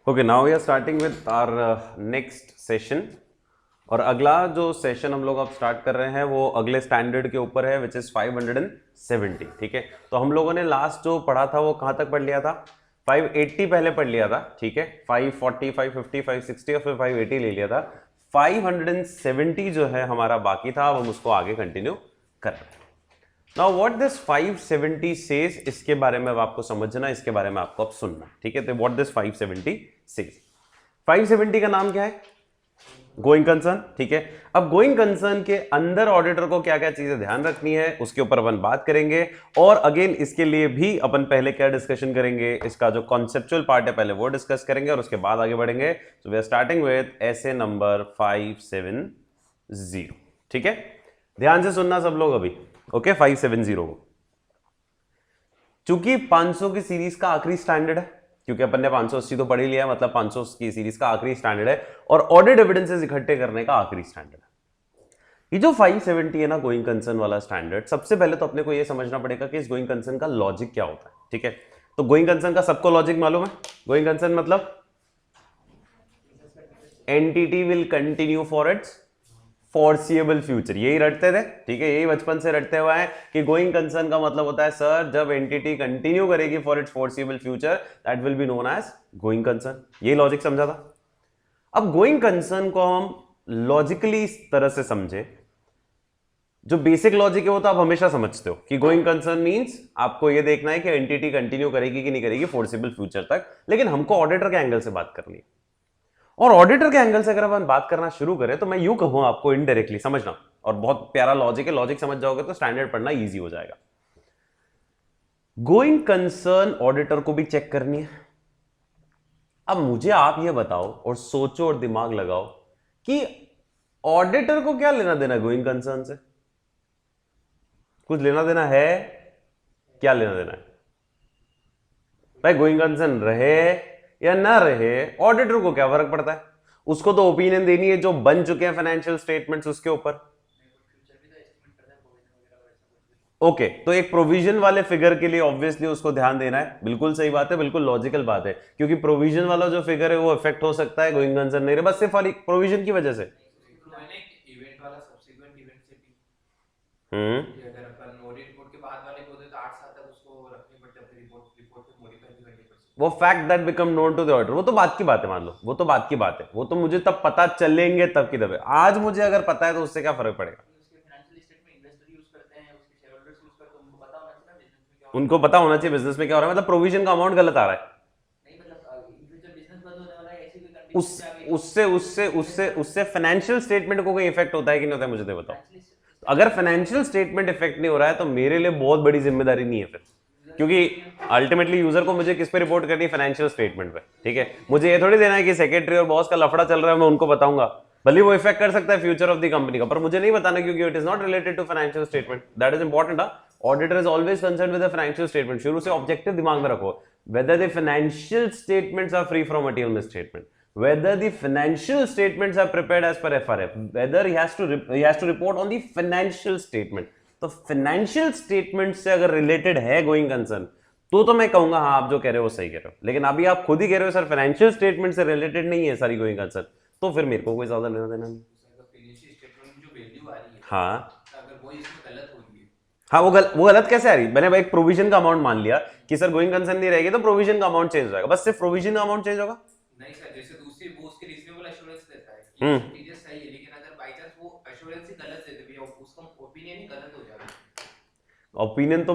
Okay, now we are starting with our next session. और अगला जो सेशन हम लोग अब स्टार्ट कर रहे हैं वो अगले स्टैंडर्ड के ऊपर है, विच इज 570। ठीक है, तो हम लोगों ने लास्ट जो पढ़ा था वो कहां तक पढ़ लिया था? 580 पहले पढ़ लिया था। ठीक है, 540, 550, 560 और फिर 580 ले लिया था। 570 जो है हमारा बाकी था, अब हम उसको आगे कंटिन्यू कर रहे हैं। नाउ व्हाट दिस 570 सेज, इसके बारे में अब आपको समझना, इसके बारे में आपको अब सुनना। ठीक है, तो व्हाट दिस 570 सेज। 570 का नाम क्या है? Going concern. ठीक है, अब गोइंग कंसर्न के अंदर ऑडिटर को क्या क्या चीजें ध्यान रखनी है उसके ऊपर अपन बात करेंगे। और अगेन इसके लिए भी अपन पहले क्या डिस्कशन करेंगे, इसका जो कॉन्सेप्चुअल पार्ट है पहले वो डिस्कस करेंगे और उसके बाद आगे बढ़ेंगे। So we are starting with essay number 570। ठीक है, ध्यान से सुनना सब लोग अभी। ओके, 570 को चूंकि 500 की सीरीज का आखिरी स्टैंडर्ड है, क्योंकि अपन ने 580 तो पढ़ ही लिया, मतलब 500 की सीरीज का आखिरी स्टैंडर्ड है और ऑडिट एविडेंसेस इकट्ठे करने का आखिरी स्टैंडर्ड है। ये जो 570 है ना, गोइंग कंसर्न वाला स्टैंडर्ड, सबसे पहले तो अपने को ये समझना पड़ेगा कि इस गोइंग कंसर्न का लॉजिक क्या होता है। ठीक है, तो गोइंग कंसर्न का सबको लॉजिक मालूम है। गोइंग कंसर्न मतलब entity will continue for its foreseeable future, यही रटते थे। ठीक है, यही बचपन से रटते हुए हैं कि गोइंग कंसर्न का मतलब होता है सर जब एंटिटी कंटिन्यू करेगी for its foreseeable future, that will be known as going concern. ये लॉजिक समझा था। अब गोइंग कंसर्न को हम लॉजिकली इस तरह से समझे, जो बेसिक लॉजिक है वो तो आप हमेशा समझते हो कि गोइंग कंसर्न मींस आपको ये देखना है कि एंटिटी कंटिन्यू करेगी कि नहीं करेगी फॉरसिएबल फ्यूचर तक, लेकिन हमको ऑडिटर के एंगल से बात करनी है। और ऑडिटर के एंगल से अगर अपन बात करना शुरू करें तो मैं यूं कहूं आपको इनडायरेक्टली समझना, और बहुत प्यारा लॉजिक है, लॉजिक समझ जाओगे तो स्टैंडर्ड पढ़ना इजी हो जाएगा। गोइंग कंसर्न ऑडिटर को भी चेक करनी है। अब मुझे आप ये बताओ और सोचो और दिमाग लगाओ कि ऑडिटर को क्या लेना देना गोइंग कंसर्न से? कुछ लेना देना है? क्या लेना देना है भाई? गोइंग कंसर्न रहे या ना रहे, ऑडिटर को क्या फर्क पड़ता है? उसको तो ओपिनियन देनी है जो बन चुके हैं फाइनेंशियल स्टेटमेंट्स उसके ऊपर। ओके, तो एक प्रोविजन वाले फिगर के लिए ऑब्वियसली उसको ध्यान देना है। बिल्कुल सही बात है, बिल्कुल लॉजिकल बात है, क्योंकि प्रोविजन वाला जो फिगर है वो इफेक्ट हो सकता है, गोइंग कंसर्न नहीं रहे, बस सिर्फ प्रोविजन की वजह से। इवेंट वाला सब्सिक्वेंट इवेंट से भी हम्म कि अगर अपन ऑडिट रिपोर्ट के बाद वाले को दे तो 8 साल तक उसको रखनी पड़ती है, अपनी रिपोर्ट को मॉडिफाई भी करनी पड़ती वो fact that become known to the auditor, वो तो बात की बात है, मान लो वो तो बात की बात है, वो तो मुझे तब पता चलेंगे तब की तब है। आज मुझे अगर पता है तो उससे क्या फर्क पड़ेगा? है। उसके फाइनेंशियल स्टेटमेंट इन्वेस्टर यूज करते हैं, उसके शेयर होल्डर्स यूज करते हैं, उनको पता होना चाहिए ना बिजनेस में क्या होने उनको वाला पता होना चाहिए बिजनेस में क्या हो रहा है, मतलब प्रोविजन का अमाउंट गलत आ रहा है। है। नहीं मतलब इन फ्यूचर बिजनेस बंद होने वाला है, ऐसी कोई उस कंडीशन पे आ गई तो उससे उससे उससे उससे फाइनेंशियल स्टेटमेंट को कोई इफेक्ट होता है कि नहीं होता है, मुझे तो बताओ। फाइनेंशियल अगर स्टेटमेंट फाइनेंशियल स्टेटमेंट इफेक्ट नहीं हो रहा है तो मेरे लिए बहुत बड़ी जिम्मेदारी नहीं है फिर, यूजर्स के क्योंकि ओपिनियन अल्टीमेटली यूजर को मुझे किस पे रिपोर्ट करनी है? फाइनेंशियल स्टेटमेंट पे। ठीक है, मुझे ये थोड़ी देना है कि सेक्रेटरी और बॉस का लफड़ा चल रहा है मैं उनको बताऊंगा, भले वो इफेक्ट कर सकता है फ्यूचर ऑफ द कंपनी का, पर मुझे नहीं बताना क्योंकि it is not related to financial statement. That is important. Auditor is always concern with the financial statement. शुरू से ऑब्जेक्टिव दिमाग में रखो, whether the financial statements are free from material misstatement, whether the financial statements are prepared as per FRF, whether he has to report on the financial statement। तो financial statement से अगर related है going concern तो मैं कहूंगा हाँ आप जो कह रहे हो वो सही कह रहे हो, लेकिन अभी आप खुद ही कह रहे हो सर फाइनेंशियल स्टेटमेंट से रिलेटेड नहीं है सारी गोइंग कंसर्न, तो फिर मेरे को कोई ज्यादा लेना देना नहीं। फाइनेंशियल स्टेटमेंट में जो वैल्यू आ रही है, हाँ अगर वो इसमें गलत हो रही है हाँ, वो गलत कैसे आ रही? मैंने भाई एक प्रोविजन का अमाउंट मान लिया कि सर गोइंग कंसर्न नहीं रहेगी तो प्रोविजन का अमाउंट चेंज हो जाएगा, बस सिर्फ प्रोविजन का अमाउंट चेंज होगा। नहीं सर, जैसे दूसरी वो उसके रीजनेबल एश्योरेंस देता है कि ये हम्म सब चीजें सही है, लेकिन अगर बाय चांस वो एश्योरेंस ही गलत दे दे भैया, उसका ओपिनियन ही गलत हो जाएगा। ओपिनियन तो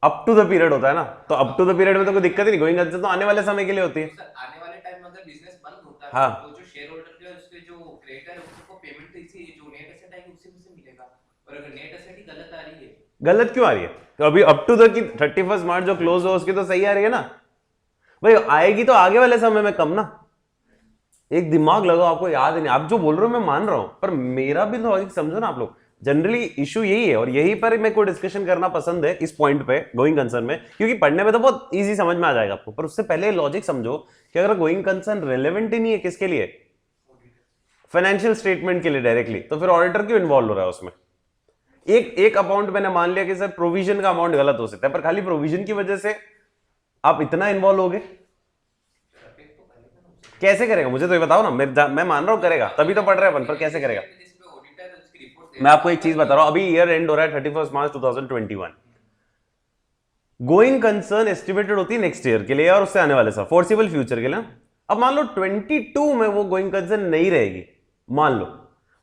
अप टू द पीरियड होता है ना, तो अप टू द पीरियड में तो कोई दिक्कत ही नहीं, गोइंग कंसर्न तो आने वाले समय के लिए होती तो है। सर आने वाले टाइम में अगर बिजनेस बंद होता है तो हाँ, जो शेयर होल्डर के उसके जो क्रेडिटर है उसको पेमेंट तो इसी जो नेट एसेट आएगी उसी में से मिलेगा, और अगर नेट एसेट ही गलत आ रही है गलत क्यों आ रही है? तो अभी अप टू द की 31 मार्च जो क्लोज हो उसकी तो सही आ रही है ना भाई, आएगी तो आगे वाले समय में कम ना। एक दिमाग लगाओ, आपको याद नहीं, आप जो बोल रहे हो मैं मान रहा हूं, पर मेरा भी लॉजिक समझो ना आप लोग। जनरली इशू यही है और यही पर मेरे को डिस्कशन करना पसंद है इस पॉइंट पे गोइंग कंसर्न में, क्योंकि पढ़ने में तो बहुत इजी समझ में आ जाएगा आपको, पर उससे पहले लॉजिक समझो कि अगर गोइंग कंसर्न रेलेवेंट ही नहीं है किसके लिए? फाइनेंशियल स्टेटमेंट के लिए डायरेक्टली, तो फिर ऑडिटर क्यों इन्वॉल्व हो रहा है उसमें? एक अमाउंट मैंने मान लिया कि सर प्रोविजन का अमाउंट गलत हो सकता है, पर खाली प्रोविजन की वजह से आप इतना इन्वॉल्व हो गए? कैसे करेगा मुझे तो ये बताओ ना, मैं मान रहा हूँ करेगा, तभी तो पढ़ रहे हैं अपन, पर कैसे करेगा? मैं आपको एक चीज बता रहा हूं, अभी ईयर एंड हो रहा है 31 मार्च 2021, गोइंग कंसर्न एस्टिमेटेड होती है नेक्स्ट ईयर के लिए और उससे आने वाले साल, फोर्सिबल फ्यूचर के लिए। अब मान लो 22 में वो गोइंग कंसर्न नहीं रहेगी, मान लो,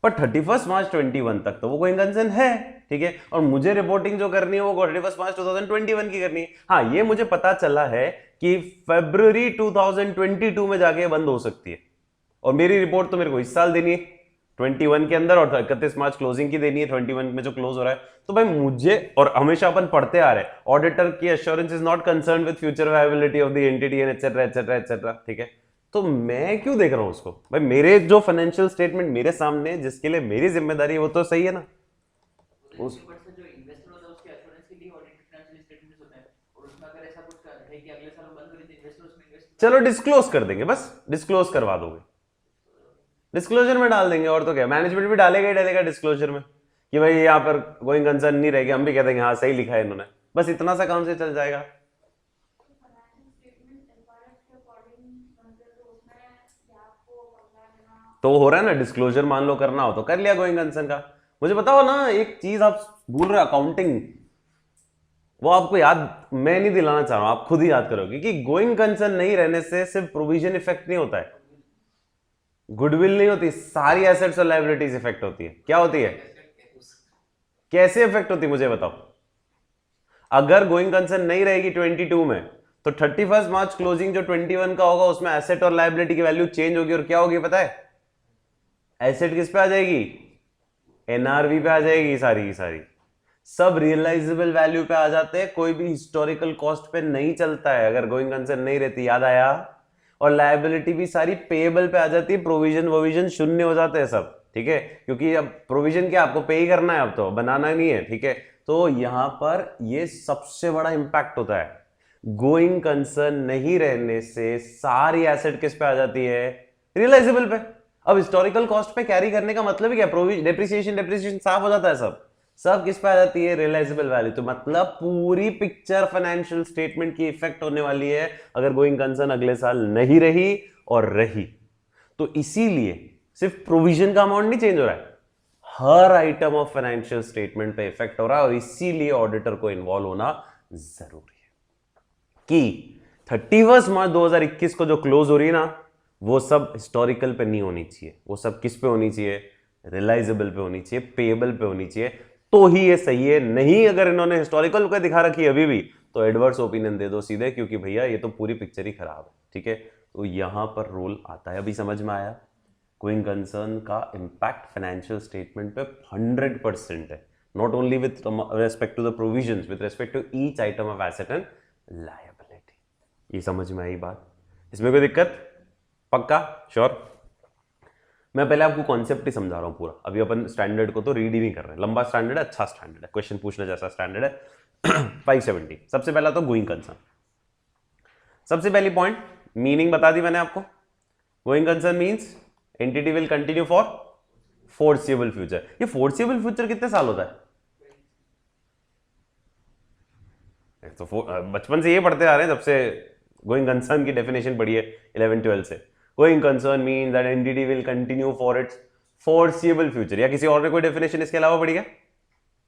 पर 31 मार्च 21 तक तो वो गोइंग कंसर्न है, ठीक है, और मुझे रिपोर्टिंग जो करनी है वो 31 मार्च 2021 की करनी है। हाँ, ये मुझे पता चला है कि फरवरी 2022 में जाके बंद हो सकती है, और मेरी रिपोर्ट तो मेरे को इस साल देनी है 21 के अंदर, और 31 मार्च क्लोजिंग की देनी है 21 में जो क्लोज हो रहा है। तो भाई मुझे, और हमेशा अपन पढ़ते आ रहे हैं, ऑडिटर की assurance is not concern with future viability of the entity and etcetera etcetera etcetera, ठीक है। तो मैं क्यों देख रहा हूं उसको? भाई मेरे जो फाइनेंशियल स्टेटमेंट मेरे सामने, जिसके लिए मेरी जिम्मेदारी है, वो तो सही है ना। उस जो इन्वेस्टर होता है उसके एश्योरेंस के लिए ऑडिटेड फाइनेंशियल स्टेटमेंट्स होते हैं, और उसमें अगर ऐसा कुछ है कि अगले साल बंद हो रही है, इन्वेस्टर उसमें इन्वेस्ट, चलो डिस्क्लोज कर देंगे, बस डिस्क्लोज करवा दोगे, डिस्क्लोजर में डाल देंगे, और तो क्या, मैनेजमेंट भी डालेगा ही डालेगा डिस्क्लोजर में कि भाई यहाँ पर गोइंग कंसर्न नहीं रहेगी, हम भी कह देंगे हाँ सही लिखा है इन्होंने, बस इतना सा काम से चल जाएगा। तो हो रहा है ना डिस्क्लोजर, मान लो करना हो तो कर लिया गोइंग कंसर्न का। मुझे बताओ ना, एक चीज आप भूल रहे, अकाउंटिंग, वो आपको याद, मैं नहीं दिलाना चाह रहा हूं, आप खुद ही याद करोगे कि गोइंग कंसर्न नहीं रहने से सिर्फ प्रोविजन इफेक्ट नहीं होता है, गुडविल नहीं होती, सारी एसेट्स और लायबिलिटीज इफेक्ट होती है। क्या होती है? कैसे इफेक्ट होती है मुझे बताओ। अगर गोइंग कंसर्न नहीं रहेगी 22 में, तो 31 मार्च क्लोजिंग जो 21 का होगा उसमें एसेट और लायबिलिटी की वैल्यू चेंज होगी, और क्या होगी पता है? एसेट किस पे आ जाएगी? एनआरवी पे आ जाएगी, सारी की सारी, सब रियलाइजेबल वैल्यू पे आ जाते हैं, कोई भी हिस्टोरिकल कॉस्ट पे नहीं चलता है अगर गोइंग कंसर्न नहीं रहती, याद आया? और लायबिलिटी भी सारी पेएबल पे आ जाती है, प्रोविजन वोविजन शून्य हो जाते हैं सब, ठीक है, क्योंकि अब प्रोविजन क्या, आपको पे ही करना है, अब तो बनाना नहीं है, ठीक है। तो यहां पर ये सबसे बड़ा इंपैक्ट होता है, गोइंग कंसर्न नहीं रहने से सारी एसेट किस पे आ जाती है? रियलाइजेबल पे। अब हिस्टोरिकल कॉस्ट पे कैरी करने का मतलब ही क्या? प्रोविजन, डेप्रिसिएशन साफ हो जाता है, सब किस पे आ जाती है? Realisable value. तो मतलब पूरी पिक्चर फाइनेंशियल स्टेटमेंट की इफेक्ट होने वाली है अगर गोइंग कंसर्न अगले साल नहीं रही, और रही तो इसीलिए सिर्फ प्रोविजन का अमाउंट नहीं चेंज हो रहा है, हर आइटम ऑफ फाइनेंशियल स्टेटमेंट पे इफेक्ट हो रहा है, और इसीलिए ऑडिटर को इन्वॉल्व होना जरूरी है कि 31 मार्च 2021 को जो क्लोज हो रही है ना, वो सब हिस्टोरिकल पे नहीं होनी चाहिए, वो सब किस पे होनी चाहिए? रियलाइजेबल पे होनी चाहिए, पेएबल पे होनी चाहिए, तो ही ये सही है। नहीं अगर इन्होंने हिस्टोरिकल पे दिखा रखी है अभी भी, तो एडवर्स ओपिनियन दे दो सीधे, क्योंकि भैया ये तो पूरी पिक्चर ही खराब है, ठीक है। तो यहां पर रोल आता है, अभी समझ में आया? गोइंग कंसर्न का इंपैक्ट फाइनेंशियल स्टेटमेंट पे 100% है, not only with respect to the provisions, with respect to each item of asset and liability. ये समझ में आई बात? इसमें कोई दिक्कत? पक्का? श्योर? मैं पहले आपको कॉन्सेप्ट ही समझा रहा हूं पूरा, अभी अपन स्टैंडर्ड को तो रीड ही नहीं कर रहे हैं, लंबा स्टैंडर्ड है, अच्छा स्टैंडर्ड है, क्वेश्चन पूछने जैसा स्टैंडर्ड है। 570। सबसे पहला तो गोइंग कंसर्न, सबसे पहली पॉइंट मीनिंग बता दी मैंने आपको। Going concern means entity will continue for foreseeable future. ये फोर्सिबल फ्यूचर कितने साल होता है? तो बचपन से ये पढ़ते आ रहे हैं, जब से गोइंग कंसर्न की डेफिनेशन पढ़ी है 11-12 से। Going concern means that entity will continue for it's forcible future. या किसी और ने कोई डेफिनेशन इसके अलावा पढ़ी है?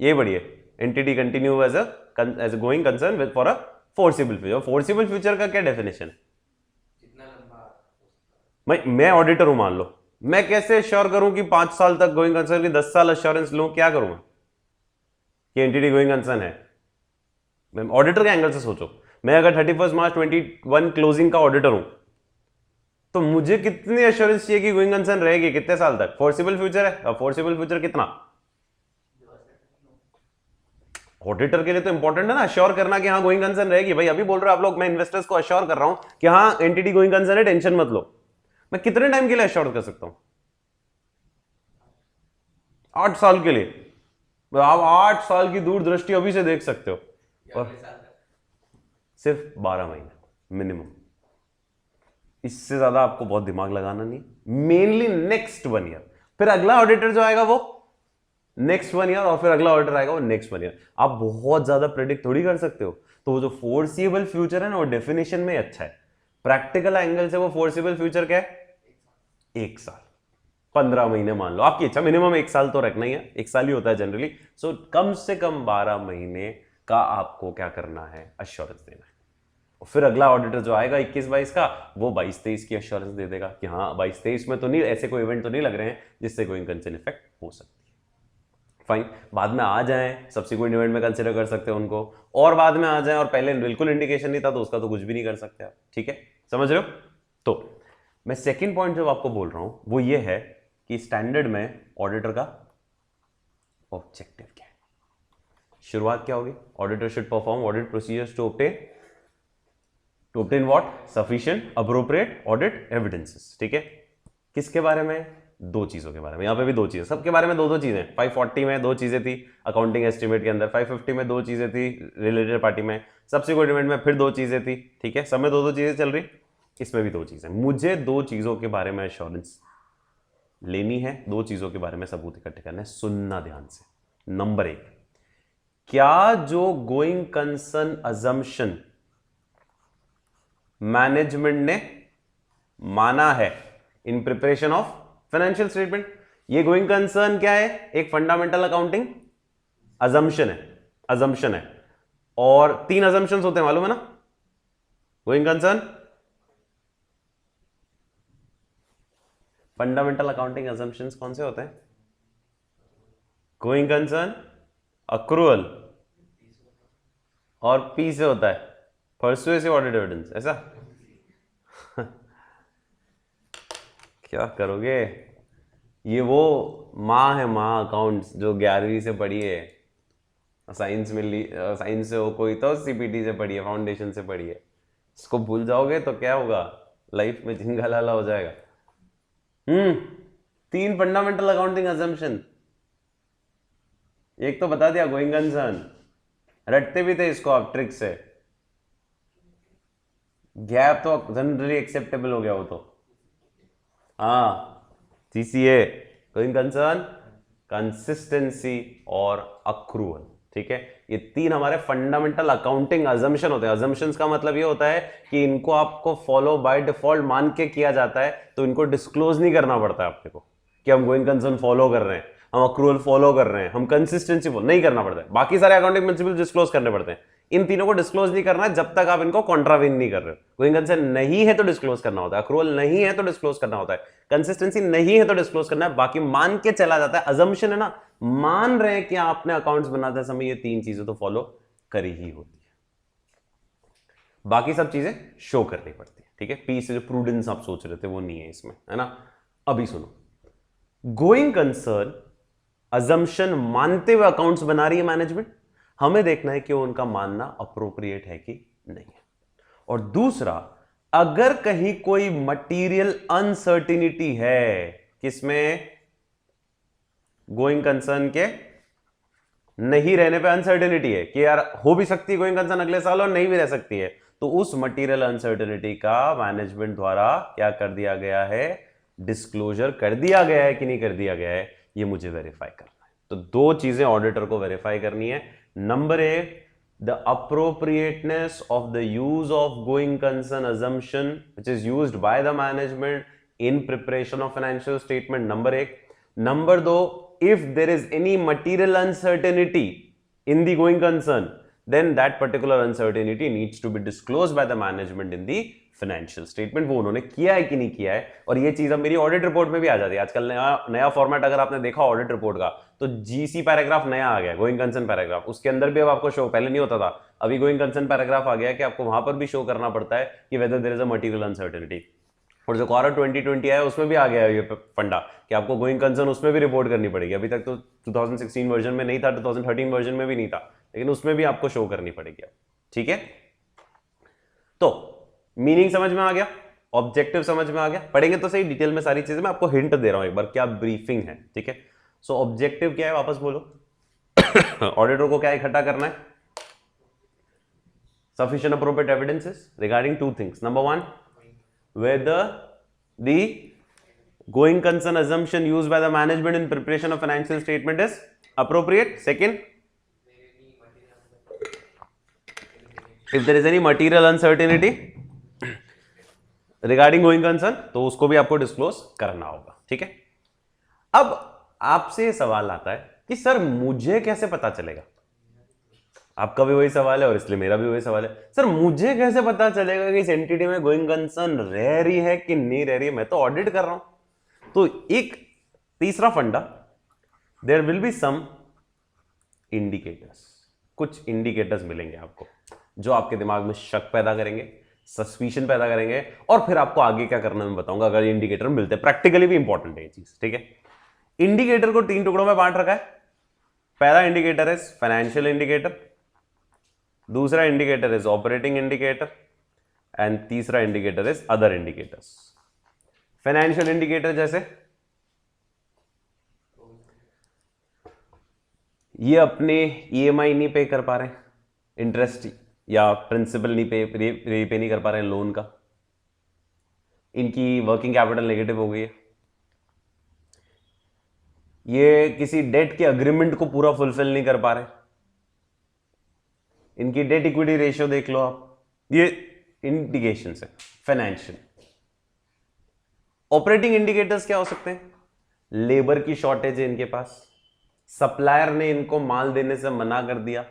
ये पढ़ी है, entity continue as a going concern with for a foreseeable future. Foreseeable future का क्या डेफिनेशन है? जितना लंबा। मैं ऑडिटर हूं मान लो, मैं कैसे श्योर करूं कि 5 साल तक गोइंग कंसर्न की 10 साल एश्योरेंस लूं? क्या करूंगा कि एंटिटी गोइंग कंसर्न है? मैं ऑडिटर के एंगल से सोचो, मैं अगर 31 मार्च 21 क्लोजिंग का ऑडिटर हूं, तो मुझे कितनी एश्योरेंस चाहिए कि गोइंग कंसर्न रहेगी कितने साल तक? फोर्सिबल फ्यूचर है, अब फोर्सिबल फ्यूचर कितना? ऑडिटर के लिए तो इंपॉर्टेंट है ना अश्योर करना कि हाँ गोइंग कंसर्न रहेगी। भाई अभी बोल रहे हो आप लोग, मैं इन्वेस्टर्स को अश्योर कर रहा हूं कि हाँ एंटिटी गोइंग कंसर्न है, टेंशन मत लो। मैं कितने टाइम के लिए अश्योर कर सकता हूं? 8 साल के लिए। आप 8 साल की दूरदृष्टि अभी से देख सकते हो, और सिर्फ 12 महीने मिनिमम, इससे ज्यादा आपको बहुत दिमाग लगाना नहीं, मेनली नेक्स्ट 1 ईयर, फिर अगला ऑडिटर जो आएगा वो नेक्स्ट 1 ईयर, और फिर अगला ऑडिटर आएगा वो नेक्स्ट 1 ईयर। आप बहुत ज्यादा प्रेडिक्ट थोड़ी कर सकते हो। तो वो जो फोर्सिबल फ्यूचर है ना, वो डेफिनेशन में अच्छा है, प्रैक्टिकल एंगल से वो फोर्सिबल फ्यूचर क्या है? 1 साल, 15 महीने मान लो आपकी इच्छा, मिनिमम 1 साल तो रखना ही है, 1 साल ही होता है जनरली। सो कम से कम 12 महीने का आपको क्या करना है, अश्योरेंस देना है। और फिर अगला ऑडिटर जो आएगा 21-22 का, वो 22-23 की अश्योरेंस दे देगा कि हाँ 22-23 में तो नहीं, ऐसे कोई इवेंट तो नहीं लग रहे हैं जिससे गोइंग कंसर्न इफेक्ट हो सकती है। फाइन, बाद में आ जाएं, सब्सिक्वेंट इवेंट में कंसिडर कर सकते हैं उनको, और बाद में आ जाएं और पहले बिल्कुल इंडिकेशन नहीं था तो उसका तो कुछ भी नहीं कर सकते आप। ठीक है, समझ रहे हो? तो मैं सेकेंड पॉइंट जो आपको बोल रहा हूं वो ये है कि स्टैंडर्ड में ऑडिटर का ऑब्जेक्टिव क्या है। शुरुआत क्या होगी, auditor should perform audit procedures to obtain what sufficient appropriate audit evidences। ठीक है, किसके बारे में, 2 चीजों के बारे में। यहां पे भी 2 चीजें, सबके बारे में 2-2 चीजें। 540 में 2 चीजें थी अकाउंटिंग एस्टिमेट के अंदर, 550 में 2 चीजें थी रिलेटेड पार्टी में, सब्सिक्वेंट इवेंट में फिर 2 चीजें थी। ठीक है, सब में 2-2 चीजें चल रही, इसमें भी 2 चीजें। मुझे 2 चीजों के बारे में एश्योरेंस लेनी है, 2 चीजों के बारे में सबूत इकट्ठे करना है। सुनना ध्यान से। नंबर 1, क्या जो गोइंग कंसर्न अजम्पशन मैनेजमेंट ने माना है in preparation of financial statement, ये गोइंग कंसर्न क्या है, एक फंडामेंटल अकाउंटिंग अजम्पशन है। और 3 अजम्पशंस होते हैं मालूम है ना going concern, fundamental accounting assumptions कौन से होते हैं, गोइंग कंसर्न, अक्रूअल और पी से होता है पर्सुएसिव ऑडिट एविडेंस। ऐसा क्या करोगे, ये वो माँ है, माँ अकाउंट्स जो 11वीं से पढ़ी है, साइंस में साइंस से हो कोई तो सीपीटी से पढ़ी है, फाउंडेशन से पढ़ी है। इसको भूल जाओगे तो क्या होगा, लाइफ में झिंगा लाला हो जाएगा। 3 फंडामेंटल अकाउंटिंग अजम्पशन, एक तो बता दिया गोइंग कंसर्न, रटते भी थे इसको आप ट्रिक से, गैप तो जनरली एक्सेप्टेबल हो गया वो तो। हाँ, सीसीए, गोइंग कंसर्न, कंसिस्टेंसी और अक्रूअल। ठीक है, ये 3 हमारे फंडामेंटल अकाउंटिंग अजम्पशन होते हैं। अजम्पशंस का मतलब ये होता है कि इनको आपको फॉलो बाय डिफॉल्ट मान के किया जाता है, तो इनको डिस्क्लोज नहीं करना पड़ता है अपने को कि हम गोइंग कंसर्न फॉलो कर रहे हैं, हम अक्रूअल फॉलो कर रहे हैं, हम कंसिस्टेंसी नहीं करना पड़ता है। बाकी सारे अकाउंटिंग प्रिंसिपल डिस्क्लोज करने पड़ते हैं, इन तीनों को डिस्क्लोज नहीं करना है जब तक आप इनको कॉन्ट्रावेन नहीं कर रहे हो। गोइंग कंसर्न नहीं है तो डिस्क्लोज करना होता है, अक्रूअल नहीं है तो डिस्क्लोज करना होता है, कंसिस्टेंसी नहीं है तो डिस्क्लोज करना है, बाकी मान के चला जाता है। अजम्पशन है ना, मान रहे हैं कि आपने अकाउंट्स बनाते समय ये 3 चीजें तो फॉलो करी ही होती है, बाकी सब चीजें शो करनी पड़ती है। ठीक है, पी से जो प्रूडेंस आप सोच रहे थे वो नहीं है इसमें, है ना। अभी सुनो, गोइंग कंसर्न अजम्पशन मानते हुए अकाउंट्स बना रही है मैनेजमेंट, हमें देखना है कि उनका मानना अप्रोप्रिएट है कि नहीं है। और दूसरा, अगर कहीं कोई मटीरियल अनसर्टिनिटी है, किसमें, गोइंग कंसर्न के नहीं रहने पे अनसर्टिनिटी है कि यार हो भी सकती है गोइंग कंसर्न अगले साल और नहीं भी रह सकती है, तो उस मटीरियल अनसर्टिनिटी का मैनेजमेंट द्वारा क्या कर दिया गया है, डिस्क्लोजर कर दिया गया है कि नहीं कर दिया गया है, ये मुझे वेरीफाई करना है। तो 2 चीजें ऑडिटर को वेरीफाई करनी है। Number 1, the appropriateness of the use of going concern assumption which is used by the management in preparation of financial statement, number 1. Number 2, if there is any material uncertainty in the going concern, then that particular uncertainty needs to be disclosed by the management in the financial statement. वो उन्होंने किया है कि नहीं किया है, और ये चीज अब मेरी ऑडिट रिपोर्ट में भी आ जाती है। आजकल नया फॉर्मेट अगर आपने देखा ऑडिट रिपोर्ट का, तो जीसी पैराग्राफ नया आ गया, गोइंग कंसर्न पैराग्राफ, उसके अंदर भी अब आपको शो, पहले नहीं होता था, अभी गोइंग कंसर्न पैराग्राफ आ गया कि आपको वहां पर भी शो करना पड़ता है कि whether there is a material uncertainty. और जो क्वारा 2020 आया है उसमें भी आ गया है ये फंडा कि आपको गोइंग कंसर्न उसमें भी रिपोर्ट करनी पड़ेगी। अभी तक तो 2016 वर्जन में नहीं था, 2013 वर्जन में भी नहीं था, लेकिन उसमें भी आपको शो करनी पड़ेगी। ठीक है, तो मीनिंग समझ में आ गया, ऑब्जेक्टिव समझ में आ गया, पढ़ेंगे तो सही डिटेल में सारी चीजें। मैं आपको हिंट दे रहा हूं एक बार, क्या ब्रीफिंग है। ठीक है, सो ऑब्जेक्टिव क्या है, वापस बोलो। ऑडिटर को क्या इकट्ठा करना है, sufficient appropriate evidences regarding 2 things. Number 1, whether the going concern assumption used by the management in preparation of financial statement is appropriate. Second, if there is any material uncertainty regarding going concern, तो उसको भी आपको disclose करना होगा, ठीक है। अब आपसे ये सवाल आता है कि सर मुझे कैसे पता चलेगा, आपका भी वही सवाल है और इसलिए मेरा भी वही सवाल है, सर मुझे कैसे पता चलेगा कि इस एंटिटी में गोइंग कंसर्न रह रही है कि नहीं रह रही है, मैं तो ऑडिट कर रहा हूं। तो एक तीसरा फंडा, there will be some indicators, कुछ इंडिकेटर्स मिलेंगे आपको जो आपके दिमाग में शक पैदा करेंगे, सस्पिशन पैदा करेंगे, और फिर आपको आगे क्या करना मैं बताऊंगा अगर इंडिकेटर मिलते हैं। प्रैक्टिकली भी इंपॉर्टेंट है ये चीज, ठीक है। इंडिकेटर को 3 टुकड़ों में बांट रखा है। पहला इंडिकेटर है फाइनेंशियल इंडिकेटर, दूसरा indicator is operating indicator, and तीसरा indicator is other indicators. Financial indicator जैसे ये अपने ईएमआई नहीं पे कर पा रहे, इंटरेस्ट या प्रिंसिपल नहीं पे नहीं कर पा रहे हैं लोन का, इनकी वर्किंग कैपिटल नेगेटिव हो गई है, ये किसी डेट के अग्रीमेंट को पूरा फुलफिल नहीं कर पा रहे, इनकी डेट इक्विटी रेशियो देख लो आप, ये इंडिकेशन है फाइनेंशियल। ऑपरेटिंग इंडिकेटर्स क्या हो सकते हैं, लेबर की शॉर्टेज है इनके पास, सप्लायर ने इनको माल देने से मना कर दिया,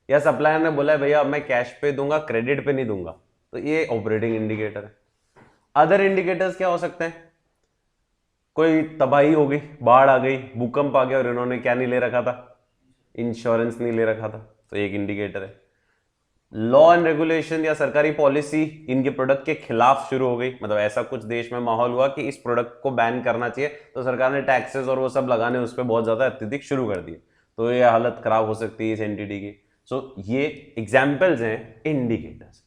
या सप्लायर ने बोला भैया मैं कैश पे दूंगा क्रेडिट पे नहीं दूंगा, तो ये ऑपरेटिंग इंडिकेटर है। अदर इंडिकेटर्स क्या हो सकते हैं, कोई तबाही हो गई, बाढ़ आ गई, भूकंप आ गया और इन्होंने क्या नहीं ले रखा था, इंश्योरेंस नहीं ले रखा था, तो एक इंडिकेटर है। लॉ एंड रेगुलेशन या सरकारी पॉलिसी इनके प्रोडक्ट के खिलाफ शुरू हो गई, मतलब ऐसा कुछ देश में माहौल हुआ कि इस प्रोडक्ट को बैन करना चाहिए, तो सरकार ने टैक्सेस और वो सब लगाने उस पर बहुत ज्यादा अत्यधिक शुरू कर दिए, तो ये हालत खराब हो सकती है इस एंटिटी की। सो ये एग्जाम्पल्स हैं इंडिकेटर्स।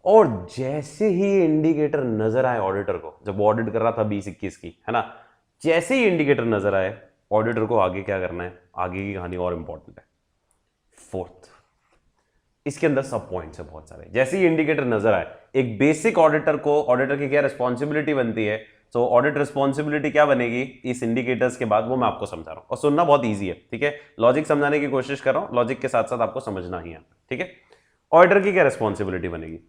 और जैसे ही इंडिकेटर नजर आए ऑडिटर को, जब वो ऑडिट कर रहा था 2021 की, है ना, जैसे ही इंडिकेटर नजर आए ऑडिटर को आगे क्या करना है, आगे की कहानी और इंपॉर्टेंट है। फोर्थ, इसके अंदर सब पॉइंट्स है बहुत सारे। जैसे ही इंडिकेटर नजर आए, एक बेसिक ऑडिटर को, ऑडिटर की क्या रिस्पॉन्सिबिलिटी बनती है, तो ऑडिट रिस्पॉन्सिबिलिटी क्या बनेगी इस इंडिकेटर्स के बाद, वो मैं आपको समझा रहा हूं, और सुनना बहुत ईजी है, ठीक है। लॉजिक समझाने की कोशिश कर रहा हूं, लॉजिक के साथ साथ आपको समझना ही है, ठीक है। ऑडिटर की क्या रिस्पॉन्सिबिलिटी बनेगी,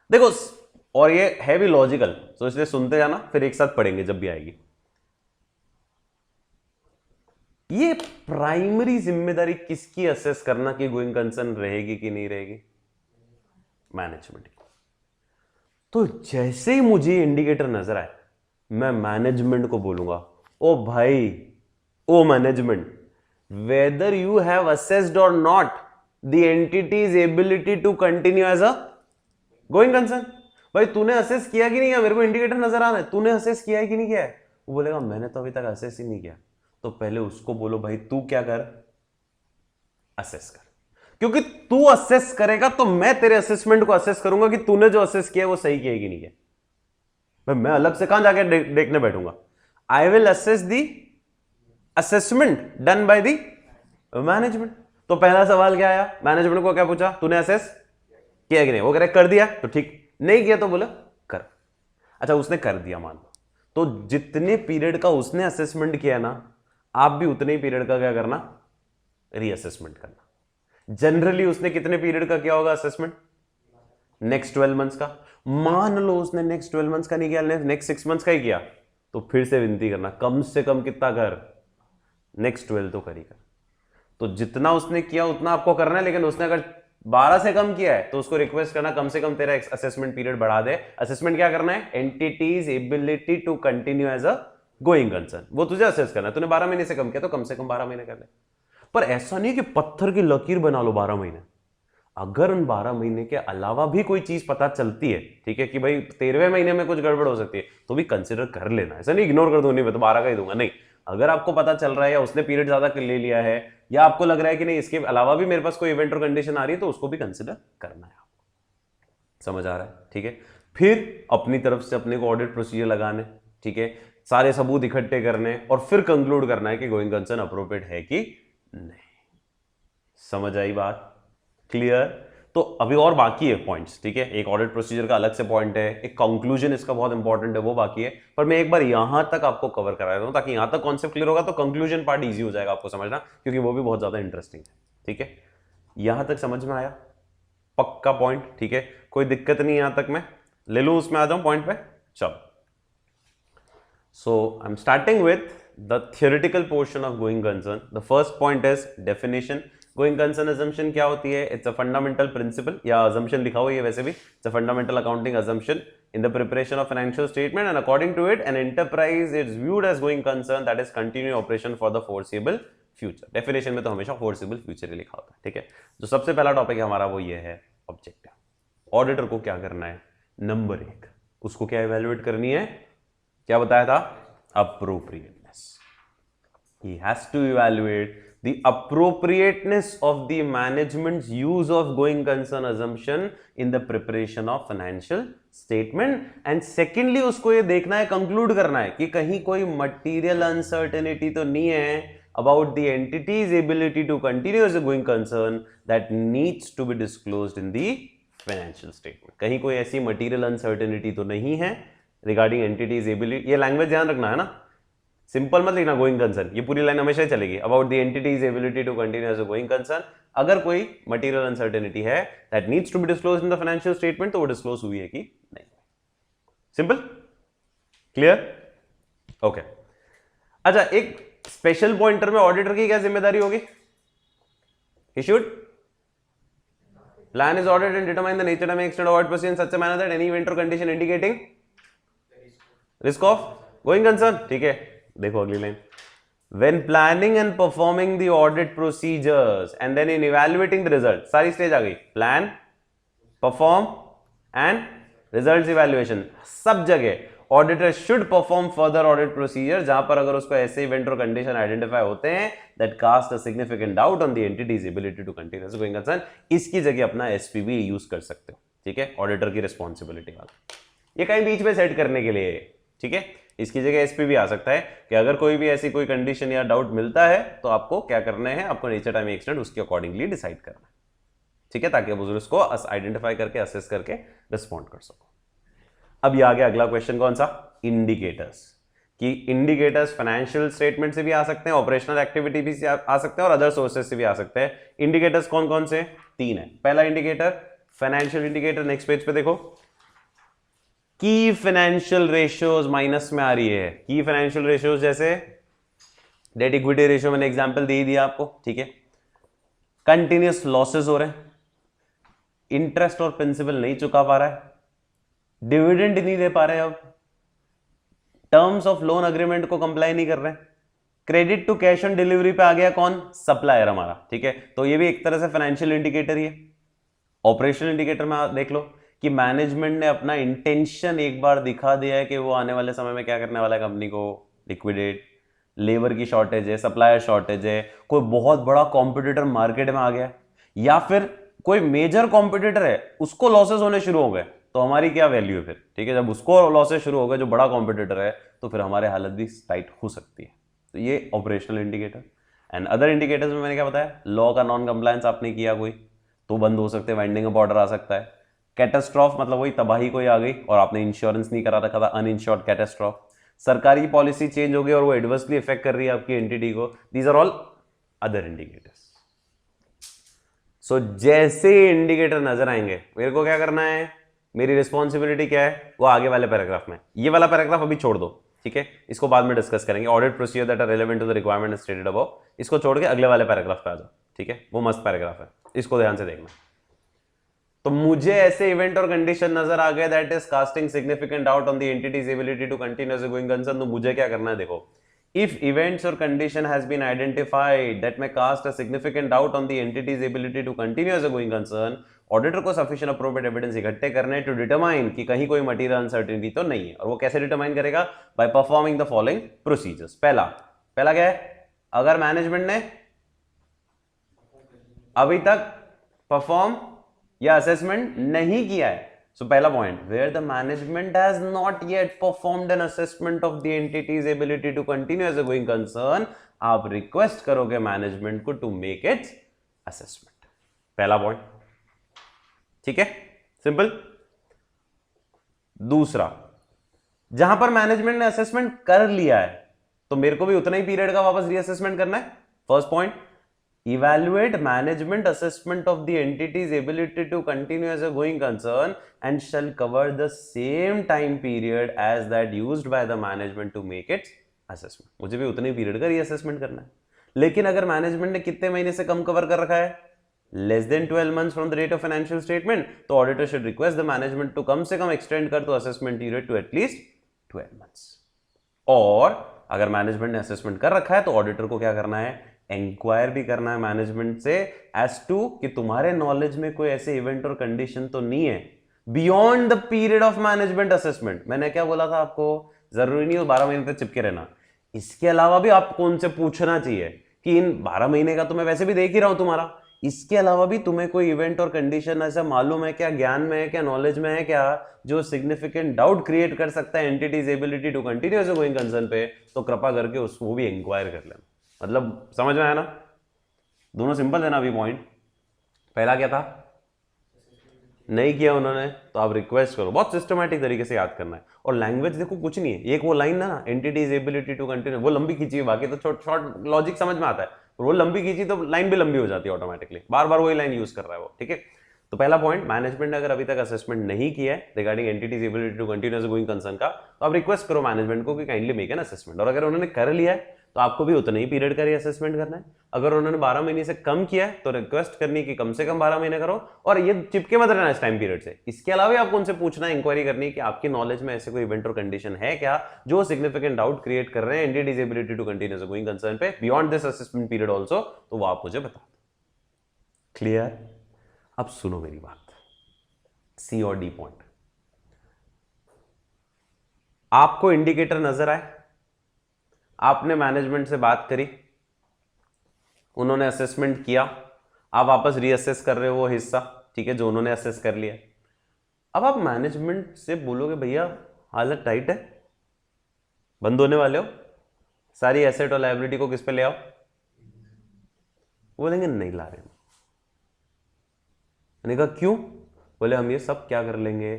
देखो, और ये है भी लॉजिकल, तो इसलिए सुनते जाना, फिर एक साथ पढ़ेंगे जब भी आएगी। ये प्राइमरी जिम्मेदारी किसकी असेस करना कि गोइंग कंसर्न रहेगी कि नहीं रहेगी, मैनेजमेंट की। तो जैसे ही मुझे इंडिकेटर नजर आए, मैं मैनेजमेंट को बोलूंगा, ओ भाई, ओ management, whether you have assessed और not the entity's ability to continue as a going concern, भाई तूने असेस किया कि नहीं किया, मेरे को इंडिकेटर नजर आ रहा है, तूने असेस किया है कि नहीं किया है। वो बोलेगा मैंने तो अभी तक असेस ही नहीं किया, तो पहले उसको बोलो भाई तू क्या कर, असेस कर, क्योंकि तू असेस करेगा तो मैं तेरे असेसमेंट को असेस करूंगा कि तूने जो असेस किया वो सही किया कि नहीं किया। भाई मैं अलग से कहां जाके देखने बैठूंगा, I will assess the assessment done by the management. तो पहला सवाल क्या आया, मैनेजमेंट को क्या पूछा, तूने असेस किया कि नहीं, वो कह रहे कर दिया, तो ठीक, नहीं किया तो बोला कर। अच्छा उसने कर दिया मान लो, तो जितने पीरियड का उसने असेसमेंट किया ना, आप भी उतने ही पीरियड का क्या करना, रीअसेसमेंट करना। जनरली उसने कितने पीरियड का किया होगा असेसमेंट, नेक्स्ट 12 मंथ्स का। मान लो उसने नेक्स्ट 12 मंथ्स का नहीं किया, नेक्स्ट 6 मंथ्स का ही किया, तो फिर से विनती करना कम से कम कितना कर, नेक्स्ट 12 तो कर ही कर। तो जितना उसने किया उतना आपको करना है, लेकिन उसने अगर 12 से कम किया है तो उसको रिक्वेस्ट करना कम से कम तेरा असेसमेंट पीरियड बढ़ा दे। असेसमेंट क्या करना है, entity's ability to continue as a going concern, वो तुझे असेस करना है। तूने 12 महीने से कम किया तो कम से कम 12 महीने कर ले। पर ऐसा नहीं कि पत्थर की लकीर बना लो 12 महीने। अगर उन 12 महीने के अलावा भी कोई चीज पता चलती है, ठीक है, कि भाई 13वें महीने में कुछ गड़बड़ हो सकती है, तो भी कंसिडर कर लेना। ऐसा नहीं इग्नोर कर दो, नहीं मैं तो 12 का ही दूंगा, नहीं। अगर आपको पता चल रहा है या उसने पीरियड ज्यादा ले लिया है, या आपको लग रहा है कि नहीं इसके अलावा भी मेरे पास कोई इवेंट और कंडीशन आ रही है, तो उसको भी कंसिडर करना है आपको। समझ आ रहा है, ठीक है। फिर अपनी तरफ से अपने को ऑडिट प्रोसीजर लगाने, ठीक है, सारे सबूत इकट्ठे करने, और फिर कंक्लूड करना है कि गोइंग कंसर्न अप्रोप्रिएट है कि नहीं। समझ आई बात, क्लियर। तो अभी और बाकी है पॉइंट्स, ठीक है, एक ऑडिट प्रोसीजर का अलग से पॉइंट है, एक कंक्लूजन इसका बहुत इंपॉर्टेंट है, वो बाकी है। पर मैं एक बार यहां तक आपको कवर करा रहा हूं, ताकि यहां तक कॉन्सेप्ट क्लियर होगा तो कंक्लूजन पार्ट इजी हो जाएगा आपको समझना, क्योंकि वो भी बहुत ज्यादा इंटरेस्टिंग है, ठीक है। यहां तक समझ में आया, पक्का पॉइंट, ठीक है, कोई दिक्कत नहीं यहां तक में। ले लूं उसमें आ जाऊं पॉइंट पे, चलो। So I'm starting with the theoretical portion of going concern. The first point is definition. Going concern assumption क्या होती है? It's a fundamental principle या assumption लिखा हुआ है वैसे भी. It's a fundamental accounting assumption in the preparation of financial statement, and according to it, an enterprise is viewed as going concern that is continuing operation for the foreseeable future. Definition में तो हमेशा foreseeable future ही लिखा होता है, ठीक है? जो सबसे पहला टॉपिक है हमारा वो ये है ऑब्जेक्टिव. ऑडिटर को क्या करना है? नंबर 1, उसको क्या इवेल्युएट करनी है? क्या बताया था? Appropriateness. He has to evaluate the appropriateness of the management's use of going concern assumption in the preparation of financial statement. And secondly, उसको ये देखना है, कंक्लूड करना है कि कहीं कोई material uncertainty तो नहीं है about the entity's ability to continue as a going concern that needs to be disclosed in the financial statement. कहीं कोई ऐसी material uncertainty तो नहीं है रिगार्डिंग एंटिटीज एबिलिटी. ये लैंग्वेज ध्यान रखना है ना, सिंपल मत लिखना गोइंग कंसर्न, ये पूरी लाइन हमेशा चलेगी. About the entity's ability to continue as a going concern. अगर कोई मटेरियल अनसर्टेनिटी है that needs to be disclosed in the financial statement, तो वो डिस्क्लोज हुई है कि नहीं. Simple, clear, okay. अच्छा, एक स्पेशल पॉइंटर में ऑडिटर की क्या जिम्मेदारी होगी? He should plan his audit and determine the nature and extent of audit procedure in such a manner that any event or condition indicating risk of going concern. ठीक है, देखो अगली line. When planning and performing the audit procedures and then in evaluating the results, सारी stage आ गई. Plan, perform and results evaluation, सब जगह auditor should perform further audit procedure जहां पर अगर उसको ऐसे इवेंट और कंडीशन आइडेंटिफाई होते हैं that cast a significant doubt on the entity's ability to continue as a going concern. इसकी जगह अपना एसपीबी यूज कर सकते हो, ठीक है, ऑडिटर की रिस्पॉन्सिबिलिटी वाला. ये कहीं बीच में सेट करने के लिए, ठीक है. इसकी जगह एसपीबी आ सकता है कि अगर कोई भी ऐसी कोई कंडीशन या डाउट मिलता है तो आपको क्या करना है, आपको नेचर टाइम एक्सटेंट उसके अकॉर्डिंगली डिसाइड करना है, ठीक है, ताकि आप उसको आइडेंटिफाई करके असेस करके रिस्पॉन्ड कर सको. अब ये आ गया अगला क्वेश्चन, कौन सा? इंडिकेटर्स. कि इंडिकेटर्स फाइनेंशियल स्टेटमेंट से भी आ सकते हैं, ऑपरेशनल एक्टिविटी भी से आ सकते हैं और अदर सोर्सेज से भी आ सकते हैं. इंडिकेटर्स कौन कौन से? 3 है. पहला indicator financial indicator, next page पे देखो, की फाइनेंशियल रेशियोज माइनस में आ रही है. की फाइनेंशियल रेशियोज जैसे डेट इक्विटी रेशियो, मैंने एग्जांपल दे दिया आपको, ठीक है. कंटिन्यूअस लॉसेस हो रहे हैं, इंटरेस्ट और प्रिंसिपल नहीं चुका पा रहा है, डिविडेंड नहीं दे पा रहे, अब टर्म्स ऑफ लोन अग्रीमेंट को कंप्लाई नहीं कर रहे, credit to cash on delivery पे आ गया कौन? सप्लायर हमारा, ठीक है. तो ये भी एक तरह से फाइनेंशियल इंडिकेटर ही है. ऑपरेशनल इंडिकेटर में देख लो कि मैनेजमेंट ने अपना इंटेंशन एक बार दिखा दिया है कि वो आने वाले समय में क्या करने वाला है, कंपनी को लिक्विडेट. लेबर की शॉर्टेज है, सप्लायर शॉर्टेज है, कोई बहुत बड़ा कॉम्पिटिटर मार्केट में आ गया, या फिर कोई मेजर कॉम्पिटिटर है उसको लॉसेस होने शुरू हो गए, तो हमारी क्या वैल्यू है फिर, ठीक है. जब उसको लॉसेस शुरू हो गए, जो बड़ा कॉम्पिटिटर है, तो फिर हमारे हालत भी टाइट हो सकती है. तो ये operational indicator. And other indicators में मैंने क्या बताया? लॉ का नॉन कंप्लायंस आपने किया कोई तो बंद हो सकते हैं, वाइंडिंग अप ऑर्डर आ सकता है. कैटास्ट्रॉफ मतलब वही तबाही कोई आ गई और आपने इंश्योरेंस नहीं करा रखा था, अनइंश्योर्ड कैटास्ट्रॉफ. सरकारी पॉलिसी चेंज हो गई और वो एडवर्सली इफेक्ट कर रही है आपकी एंटिटी को. These are all other indicators. So जैसे इंडिकेटर नजर आएंगे, मेरे को क्या करना है, मेरी रिस्पॉन्सिबिलिटी क्या है, वो आगे वाले पैराग्राफ में. ये वाला पैराग्राफ अभी छोड़ दो, ठीक है, इसको बाद में डिस्कस करेंगे. Audit procedure that are relevant to the requirement stated above, इसको छोड़ के अगले वाले पैराग्राफ पे आ जाओ, ठीक है. वो मस्त पैराग्राफ है, इसको ध्यान से देखना. तो मुझे ऐसे इवेंट और कंडीशन नजर आ गए that is casting significant doubt on the entity's ability to continue as a going concern. तो मुझे क्या करना है, देखो, if events or condition has been identified that may cast a significant doubt on the entity's ability to continue as a going concern, auditor को sufficient appropriate evidence इकट्ठे करने to determine कि कहीं कोई material uncertainty तो नहीं है. और वो कैसे determine करेगा? by performing the following procedures. पहला क्या है? अगर मैनेजमेंट ने अभी तक परफॉर्म या असेसमेंट नहीं किया है, so पहला point, where the management has not yet performed an assessment of the entity's ability to continue as a going concern, आप रिक्वेस्ट करोगे मैनेजमेंट को to make its assessment. पहला पॉइंट, ठीक है, सिंपल. दूसरा, जहां पर मैनेजमेंट ने असेसमेंट कर लिया है तो मेरे को भी उतना ही पीरियड का वापस रीअसेसमेंट करना है. First point, evaluate management assessment of the entity's ability to continue as a going concern and shall cover the same time period as that used by the management to make its assessment. मुझे भी उतने period का reassessment करना है, लेकिन अगर management ने कितने महीने से कम कवर कर रखा है, less than 12 months from the date of financial statement, तो auditor should request the management to कम से कम एक्सटेंड कर दो assessment period to at least 12 months. और अगर मैनेजमेंट ने असेसमेंट कर रखा है तो ऑडिटर को क्या करना है, इंक्वायर भी करना है मैनेजमेंट से एज टू कि तुम्हारे नॉलेज में कोई ऐसे इवेंट और कंडीशन तो नहीं है beyond the period of management assessment. मैंने क्या बोला था आपको, जरूरी नहीं हो 12 महीने तक चिपके रहना, इसके अलावा भी आपको उनसे पूछना चाहिए कि इन 12 महीने का तो मैं वैसे भी देख ही रहा हूं तुम्हारा, इसके अलावा भी तुम्हें कोई इवेंट और कंडीशन ऐसा मालूम है क्या, ज्ञान में है क्या, नॉलेज में है क्या, जो सिग्निफिकेंट डाउट क्रिएट कर सकता है entity's ability to continue as a going concern पे, तो कृपा करके उसको भी इंक्वायर कर लेना. मतलब समझ में आया ना, दोनों सिंपल है ना. अभी पॉइंट पहला क्या था, नहीं किया उन्होंने तो आप रिक्वेस्ट करो, बहुत सिस्टमैटिक तरीके से याद करना है. और लैंग्वेज देखो कुछ नहीं है, एक वो लाइन ना एंटिटीज एबिलिटी टू कंटिन्यू, वो लंबी खींची, बाकी तो शॉर्ट लॉजिक समझ में आता है, वो लंबी खींची तो लाइन भी लंबी हो जाती है ऑटोमेटिकली, बार बार वही लाइन यूज कर रहा है वो. ठीक है, तो पहला पॉइंट, मैनेजमेंट ने अगर अभी तक असेसमेंट नहीं किया है regarding entity's ability to continue as a going concern का, तो आप रिक्वेस्ट करो मैनेजमेंट को कि काइंडली मेक एन असेसमेंट. और अगर उन्होंने कर लिया है तो आपको भी उतना ही पीरियड का असेसमेंट करना है. अगर उन्होंने 12 महीने से कम किया है तो रिक्वेस्ट करनी कि कम से कम 12 महीने करो, और ये चिपके मत रहना इस टाइम पीरियड से. इसके अलावा आपको उनसे पूछना है, इंक्वायरी करनी है कि आपकी नॉलेज में ऐसे कोई इवेंट और कंडीशन है क्या जो सिग्निफिकेंट डाउट क्रिएट कर रहे हैं entity's ability to continue as a going concern पे beyond this assessment period also, तो वो आप मुझे बता दो. क्लियर? अब सुनो मेरी बात, सी और डी पॉइंट. आपको इंडिकेटर नजर आए, आपने मैनेजमेंट से बात करी, उन्होंने असेसमेंट किया, आप वापस रीअसेस कर रहे हो वो हिस्सा, ठीक है, जो उन्होंने असेस कर लिया. अब आप मैनेजमेंट से बोलोगे भैया हालत टाइट है, बंद होने वाले हो, सारी एसेट और लायबिलिटी को किस पे ले आओ, बोलेंगे नहीं ला रहे. मैंने कहा क्यों, बोले हम ये सब क्या कर लेंगे,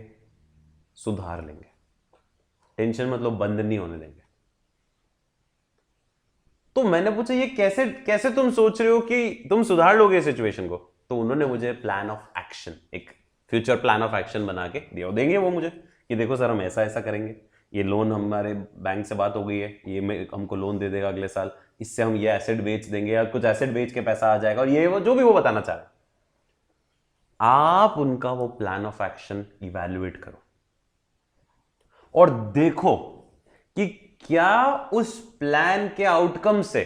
सुधार लेंगे, टेंशन मतलब बंद नहीं होने देंगे. तो मैंने पूछा ये कैसे कैसे तुम सोच रहे हो कि तुम सुधार लोगे सिचुएशन को, तो उन्होंने मुझे प्लान ऑफ एक्शन, एक फ्यूचर प्लान ऑफ एक्शन बना के दिया. देंगे वो मुझे कि देखो सर हम ऐसा ऐसा करेंगे, ये लोन हमारे बैंक से बात हो गई है, ये हमको लोन दे देगा अगले साल, इससे हम ये एसेट बेच देंगे या कुछ एसेट बेच के पैसा आ जाएगा, और ये वो जो भी वो बताना चाह रहे. आप उनका वो प्लान ऑफ एक्शन इवैल्यूएट करो और देखो कि क्या उस प्लान के आउटकम से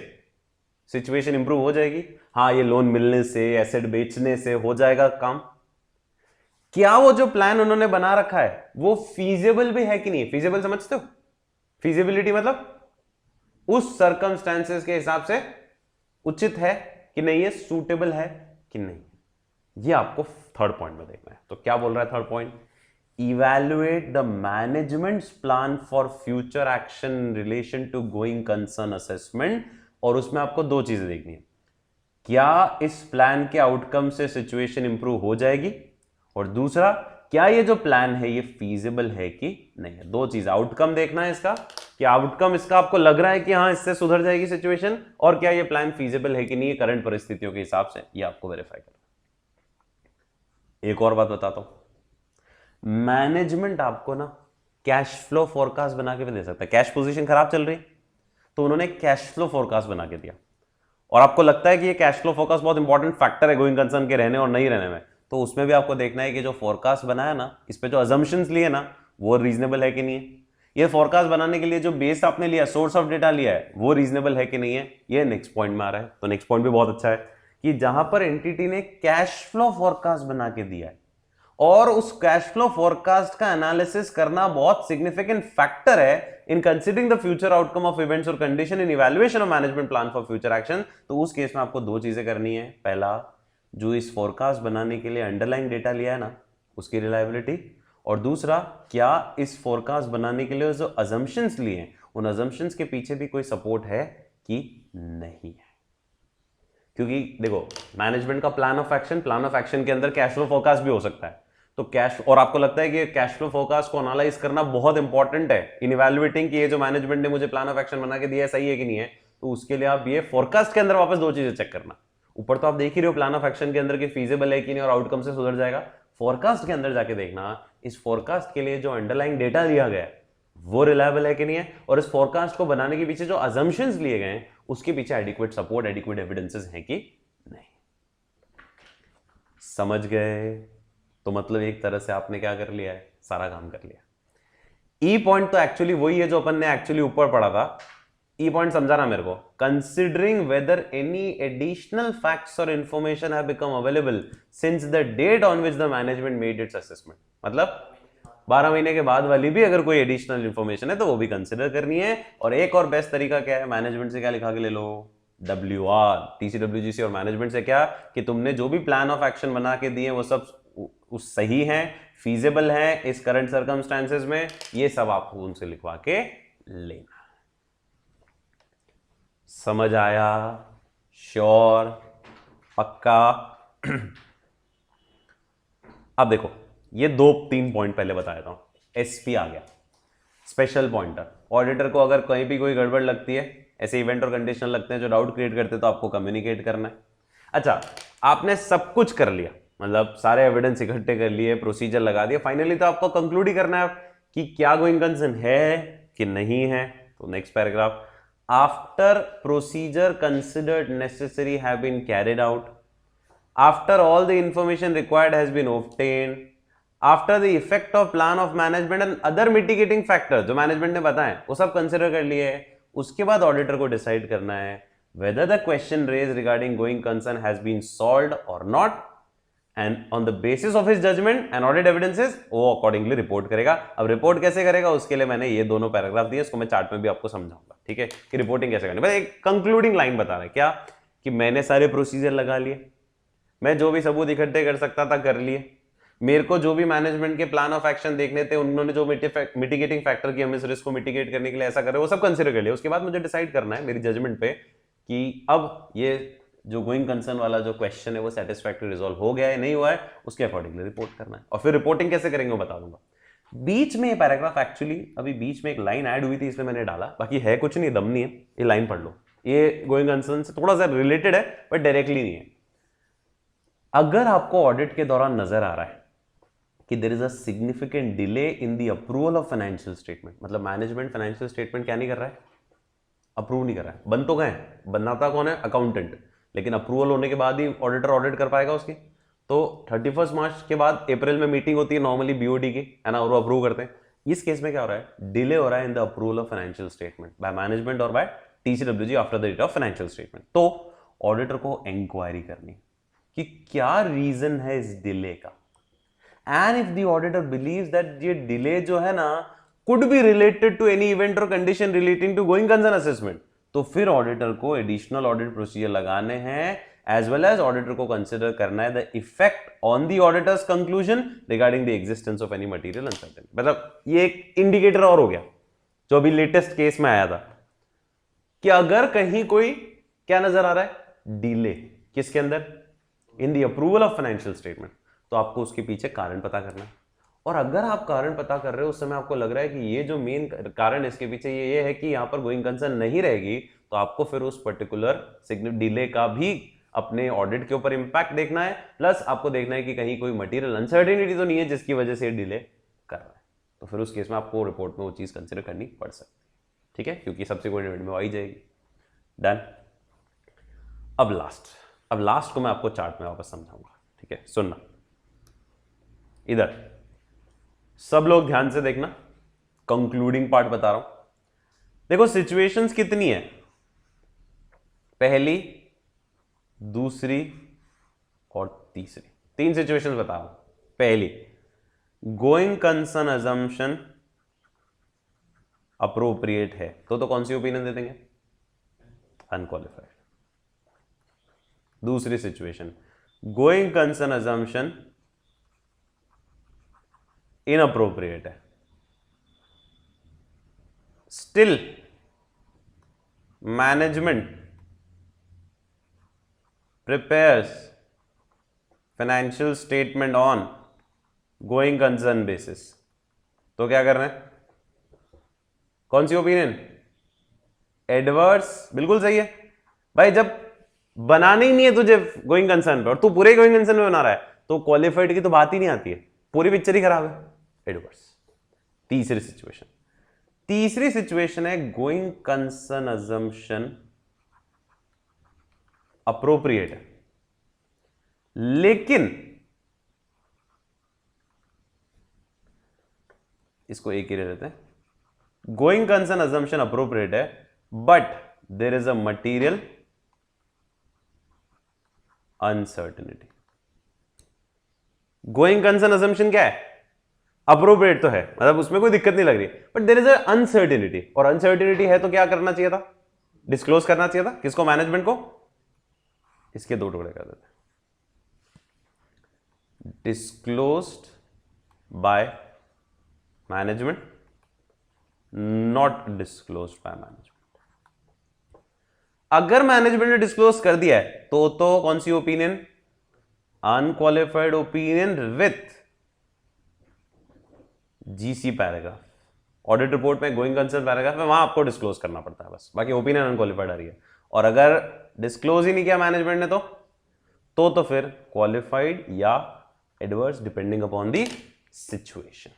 सिचुएशन इंप्रूव हो जाएगी. हाँ, ये लोन मिलने से, एसेट बेचने से हो जाएगा काम. क्या वो जो प्लान उन्होंने बना रखा है वो फीजिबल भी है कि नहीं. फीजिबल समझते हो, फीजिबिलिटी मतलब उस सर्कमस्टेंसेस के हिसाब से उचित है कि नहीं है, सूटेबल है कि नहीं. ये आपको थर्ड पॉइंट में देखना है. तो क्या बोल रहा है third point, evaluate the management's plan for future action in relation to going concern assessment. और उसमें आपको दो चीजें देखनी है, क्या इस प्लान के आउटकम से सिचुएशन इंप्रूव हो जाएगी, और दूसरा क्या ये जो प्लान है ये फीजिबल है कि नहीं है. दो चीज, आउटकम देखना है इसका कि आउटकम इसका आपको लग रहा है कि हाँ इससे सुधर जाएगी सिचुएशन, और क्या ये प्लान फीजिबल है कि नहीं है करंट परिस्थितियों के हिसाब से, ये आपको वेरीफाई करना. एक और बात बताता हूं, मैनेजमेंट आपको ना कैश फ्लो फोरकास्ट बना के भी दे सकता है. कैश पोजीशन खराब चल रही तो उन्होंने कैश फ्लो फोरकास्ट बना के दिया, और आपको लगता है कि ये कैश फ्लो फोरकास्ट बहुत इंपॉर्टेंट फैक्टर है गोइंग कंसर्न के रहने और नहीं रहने में, तो उसमें भी आपको देखना है कि जो फोरकास्ट बनाया ना, इस पे जो अजम्पशंस लिए ना वो रीजनेबल है कि नहीं है. ये फोरकास्ट बनाने के लिए जो बेस आपने लिया, सोर्स ऑफ डेटा लिया है, वो रीजनेबल है कि नहीं है. ये नेक्स्ट पॉइंट में आ रहा है. तो नेक्स्ट पॉइंट भी बहुत अच्छा है कि जहां पर एंटिटी ने कैश फ्लो फोरकास्ट बना के दिया है और उस कैश फ्लो फोरकास्ट का एनालिसिस करना बहुत सिग्निफिकेंट फैक्टर है in considering the future outcome of events और condition in evaluation of management plan for future action. तो उस केस में आपको दो चीजें करनी है. पहला, जो इस फोरकास्ट बनाने के लिए अंडरलाइन डेटा लिया है ना उसकी रिलायबिलिटी, और दूसरा, क्या इस फोरकास्ट बनाने के लिए जो अजम्पशंस लिए हैं उन अजम्पशंस के पीछे भी कोई सपोर्ट है कि नहीं है. क्योंकि देखो मैनेजमेंट का प्लान ऑफ एक्शन के अंदर कैश फ्लो फोरकास्ट भी हो सकता है. तो कैश, और आपको लगता है कि कैश फ्लो फोरकास्ट को एनालाइज करना बहुत इंपॉर्टेंट है इन इवैल्यूएटिंग कि ये जो मैनेजमेंट ने मुझे प्लान ऑफ एक्शन बना के दिया है सही है कि नहीं है, तो उसके लिए आप ये फोरकास्ट के अंदर वापस दो चीजें चेक करना. ऊपर तो आप देख ही रहे हो प्लान ऑफ एक्शन के अंदर कि फीजिबल है कि नहीं और आउटकम से सुधर जाएगा। फोरकास्ट के अंदर जाके देखना इस फोरकास्ट के लिए जो अंडरलाइंग डेटा दिया गया है वो रिलायबल है कि नहीं है, और इस फोरकास्ट को बनाने के पीछे जो अजम्पशंस लिए गए हैं उसके पीछे एडिक्वेट सपोर्ट, एडिक्वेट एविडेंसेस हैं कि नहीं। समझ गए? तो मतलब एक तरह से आपने क्या कर लिया है, सारा काम कर लिया। ई पॉइंट तो एक्चुअली वही है जो अपन ने एक्चुअली ऊपर पढ़ा था। ई पॉइंट समझाना मेरे को, considering whether any additional facts और information have become available since the date on which the management made its assessment. मतलब 12 महीने के बाद वाली भी अगर कोई एडिशनल इंफॉर्मेशन है तो वो भी कंसिडर करनी है। और एक और बेस्ट तरीका क्या है, मैनेजमेंट से क्या लिखा के ले लो, WR, TCWGC और मैनेजमेंट से क्या कि तुमने जो भी प्लान ऑफ एक्शन बना के दिए वो सब उस सही है, फीजिबल है इस करंट सर्कमस्टेंसेस में, ये सब आपको उनसे लिखवा के लेना। समझ आया? श्योर? पक्का? अब देखो ये 2-3 पॉइंट पहले बताया था। SP आ गया, स्पेशल पॉइंटर। ऑडिटर को अगर कहीं भी कोई गड़बड़ लगती है, ऐसे इवेंट और कंडीशन लगते हैं जो डाउट क्रिएट करते हैं, तो आपको कम्युनिकेट करना है। अच्छा, आपने सब कुछ कर लिया, मतलब सारे एविडेंस इकट्ठे कर लिए, प्रोसीजर लगा दिया, फाइनली तो आपको कंक्लूड ही करना है कि क्या गोइंग कंसर्न है कि नहीं है। तो next paragraph, after procedure considered necessary have been carried out, after all the information required has been obtained, after the effect of plan of management and other mitigating factors जो management ने बताए वो सब कंसिडर कर लिए है, उसके बाद ऑडिटर को डिसाइड करना है whether the question raised regarding going concern has been solved or not, and on the basis of his judgment and audit evidences वो accordingly रिपोर्ट करेगा। अब रिपोर्ट कैसे करेगा उसके लिए मैंने ये दोनों पैराग्राफ दिए, इसको मैं चार्ट में भी आपको समझाऊंगा, ठीक है, कि रिपोर्टिंग कैसे करनी। बस एक कंक्लूडिंग लाइन बता रहा है क्या कि मैंने सारे प्रोसीजर लगा लिए, मैं जो भी सबूत इकट्ठे कर सकता था कर लिए, मेरे को जो भी मैनेजमेंट के प्लान ऑफ एक्शन देखने थे, उन्होंने जो मिटिगेटिंग फैक्टर की हम इस रिस्क को मिटिगेट करने के लिए ऐसा करे वो सब कंसिडर कर लिया। उसके बाद मुझे डिसाइड करना है मेरी जजमेंट पे कि अब ये जो गोइंग कंसर्न वाला जो क्वेश्चन है वो सेटिस्फैक्टरी रिजॉल्व हो गया है नहीं हुआ है, उसके अकॉर्डिंगली रिपोर्ट करना है। और फिर रिपोर्टिंग कैसे करेंगे वो बता दूंगा। बीच में ये पैराग्राफ एक्चुअली अभी बीच में एक लाइन ऐड हुई थी इसलिए मैंने डाला, बाकी है कुछ नहीं, दम नहीं है, ये लाइन पढ़ लो। ये गोइंग कंसर्न से थोड़ा सा रिलेटेड है बट डायरेक्टली नहीं है। अगर आपको ऑडिट के दौरान नजर आ रहा है कि there is a significant delay in the approval of financial statement, मतलब मैनेजमेंट फाइनेंशियल स्टेटमेंट क्या नहीं कर रहा है, अप्रूव नहीं कर रहा है। बन तो गए, बनाता कौन है, अकाउंटेंट, लेकिन अप्रूवल होने के बाद ही ऑडिटर ऑडिट कर पाएगा उसकी। तो 31 मार्च के बाद अप्रैल में मीटिंग होती है नॉर्मली BOD की, है ना, और वो अप्रूव करते हैं। इस केस में क्या हो रहा है, डिले हो रहा है in the approval of financial statement by management और by TCWG after the date of financial statement. तो ऑडिटर को इंक्वायरी करनी कि क्या रीजन है इस डिले का, and if the auditor believes that ये डिले जो है ना could be related to any event or condition relating to going concern assessment, तो फिर ऑडिटर को एडिशनल ऑडिट प्रोसीजर लगाने हैं, एज वेल एज ऑडिटर को कंसिडर करना है the effect on the auditors conclusion regarding the existence of any material uncertainty. मतलब ये एक इंडिकेटर और हो गया जो अभी लेटेस्ट केस में आया था कि अगर कहीं कोई क्या नजर आ रहा है, डिले किसके अंदर, इन the approval of financial statement, तो आपको उसके पीछे कारण पता करना है। और अगर आप कारण पता कर रहे हो उस समय आपको लग रहा है कि ये जो मेन कारण इसके पीछे ये है कि यहाँ पर गोइंग कंसर्न नहीं रहेगी, तो आपको फिर उस पर्टिकुलर डिले का भी अपने ऑडिट के ऊपर इंपैक्ट देखना है, प्लस आपको देखना है कि कहीं कोई मटेरियल अनसर्टेनिटी तो नहीं है जिसकी वजह से डिले कर रहा है। तो फिर उस केस में आपको रिपोर्ट में वो चीज़ कंसिडर करनी पड़ सकती है, ठीक है, क्योंकि सब्सिक्वेंट इवेंट में आई जाएगी। डन। अब लास्ट को मैं आपको चार्ट में वापस समझाऊंगा, ठीक है, सुनना इधर सब लोग ध्यान से देखना, कंक्लूडिंग पार्ट बता रहा हूं। देखो सिचुएशंस कितनी है, पहली, दूसरी और तीसरी, 3 सिचुएशंस बता रहा हूं। पहली, गोइंग कंसर्न अजम्पशन अप्रोप्रिएट है तो कौन सी ओपिनियन दे देंगे, अनक्वालिफाइड। दूसरी situation, going concern assumption inappropriate है, still management prepares financial statement on going concern basis, तो क्या कर रहे हैं, कौन सी ओपिनियन, एडवर्स। बिल्कुल सही है भाई, जब बनाने ही नहीं है तुझे गोइंग कंसर्न पे, और तू पूरे गोइंग कंसर्न में बना रहा है, तो क्वालिफाइड की तो बात ही नहीं आती है, पूरी पिक्चर ही खराब है। एडवर्स। तीसरी सिचुएशन है गोइंग कंसर्न अजम्पशन अप्रोप्रिएट है, लेकिन इसको एक ही रहते हैं, गोइंग कंसर्न अजम्पशन अप्रोप्रिएट है but there is a material uncertainty. Going concern assumption क्या है? अप्रोप्रिएट तो है, मतलब उसमें कोई दिक्कत नहीं लग रही, but there is a uncertainty, और अनसर्टेनिटी है तो क्या करना चाहिए था? डिस्क्लोज करना चाहिए था। किसको? मैनेजमेंट को। इसके दो टुकड़े कर देते हैं, disclosed by management, not disclosed by management. अगर मैनेजमेंट ने डिस्क्लोज कर दिया है तो कौन सी opinion? Unqualified opinion with GC paragraph. Audit report में गोइंग कंसर्न पैराग्राफ है, वहां आपको डिस्क्लोज करना पड़ता है बस, बाकी ओपिनियन अनक्वालिफाइड आ रही है। और अगर डिस्क्लोज ही नहीं किया मैनेजमेंट ने तो फिर क्वालिफाइड या adverse, depending upon the situation.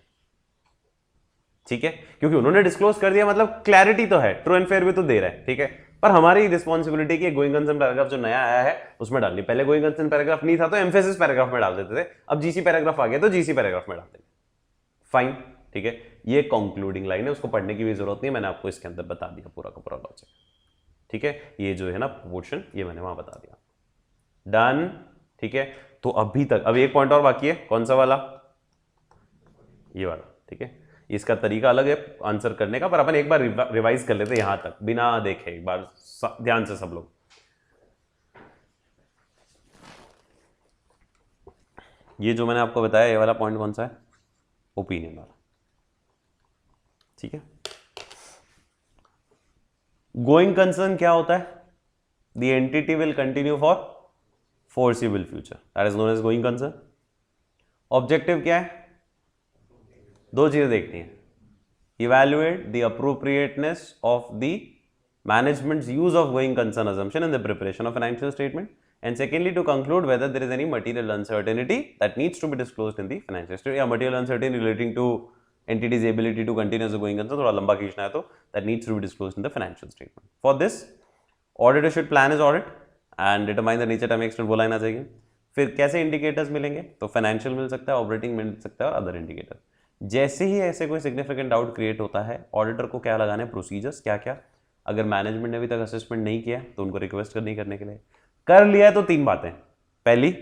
ठीक है, क्योंकि उन्होंने डिस्क्लोज कर दिया मतलब क्लैरिटी तो है, ट्रू एंड फेयर भी तो दे रहा है। ठीक है, पर हमारी रिस्पॉन्सिबिलिटी की गोइंग कंसर्न पैराग्राफ जो नया आया है उसमें डालनी। पहले गोइंग कंसर्न पैराग्राफ नहीं था तो एम्फेसिस पैराग्राफ में डाल देते थे, अब जीसी पैराग्राफ आ गया तो जीसी पैराग्राफ में डाल देंगे। फाइन, ठीक है, ये कंक्लूडिंग लाइन है, उसको पढ़ने की भी जरूरत नहीं है, मैंने आपको इसके अंदर बता दिया पूरा का पूरा लॉजिक। ठीक है, ये जो है ना पोर्शन, ये मैंने वहां बता दिया। डन। ठीक है, तो अभी तक अब एक पॉइंट और बाकी है, कौन सा वाला? ये वाला। ठीक है, इसका तरीका अलग है आंसर करने का, पर अपन एक बार रिवाइज कर लेते हैं यहां तक बिना देखे, एक बार ध्यान से सब लोग। ये जो मैंने आपको बताया ये वाला पॉइंट कौन सा है? ओपिनियन वाला। ठीक है, गोइंग कंसर्न क्या होता है? The entity will continue for foreseeable future, that is known as going concern. Objective क्या है? दो चीजें देखनी है, evaluate the appropriateness of the management's use of going concern assumption in the preparation of financial statement, and secondly to conclude whether there is any material uncertainty that needs to be disclosed in the financial statement, या material uncertainty relating to entity's ability to continue as a going concern, थोड़ा लंबा खींचना है तो that needs to be disclosed in the financial statement. For this, auditor should plan his audit and determine the nature, time, extent, वो line आ जाएगी। फिर कैसे indicators मिलेंगे? तो फाइनेंशियल मिल सकता है, ऑपरेटिंग मिल सकता है और अदर इंडिकेटर। जैसे ही ऐसे कोई सिग्निफिकेंट डाउट क्रिएट होता है, ऑडिटर को क्या लगाने प्रोसीजर्स, क्या क्या। अगर मैनेजमेंट ने अभी तक असेसमेंट नहीं किया तो उनको रिक्वेस्ट करने के लिए, कर लिया है तो तीन बातें। पहली,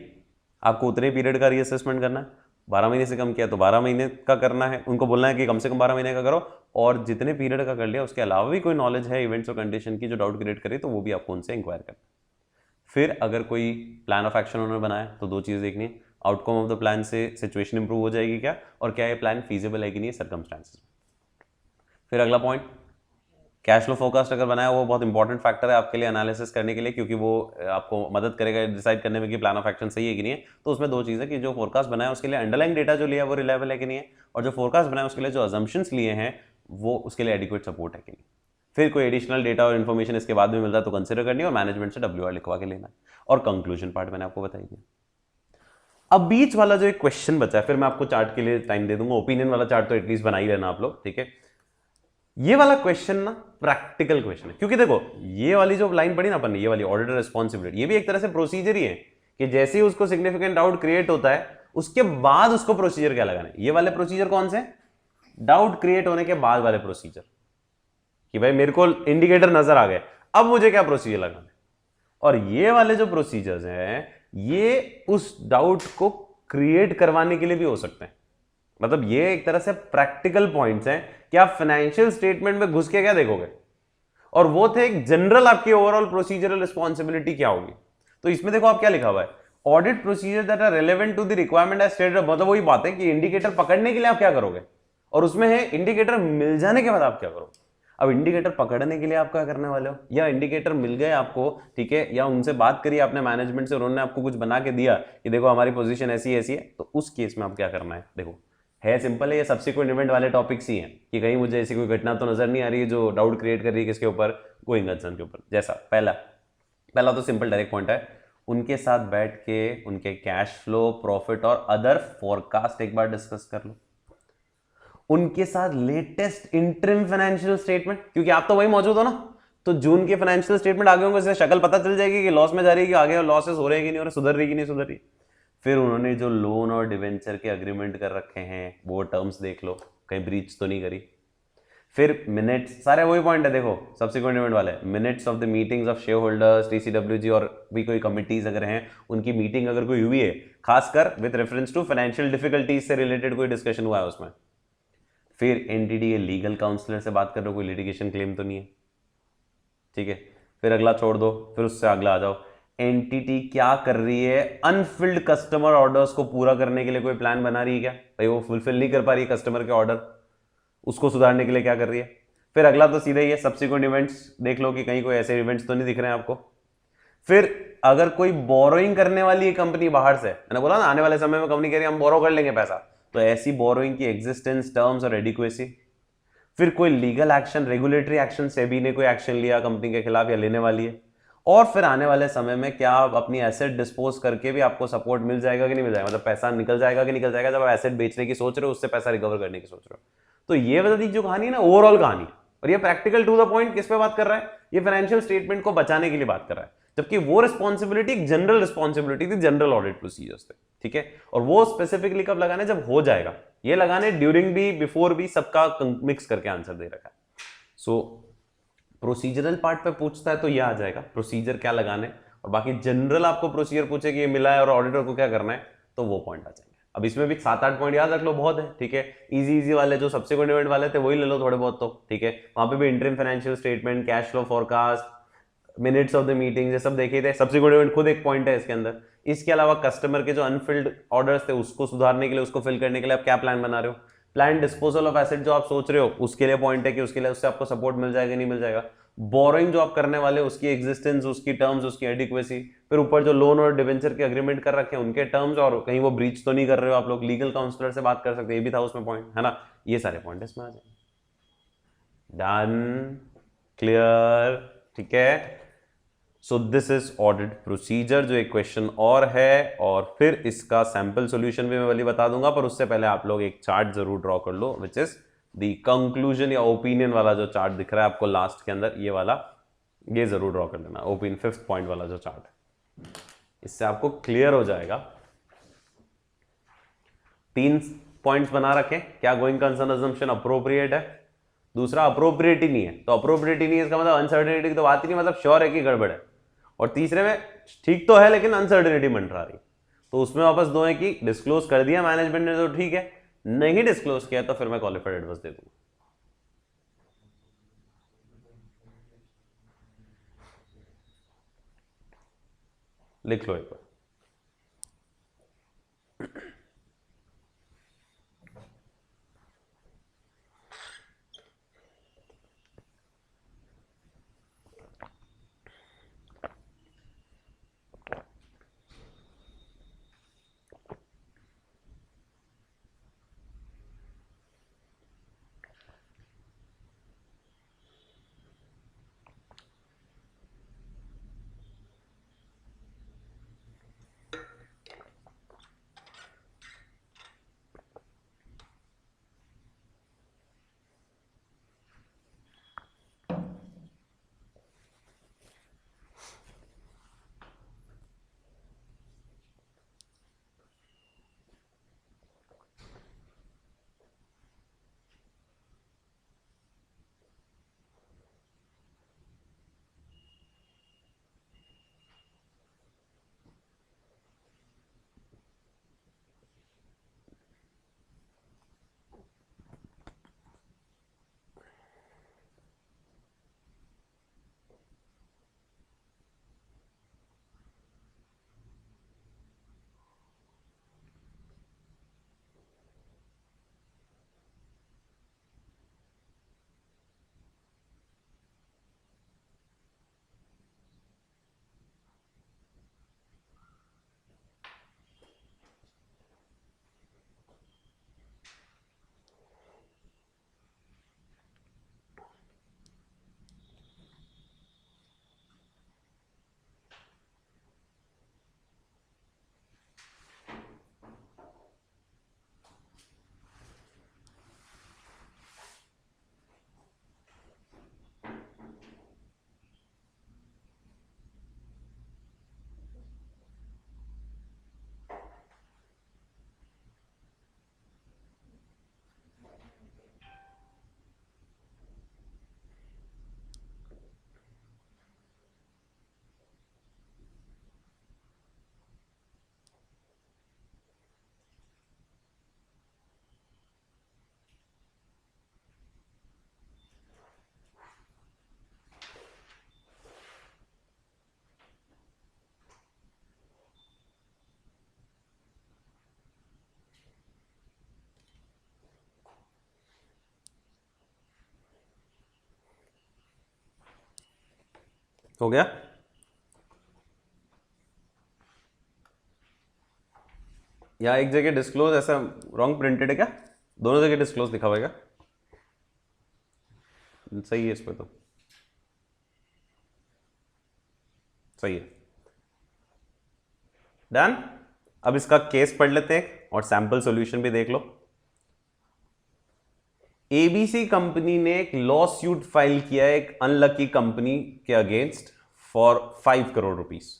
आपको उतने पीरियड का रीअसेसमेंट करना है, 12 महीने से कम किया तो 12 महीने का करना है, उनको बोलना है कि कम से कम 12 महीने का करो, और जितने पीरियड का कर लिया उसके अलावा भी कोई नॉलेज है इवेंट्स और कंडीशन की जो डाउट क्रिएट करे तो वो भी आपको उनसे इंक्वायर करना। फिर अगर कोई प्लान ऑफ एक्शन उन्होंने बनाया तो दो चीज़ देखनी है, आउटकम ऑफ द प्लान से सिचुएशन इंप्रूव हो जाएगी क्या, और क्या ये प्लान फीजिबल है कि नहीं सर्कमस्टांसेस में। फिर अगला पॉइंट, कैश फ्लो फोरकास्ट अगर बनाया, वो बहुत इंपॉर्टेंट फैक्टर है आपके लिए एनालिसिस करने के लिए, क्योंकि वो आपको मदद करेगा डिसाइड करने में कि प्लान ऑफ एक्शन सही है कि नहीं है। तो उसमें दो चीज़ें कि जो फोरकास्ट बनाया उसके लिए अंडरलाइन डेटा जो लिया है वो रिलायबल है कि नहीं है, और जो फोरकास्ट बनाया उसके लिए जो अजम्पशंस लिए हैं वो उसके लिए एडिक्वेट सपोर्ट है कि नहीं। फिर कोई एडिशनल डेटा और इन्फॉर्मेशन इसके बाद में मिलता है तो कंसिडर करनी है, और मैनेजमेंट से WR लिखवा के लेना है। और कंक्लूजन पार्ट मैंने आपको बताई दिया। अब बीच वाला जो एक क्वेश्चन बचा है, फिर मैं आपको चार्ट के लिए टाइम दे दूंगा, ओपिनियन वाला चार्ट तो एटलीस्ट बना ही लेना आप लोग। ठीक है, ये वाला क्वेश्चन ना प्रैक्टिकल क्वेश्चन है, क्योंकि देखो ये वाली जो लाइन पढ़ी ना अपन ने, ये वाली ऑडिटर रिस्पॉन्सिबिलिटी, ये भी एक तरह से प्रोसीजर ही है कि जैसे ही उसको सिग्निफिकेंट डाउट क्रिएट होता है उसके बाद उसको प्रोसीजर क्या लगाना है। ये वाले प्रोसीजर कौन से? डाउट क्रिएट होने के बाद वाले प्रोसीजर, कि भाई मेरे को इंडिकेटर नजर आ गए, अब मुझे क्या प्रोसीजर लगाना है। और ये वाले जो प्रोसीजर्स हैं ये उस डाउट को क्रिएट करवाने के लिए भी हो सकते हैं। मतलब ये एक तरह से प्रैक्टिकल पॉइंट्स हैं कि आप फाइनेंशियल स्टेटमेंट में घुस के क्या देखोगे, और वो थे एक जनरल आपकी ओवरऑल प्रोसीजरल रिस्पॉन्सिबिलिटी क्या होगी। तो इसमें देखो आप क्या लिखा हुआ है, audit procedure that are relevant to the requirement as stated. मतलब वही बात है कि इंडिकेटर पकड़ने के लिए आप क्या करोगे, और उसमें है इंडिकेटर मिल जाने के बाद आप क्या करोगे। अब इंडिकेटर पकड़ने के लिए आप क्या करने वाले हो, या इंडिकेटर मिल गए आपको, ठीक है, या उनसे बात करिए आपने मैनेजमेंट से, उन्होंने आपको कुछ बना के दिया कि देखो हमारी पोजीशन ऐसी ऐसी है, तो उस केस में आप क्या करना है। देखो है सिंपल है, ये सब्सिक्वेंट इवेंट वाले टॉपिक्स ही हैं कि कहीं मुझे ऐसी कोई घटना तो नजर नहीं आ रही है जो डाउट क्रिएट कर रही है किसके ऊपर, गोइंग कंसर्न के ऊपर। जैसा पहला, पहला तो सिंपल डायरेक्ट पॉइंट है, उनके साथ बैठ के उनके कैश फ्लो, प्रॉफिट और अदर फोरकास्ट एक बार डिस्कस कर लो। उनके साथ लेटेस्ट इंटरिम फाइनेंशियल स्टेटमेंट, क्योंकि आप तो वही मौजूद हो ना, तो जून के फाइनेंशियल स्टेटमेंट आगे होंगे, इससे शक्ल पता चल जाएगी कि लॉस में जा रही है कि आगे लॉसेस हो रहे हैं कि नहीं हो रहे, सुधर रही कि नहीं सुधर रही। फिर उन्होंने जो लोन और डिवेंचर के अग्रीमेंट कर रखे हैं वो टर्म्स देख लो, कहीं ब्रीच तो नहीं करी। फिर मिनट्स, सारे वही पॉइंट है, देखो सब्सिक्वेंट इवेंट वाले minutes of the meetings of share holders, TCWG और भी कोई कमिटीज अगर हैं उनकी मीटिंग अगर कोई हुई है, खासकर with reference to financial difficulties से रिलेटेड कोई डिस्कशन हुआ है उसमें। फिर एनटीटी के लीगल काउंसलर से बात कर रहे हो, कोई लिटिगेशन क्लेम तो नहीं है, ठीक है। फिर अगला छोड़ दो, फिर उससे अगला आ जाओ, एनटीटी क्या कर रही है, अनफिल्ड कस्टमर ऑर्डर्स को पूरा करने के लिए कोई प्लान बना रही है क्या, भाई वो फुलफिल नहीं कर पा रही है कस्टमर के ऑर्डर, उसको सुधारने के लिए क्या कर रही है। फिर अगला तो सीधा ही है, सब्सिक्वेंट इवेंट्स देख लो कि कहीं कोई ऐसे इवेंट्स तो नहीं दिख रहे हैं आपको। फिर अगर कोई बोरोइंग करने वाली है कंपनी बाहर से, मैंने बोला ना आने वाले समय में कंपनी कह रही है हम बोरो कर लेंगे पैसा, तो ऐसी बोरोइंग की एग्जिस्टेंस, टर्म्स और एडिक्वेसी। फिर कोई legal action, regulatory action, SEBI ने कोई एक्शन लिया कंपनी के खिलाफ या लेने वाली है। और फिर आने वाले समय में क्या आप अपनी एसेट डिस्पोज करके भी आपको सपोर्ट मिल जाएगा कि नहीं मिल जाएगा, मतलब पैसा निकल जाएगा कि निकल जाएगा जब आप एसेट बेचने की सोच रहे हो, उससे पैसा रिकवर करने की सोच रहे हो। तो ये वाली जो कहानी है ना, ओवरऑल कहानी है, और ये प्रैक्टिकल टू द पॉइंट किस पे बात कर रहा है, ये फाइनेंशियल स्टेटमेंट को बचाने के लिए बात कर रहा है, जबकि वो रिस्पॉन्सिबिलिटी एक जनरल रिस्पॉन्सिबिलिटी थी, जनरल ऑडिट प्रोसीजर्स थे, ठीक है। और वो स्पेसिफिकली कब लगाने, जब हो जाएगा, ये लगाने ड्यूरिंग भी, बिफोर भी, सबका मिक्स करके आंसर दे रखा है। सो प्रोसीजरल पार्ट पे पूछता है तो ये आ जाएगा प्रोसीजर क्या लगाने, और बाकी जनरल आपको प्रोसीजर पूछे कि ये मिला है और ऑडिटर को क्या करना है, तो वो पॉइंट आ जाएंगे। अब इसमें भी 7-8 पॉइंट याद रख लो, बहुत है, ठीक है। इजी वाले जो सब्सिक्वेंट इवेंट वाले थे वही ले लो थोड़े बहुत, तो ठीक है। वहां पे भी interim financial statement, cash flow forecast, minutes of the meeting, ये सब देखे थे। सब्सिक्वेंट इवेंट खुद एक पॉइंट है इसके अंदर। इसके अलावा कस्टमर के जो अनफिल्ड ऑर्डर्स थे उसको सुधारने के लिए, उसको फिल करने के लिए आप क्या प्लान बना रहे हो, प्लान डिस्पोजल ऑफ एसेट जो आप सोच रहे हो उसके लिए पॉइंट है कि उसके लिए उससे आपको सपोर्ट मिल जाएगा नहीं मिल जाएगा। बोरोइंग जो आप करने वाले उसकी एग्जिस्टेंस, उसकी टर्म्स, उसकी एडिक्वेसी। फिर ऊपर जो लोन और डिवेंचर के अग्रीमेंट कर रखे हैं उनके टर्म्स, और कहीं वो ब्रीच तो नहीं कर रहे हो आप लोग, लीगल काउंसलर से बात कर सकते हैं, ये भी था उसमें पॉइंट, है ना। ये सारे पॉइंट इसमें आ जाएंगे। डन, क्लियर, ठीक है। So this is audit procedure, जो एक क्वेश्चन और है, और फिर इसका सैंपल सॉल्यूशन भी मैं वाली बता दूंगा, पर उससे पहले आप लोग एक चार्ट जरूर ड्रॉ कर लो, विच इज दी कंक्लूजन या ओपिनियन वाला जो चार्ट दिख रहा है आपको लास्ट के अंदर, ये वाला, ये जरूर ड्रॉ कर लेना, ओपिनियन 5th पॉइंट वाला जो चार्ट है, इससे आपको क्लियर हो जाएगा। 3 पॉइंट्स बना रखे, क्या गोइंग कंसर्न अजम्पशन अप्रोप्रिएट है, दूसरा अप्रोप्रिएट ही नहीं है, तो अप्रोप्रिएट ही नहीं है इसका मतलब अनसर्टेनिटी की तो बात ही नहीं, मतलब श्योर है कि गड़बड़ है, और तीसरे में ठीक तो है लेकिन अनसर्टेनिटी मंडरा रही, तो उसमें वापस 2 है कि डिस्क्लोज कर दिया मैनेजमेंट ने तो ठीक है, नहीं डिस्क्लोज किया तो फिर मैं क्वालिफाइड एडवाइस दे दूंगा। लिख लो एक बार। हो गया? या एक जगह डिस्क्लोज ऐसा रॉन्ग प्रिंटेड है क्या? दोनों जगह डिस्क्लोज लिखा हुआ है क्या? सही है, इस पे तो सही है। डन। अब इसका केस पढ़ लेते हैं और सैंपल सॉल्यूशन भी देख लो। एबीसी कंपनी ने एक लॉ सूट फाइल किया है एक अनलकी कंपनी के अगेंस्ट फॉर 5 करोड़ रुपीस।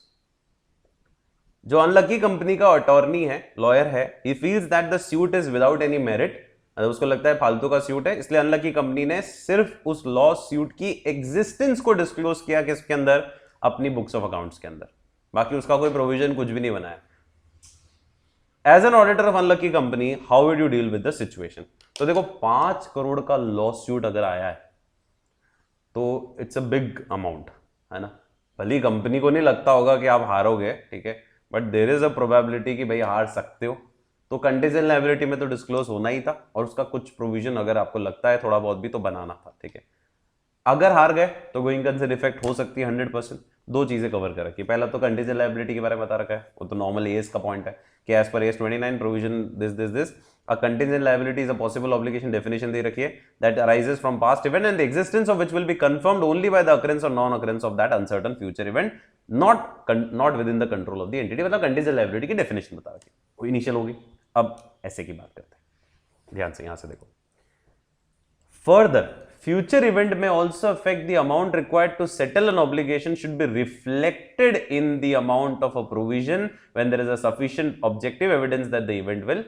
जो अनलकी कंपनी का अटॉर्नी है, लॉयर है, he feels that the suit is without any merit. उसको लगता है फालतू का सूट है, इसलिए अनलकी कंपनी ने सिर्फ उस लॉ सूट की एग्जिस्टेंस को डिस्क्लोज किया किसके अंदर? अपनी बुक्स ऑफ अकाउंट्स के अंदर। बाकी उसका कोई प्रोविजन कुछ भी नहीं बनाया। As an auditor of unlucky company, how would you deal with the situation? तो देखो 5 करोड़ का लॉ सूट अगर आया है तो इट्स अ बिग अमाउंट, है ना? भली कंपनी को नहीं लगता होगा कि आप हारोगे, ठीक है, but there is a probability कि भाई हार सकते हो। तो कंटीजेंट लायबिलिटी में तो डिस्क्लोज होना ही था, और उसका कुछ प्रोविजन अगर आपको लगता है थोड़ा बहुत भी तो बनाना था, ठीक है। अगर हार गए तो गोइंग कंसर्न इफेक्ट हो सकती है 100%। दो चीजें कवर कर रखी है। पहला तो कंटीजेंट लायबिलिटी के बारे में बता रखा है, वो तो नॉर्मल एएस का पॉइंट है कि as per AS 29 provision this a contingent liability is a possible obligation, definition दे रखी है, that arises from past event and the existence of which will be confirmed only by the occurrence और non occurrence of that uncertain future event not within the control of the entity. मतलब contingent liability की definition बता रखी है, वो initial होगी। अब ऐसे की बात करते हैं, ध्यान से यहां से देखो। Further, future event may also affect the amount required to settle an obligation should be reflected in the amount of a provision when there is a sufficient objective evidence that the event will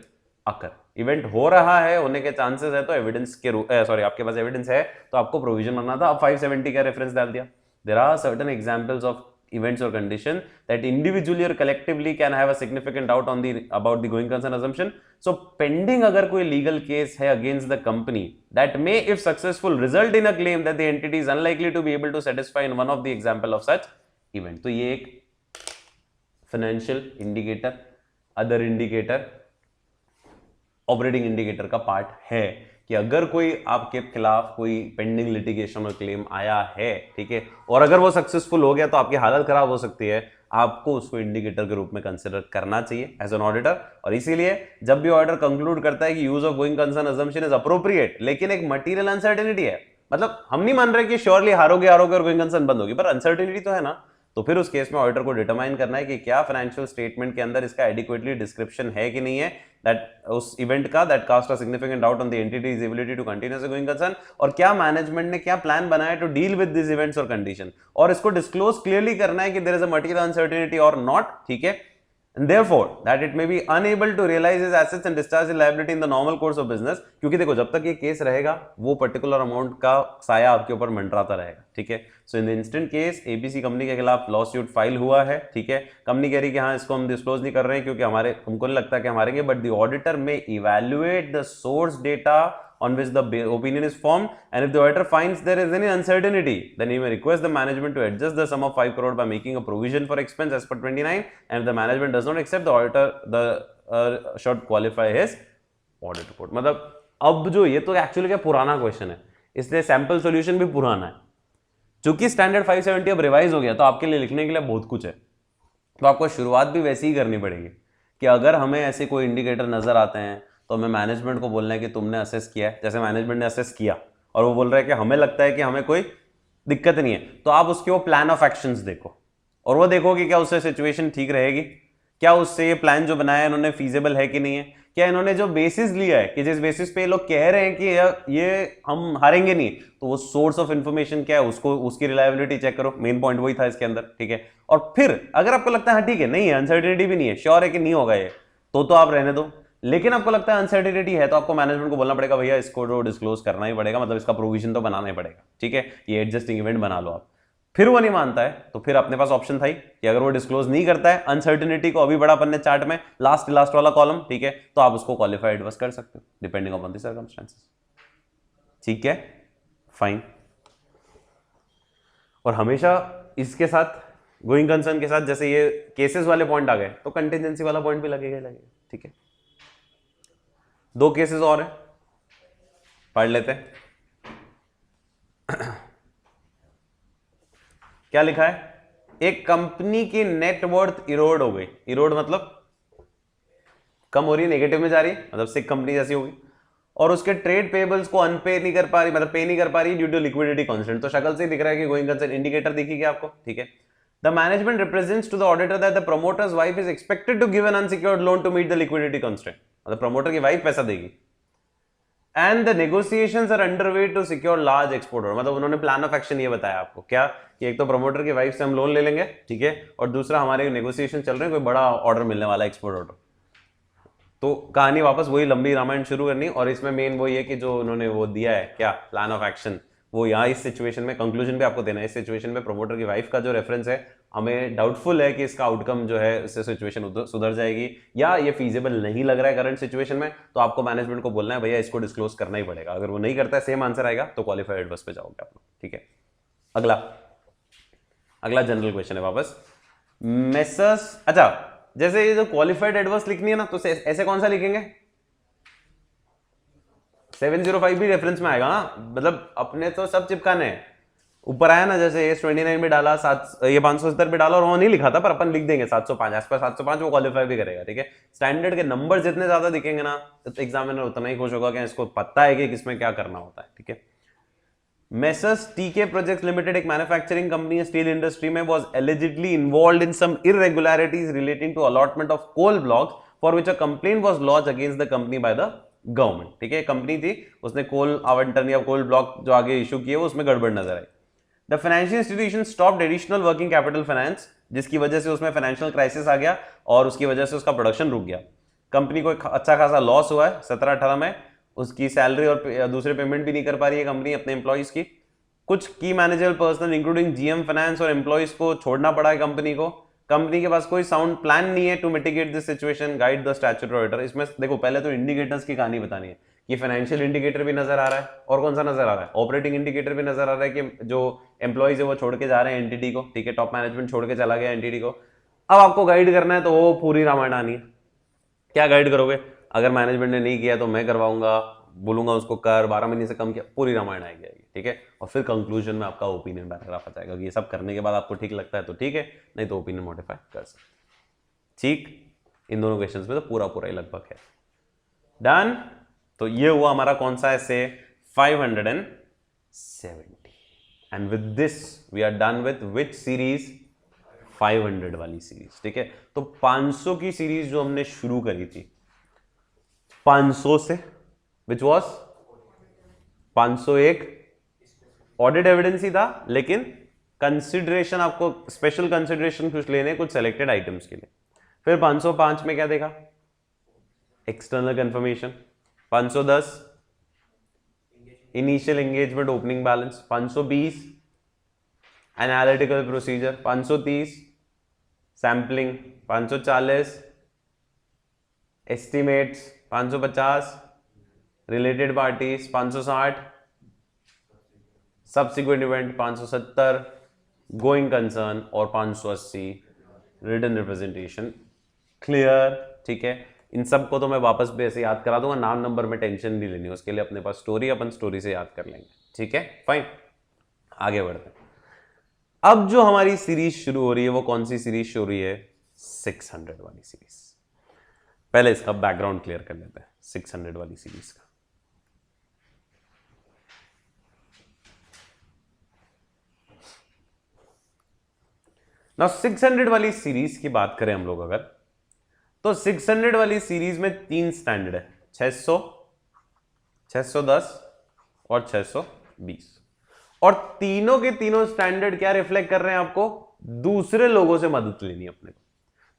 occur. Event हो रहा है, होने के chances है, तो evidence के sorry आपके पास evidence है तो आपको प्रोविजन बनना था। अब 570 का रेफरेंस डाल दिया। There are certain examples of events or condition that individually or collectively can have a significant doubt on the about the going concern assumption. So pending अगर कोई legal case है against the company that may if successful result in a claim that the entity is unlikely to be able to satisfy in one of the example of such event. तो ये एक financial indicator, other indicator, operating indicator का part है कि अगर कोई आपके खिलाफ कोई पेंडिंग लिटिगेशन और क्लेम आया है, ठीक है, और अगर वो सक्सेसफुल हो गया तो आपकी हालत खराब हो सकती है, आपको उसको इंडिकेटर के रूप में कंसिडर करना चाहिए एज एन ऑडिटर। और इसीलिए जब भी ऑडिटर कंक्लूड करता है कि use of going concern assumption is appropriate, लेकिन एक मटीरियल अनसर्टेनिटी है, मतलब हम नहीं मान रहे कि श्योरली हारोगे हारोगे और गोइंग कंसर्न बंद होगी, पर अनसर्टेनिटी तो है ना, तो फिर उस केस में ऑडिटर को डिटरमाइन करना है कि क्या फाइनेंशियल स्टेटमेंट के अंदर इसका एडिक्वेटली डिस्क्रिप्शन है कि नहीं है दैट उस इवेंट का that cast a significant doubt on the entity's ability to continue as going concern, और क्या मैनेजमेंट ने क्या प्लान बनाया to deal with this events और कंडीशन, और इसको डिस्क्लोज क्लियरली करना है कि there is a material uncertainty और नॉट, ठीक है। And therefore, that it may be unable to realize his assets and discharge his liability in the normal course of business, क्योंकि देखो जब तक ये केस रहेगा वो पर्टिकुलर अमाउंट का साया आपके ऊपर मंडराता रहेगा, ठीक है। So in the instant case ABC company के खिलाफ लॉ सूट फाइल हुआ है, ठीक है। कंपनी कह रही कि हाँ इसको हम डिस्क्लोज नहीं कर रहे हैं क्योंकि हमको नहीं लगता कि हम हारेंगे, बट द ऑडिटर में evaluate the source data on which the opinion is formed, and if the auditor finds there is any uncertainty, then he may request the management to adjust the sum of 5 crore by making a provision for expense as per 29, and if the management does not accept, the auditor should qualify his audit report. मतलब अब जो ये तो actually क्या पुराना question है, इसलिए sample solution भी पुराना है। चूंकि स्टैंडर्ड 570 अब रिवाइज हो गया तो आपके लिए लिखने के लिए बहुत कुछ है, तो आपको शुरुआत भी वैसी ही करनी पड़ेगी कि अगर हमें ऐसे कोई इंडिकेटर नजर आते हैं तो हमें मैनेजमेंट को बोलना है कि तुमने असेस किया है, जैसे मैनेजमेंट ने असेस किया और वो बोल रहा है कि हमें लगता है कि हमें कोई दिक्कत नहीं है, तो आप उसके वो प्लान ऑफ एक्शंस देखो और वो देखो कि क्या उससे सिचुएशन ठीक रहेगी, क्या उससे ये प्लान जो बनाया है इन्होंने फीजिबल है कि नहीं है, क्या इन्होंने जो बेसिस लिया है कि जिस बेसिस पे ये लोग कह रहे हैं कि ये हम हारेंगे नहीं, तो वो सोर्स ऑफ इंफॉर्मेशन क्या है, उसको उसकी रिलायबिलिटी चेक करो। मेन पॉइंट वही था इसके अंदर, ठीक है। और फिर अगर आपको लगता है ठीक है नहीं है, अनसर्टेनिटी भी नहीं है, श्योर है कि नहीं होगा ये, तो आप रहने दो। लेकिन आपको लगता है अनसर्टेनिटी है तो आपको मैनेजमेंट को बोलना पड़ेगा भैया इसको तो डिस्क्लोज करना ही पड़ेगा, मतलब इसका प्रोविजन तो बनाना ही पड़ेगा, ठीक है, ये एडजस्टिंग इवेंट बना लो आप। फिर वो नहीं मानता है तो फिर अपने पास ऑप्शन था ही कि अगर वो डिस्क्लोज नहीं करता है अनसर्टेनिटी को, अभी बड़ा पन्ने चार्ट में लास्ट वाला कॉलम, ठीक है, तो आप उसको क्वालिफाई एडवर्स कर सकते हो डिपेंडिंग अपॉन द सर्कमस्टेंसेस, ठीक है, फाइन। और हमेशा इसके साथ गोइंग कंसर्न के साथ जैसे ये केसेस वाले पॉइंट आ गए तो कंटिजेंसी वाला पॉइंट भी लगेगा, ठीक है। दो केसेस और हैं, पढ़ लेते हैं। क्या लिखा है, एक कंपनी की नेटवर्थ इरोड हो गई, इरोड मतलब कम हो रही है, नेगेटिव में जा रही है, मतलब सिक कंपनी जैसी होगी, और उसके ट्रेड पेबल्स को अनपे नहीं कर पा रही, मतलब पे नहीं कर पा रही ड्यू टू लिक्विडिटी कॉन्स्टेंट। तो शक्ल से ही दिख रहा है कि गोइंग कंसर्न इंडिकेटर दिखेगी आपको, ठीक है। The management represents to the auditor that the promoter's wife is expected to give an unsecured loan to meet the liquidity constant, मतलब प्रमोटर की वाइफ पैसा देगी। And the negotiations are underway to secure large export order, मतलब उन्होंने plan of action ये बताया आपको क्या, कि एक तो प्रमोटर की वाइफ से हम लोन ले लेंगे, ठीक है, और दूसरा हमारे नेगोशिएशन चल रहे हैं, कोई बड़ा ऑर्डर मिलने वाला है, एक्सपोर्ट ऑर्डर। तो कहानी वापस वही लंबी रामायण शुरू करनी, और इसमें मेन वही है कि जो उन्होंने वो दिया है क्या प्लान ऑफ एक्शन, वो यहाँ इस सिचुएशन में कंक्लूजन भी आपको देना है। इस सिचुएशन में प्रमोटर की वाइफ का जो रेफरेंस है, हमें डाउटफुल है कि इसका आउटकम जो है इससे सिचुएशन सुधर जाएगी या ये फीजिबल नहीं लग रहा है करंट सिचुएशन में, तो आपको मैनेजमेंट को बोलना है भैया इसको डिस्क्लोज करना ही पड़ेगा। अगर वो नहीं करता है, सेम आंसर आएगा, तो क्वालिफाइड एडवर्स पे जाओगे आप लोग, ठीक है। अगला जनरल क्वेश्चन है वापस मेसर्स, अच्छा जैसे ये जो क्वालिफाइड एडवर्स लिखनी है ना, तो ऐसे कौन सा लिखेंगे, 705 भी रेफरेंस में आएगा, मतलब अपने तो सब चिपकाने हैं। ऊपर आया ना, जैसे एस 29 में डाला, ये 570 पे डाला, और वो नहीं लिखा था, पर अपन लिख देंगे 705, एज पर 705 वो क्वालिफाई भी करेगा, ठीक है। स्टैंडर्ड के नंबर जितने ज्यादा दिखेंगे ना, तो एग्जामिनर उतना ही खुश होगा कि इसको पता है कि किसमें क्या करना होता है, ठीक है। मेसर्स टीके प्रोजेक्ट्स लिमिटेड, एक मैन्युफैक्चरिंग कंपनी है स्टील इंडस्ट्री में, was allegedly involved in some irregularities relating to allotment of coal blocks for which a complaint was launched against the company by the government, ठीक है। Company थी, उसने कोल आवंटन या coal block जो आगे इशू किए, उसमें गड़बड़ नजर आई। The financial institution stopped additional working capital finance, जिसकी वजह से उसमें फाइनेंशियल क्राइसिस आ गया और उसकी वजह से उसका प्रोडक्शन रुक गया। कंपनी को एक अच्छा खासा लॉस हुआ है 17-18 में, उसकी सैलरी और दूसरे पेमेंट भी नहीं कर पा रही है कंपनी अपने एम्प्लॉइज की। कुछ की manager personnel including GM finance और एम्प्लॉइज को छोड़ना पड़ा है कंपनी को। कंपनी के पास कोई साउंड प्लान नहीं है to mitigate this situation, guide the statutory auditor. इसमें देखो पहले तो इंडिकेटर्स की कहानी बतानी है, कि फाइनेंशियल इंडिकेटर भी नजर आ रहा है, और कौन सा नजर आ रहा है, ऑपरेटिंग इंडिकेटर भी नजर आ रहा है, कि जो एम्प्लॉइज है वो छोड़ के जा रहे हैं एंटिटी को, ठीक है, टॉप मैनेजमेंट छोड़ के चला गया एंटिटी को। अब आपको गाइड करना है, तो वो पूरी रामायण आनी है। क्या गाइड करोगे, अगर मैनेजमेंट ने नहीं किया तो मैं करवाऊंगा, बोलूंगा उसको कर, 12 महीने से कम किया, पूरी रामायण आएगी, ठीक है। और फिर कंक्लूजन में आपका ओपिनियन पैराग्राफ आ जाएगा कि ये सब करने के बाद आपको ठीक लगता है तो ठीक है, नहीं तो ओपिनियन मॉडिफाई कर सकते, ठीक। इन दोनों क्वेश्चंस में तो पूरा पूरा ही लगभग है। डन। तो ये हुआ हमारा कौन सा ऐसे 570, and with this we are done with which series, 500 वाली सीरीज, ठीक है। तो 500 की सीरीज जो हमने शुरू करी थी 500 से, विच वॉज 501 ऑडिट एविडेंस ही था, लेकिन कंसिडरेशन आपको स्पेशल कंसिडरेशन कुछ लेने, कुछ सेलेक्टेड आइटम्स के लिए। फिर 505 में क्या देखा, external confirmation. 510 initial engagement opening balance. 520 analytical procedure. 530 sampling. 540 estimates. 550 related parties. 560 subsequent event. 570 going concern, और 580 रिटन रिप्रेजेंटेशन। क्लियर, ठीक है। इन सब को तो मैं वापस भी ऐसे याद करा दूंगा, नाम नंबर में टेंशन नहीं लेनी, उसके लिए अपने पास स्टोरी, अपन स्टोरी से याद कर लेंगे, ठीक है। फाइन, आगे बढ़ते हैं। अब जो हमारी सीरीज शुरू हो रही है वो कौन सी सीरीज शुरू हो रही है, 600 वाली सीरीज। पहले इसका बैकग्राउंड क्लियर कर लेते हैं 600 वाली सीरीज का। ना 600 वाली सीरीज की बात करें हम लोग अगर, तो 600 वाली सीरीज में 3 स्टैंडर्ड है, 600, 610 और 620। और तीनों के तीनों स्टैंडर्ड क्या रिफ्लेक्ट कर रहे हैं, आपको दूसरे लोगों से मदद लेनी है अपने को।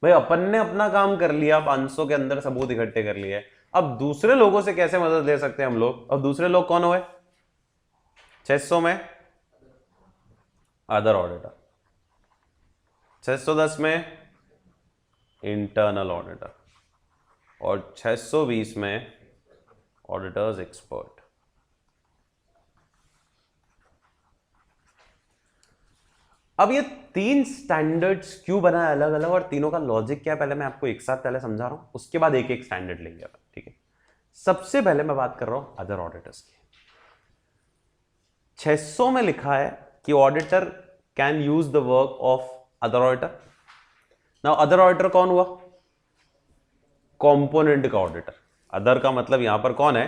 भाई अपन ने अपना काम कर लिया, 500 के अंदर सबूत इकट्ठे कर लिए, अब दूसरे लोगों से कैसे मदद ले सकते हैं हम लोग। और दूसरे लोग कौन हुए, 600 में अदर ऑडिटर, 610 में इंटरनल ऑडिटर, और 620 में ऑडिटर्स एक्सपर्ट। अब ये 3 स्टैंडर्ड्स क्यों बनाए अलग अलग, और तीनों का लॉजिक क्या है, पहले मैं आपको एक साथ पहले समझा रहा हूं, उसके बाद एक एक स्टैंडर्ड लेंगे, ठीक है। सबसे पहले मैं बात कर रहा हूं अदर ऑडिटर्स की। 600 में लिखा है कि auditor can use the work of other auditor. Now other auditor कौन हुआ? कंपोनेंट का ऑडिटर। अदर का मतलब यहां पर कौन है?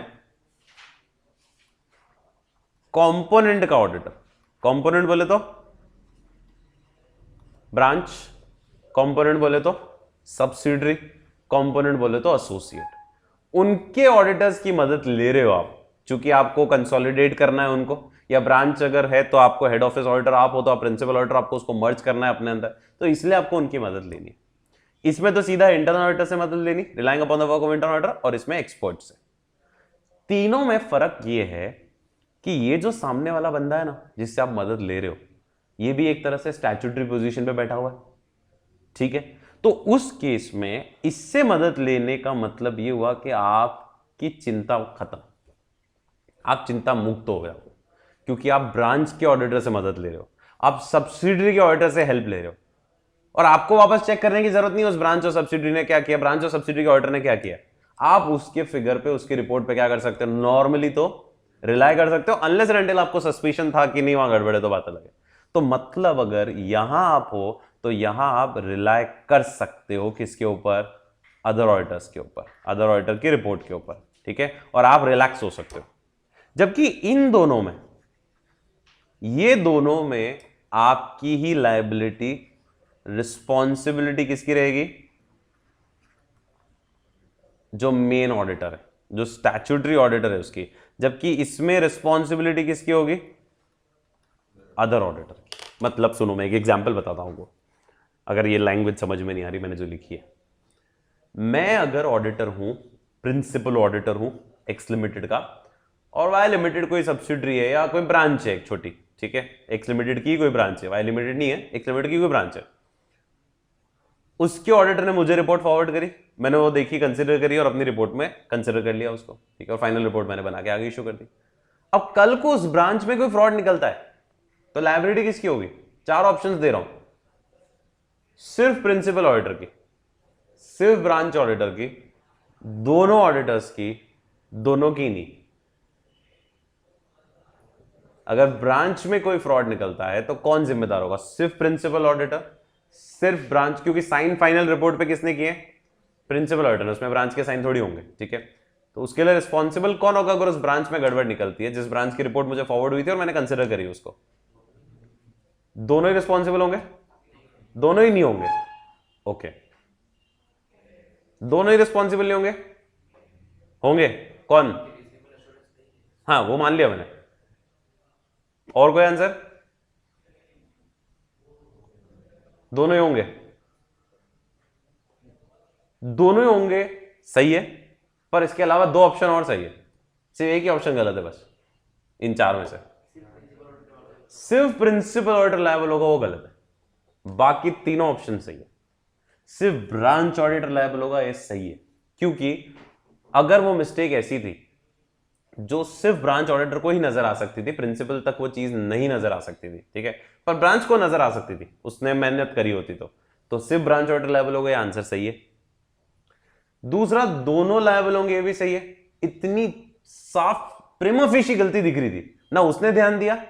कंपोनेंट का ऑडिटर। कंपोनेंट बोले तो ब्रांच, कंपोनेंट बोले तो सब्सिडरी, कंपोनेंट बोले तो एसोसिएट। उनके ऑडिटर्स की मदद ले रहे हो आप, क्योंकि आपको कंसोलिडेट करना है उनको, या ब्रांच अगर है तो आपको हेड ऑफिस ऑडिटर आप हो तो आप प्रिंसिपल ऑडिटर, आपको उसको मर्ज करना है अपने अंदर, तो इसलिए आपको उनकी मदद लेनी है। इसमें तो सीधा इंटरनल ऑडिटर से मदद लेनी, relying upon the work of internal auditor, और इसमें एक्सपर्ट से। तीनों में फर्क ये है कि ये जो सामने वाला बंदा है ना जिससे आप मदद ले रहे हो, ये भी एक तरह से स्टैट्यूटरी पोजीशन पे बैठा हुआ है, ठीक है। तो उस केस में इससे मदद लेने का मतलब ये हुआ कि आपकी चिंता खत्म, आप चिंता मुक्त हो गए, क्योंकि आप ब्रांच के ऑडिटर से मदद ले रहे हो, आप सब्सिडरी के ऑडिटर से हेल्प ले रहे हो, और आपको वापस चेक करने की जरूरत नहीं उस ब्रांच और सब्सिडरी ने क्या किया, ब्रांच और सब्सिडरी के ऑडिटर ने क्या किया। आप उसके फिगर पे, उसकी रिपोर्ट पे क्या कर सकते हो? नॉर्मली तो रिलाई कर सकते हो, अनलेस एंड अनटिल आपको सस्पिशन था कि नहीं वहां गड़बड़ है तो बात अलग है। तो मतलब अगर यहां आप हो तो यहां आप रिलाई कर सकते हो किसके ऊपर? अदर ऑडिटर्स के ऊपर, अदर ऑडिटर की रिपोर्ट के ऊपर, ठीक है, और आप रिलैक्स हो सकते हो। जबकि इन दोनों में, ये दोनों में आपकी ही लायबिलिटी, रिस्पॉन्सिबिलिटी किसकी रहेगी? जो मेन ऑडिटर है, जो स्टैट्यूटरी ऑडिटर है उसकी। जबकि इसमें रिस्पॉन्सिबिलिटी किसकी होगी? अदर ऑडिटर की। मतलब सुनो, मैं एक एग्जांपल बताता हूं, अगर ये लैंग्वेज समझ में नहीं आ रही मैंने जो लिखी है। मैं अगर ऑडिटर हूं, प्रिंसिपल ऑडिटर हूं एक्स लिमिटेड का, और वाई लिमिटेड कोई सब्सिडरी है या कोई ब्रांच है एक छोटी, ठीक है, एक्स लिमिटेड की कोई ब्रांच है, वाई लिमिटेड नहीं है, एक्स लिमिटेड की कोई ब्रांच है, उसके ऑडिटर ने मुझे रिपोर्ट फॉरवर्ड करी, मैंने वो देखी, कंसिडर करी और अपनी रिपोर्ट में कंसिडर कर लिया उसको, ठीक है, और फाइनल रिपोर्ट मैंने बना के आगे इशू कर दी। अब कल को उस ब्रांच में कोई फ्रॉड निकलता है तो लायबिलिटी किसकी होगी? 4 ऑप्शंस दे रहा हूं, सिर्फ प्रिंसिपल ऑडिटर की, सिर्फ ब्रांच ऑडिटर की, दोनों ऑडिटर्स की, दोनों की नहीं। अगर ब्रांच में कोई फ्रॉड निकलता है तो कौन जिम्मेदार होगा? सिर्फ प्रिंसिपल ऑडिटर, सिर्फ ब्रांच, क्योंकि साइन फाइनल रिपोर्ट पे किसने किए? प्रिंसिपल ऑडिटर, उसमें ब्रांच के साइन थोड़ी होंगे, ठीक है। तो उसके लिए रिस्पॉन्सिबल कौन होगा अगर उस ब्रांच में गड़बड़ निकलती है? जिस ब्रांच की रिपोर्ट मुझे फॉरवर्ड हुई थी और मैंने कंसिडर करी उसको, दोनों ही रिस्पॉन्सिबल होंगे? दोनों ही नहीं होंगे, ओके, दोनों ही रिस्पॉन्सिबल नहीं होंगे? होंगे, कौन? हाँ वो मान लिया मैंने, और कोई आंसर? दोनों ही होंगे, दोनों ही होंगे, सही है, पर इसके अलावा 2 ऑप्शन और सही है, सिर्फ एक ही ऑप्शन गलत है बस इन 4 में से। सिर्फ प्रिंसिपल ऑडिटर लायबल होगा, वो गलत है, बाकी तीनों ऑप्शन सही है। सिर्फ ब्रांच ऑडिटर लायबल होगा, ये सही है, क्योंकि अगर वो मिस्टेक ऐसी थी जो सिर्फ ब्रांच ऑडिटर को ही नजर आ सकती थी, प्रिंसिपल तक वो चीज नहीं नजर आ सकती थी, ठीक है, पर ब्रांच को नजर आ सकती थी, उसने मेहनत करी होती तो सिर्फ ब्रांच ऑडिटर लायबल होगा, ये आंसर सही है। दूसरा, दोनों लायबल होंगे, ये भी सही है। इतनी साफ प्रिमा फेशी गलती दिख रही थी, ना उसने ध्यान दिया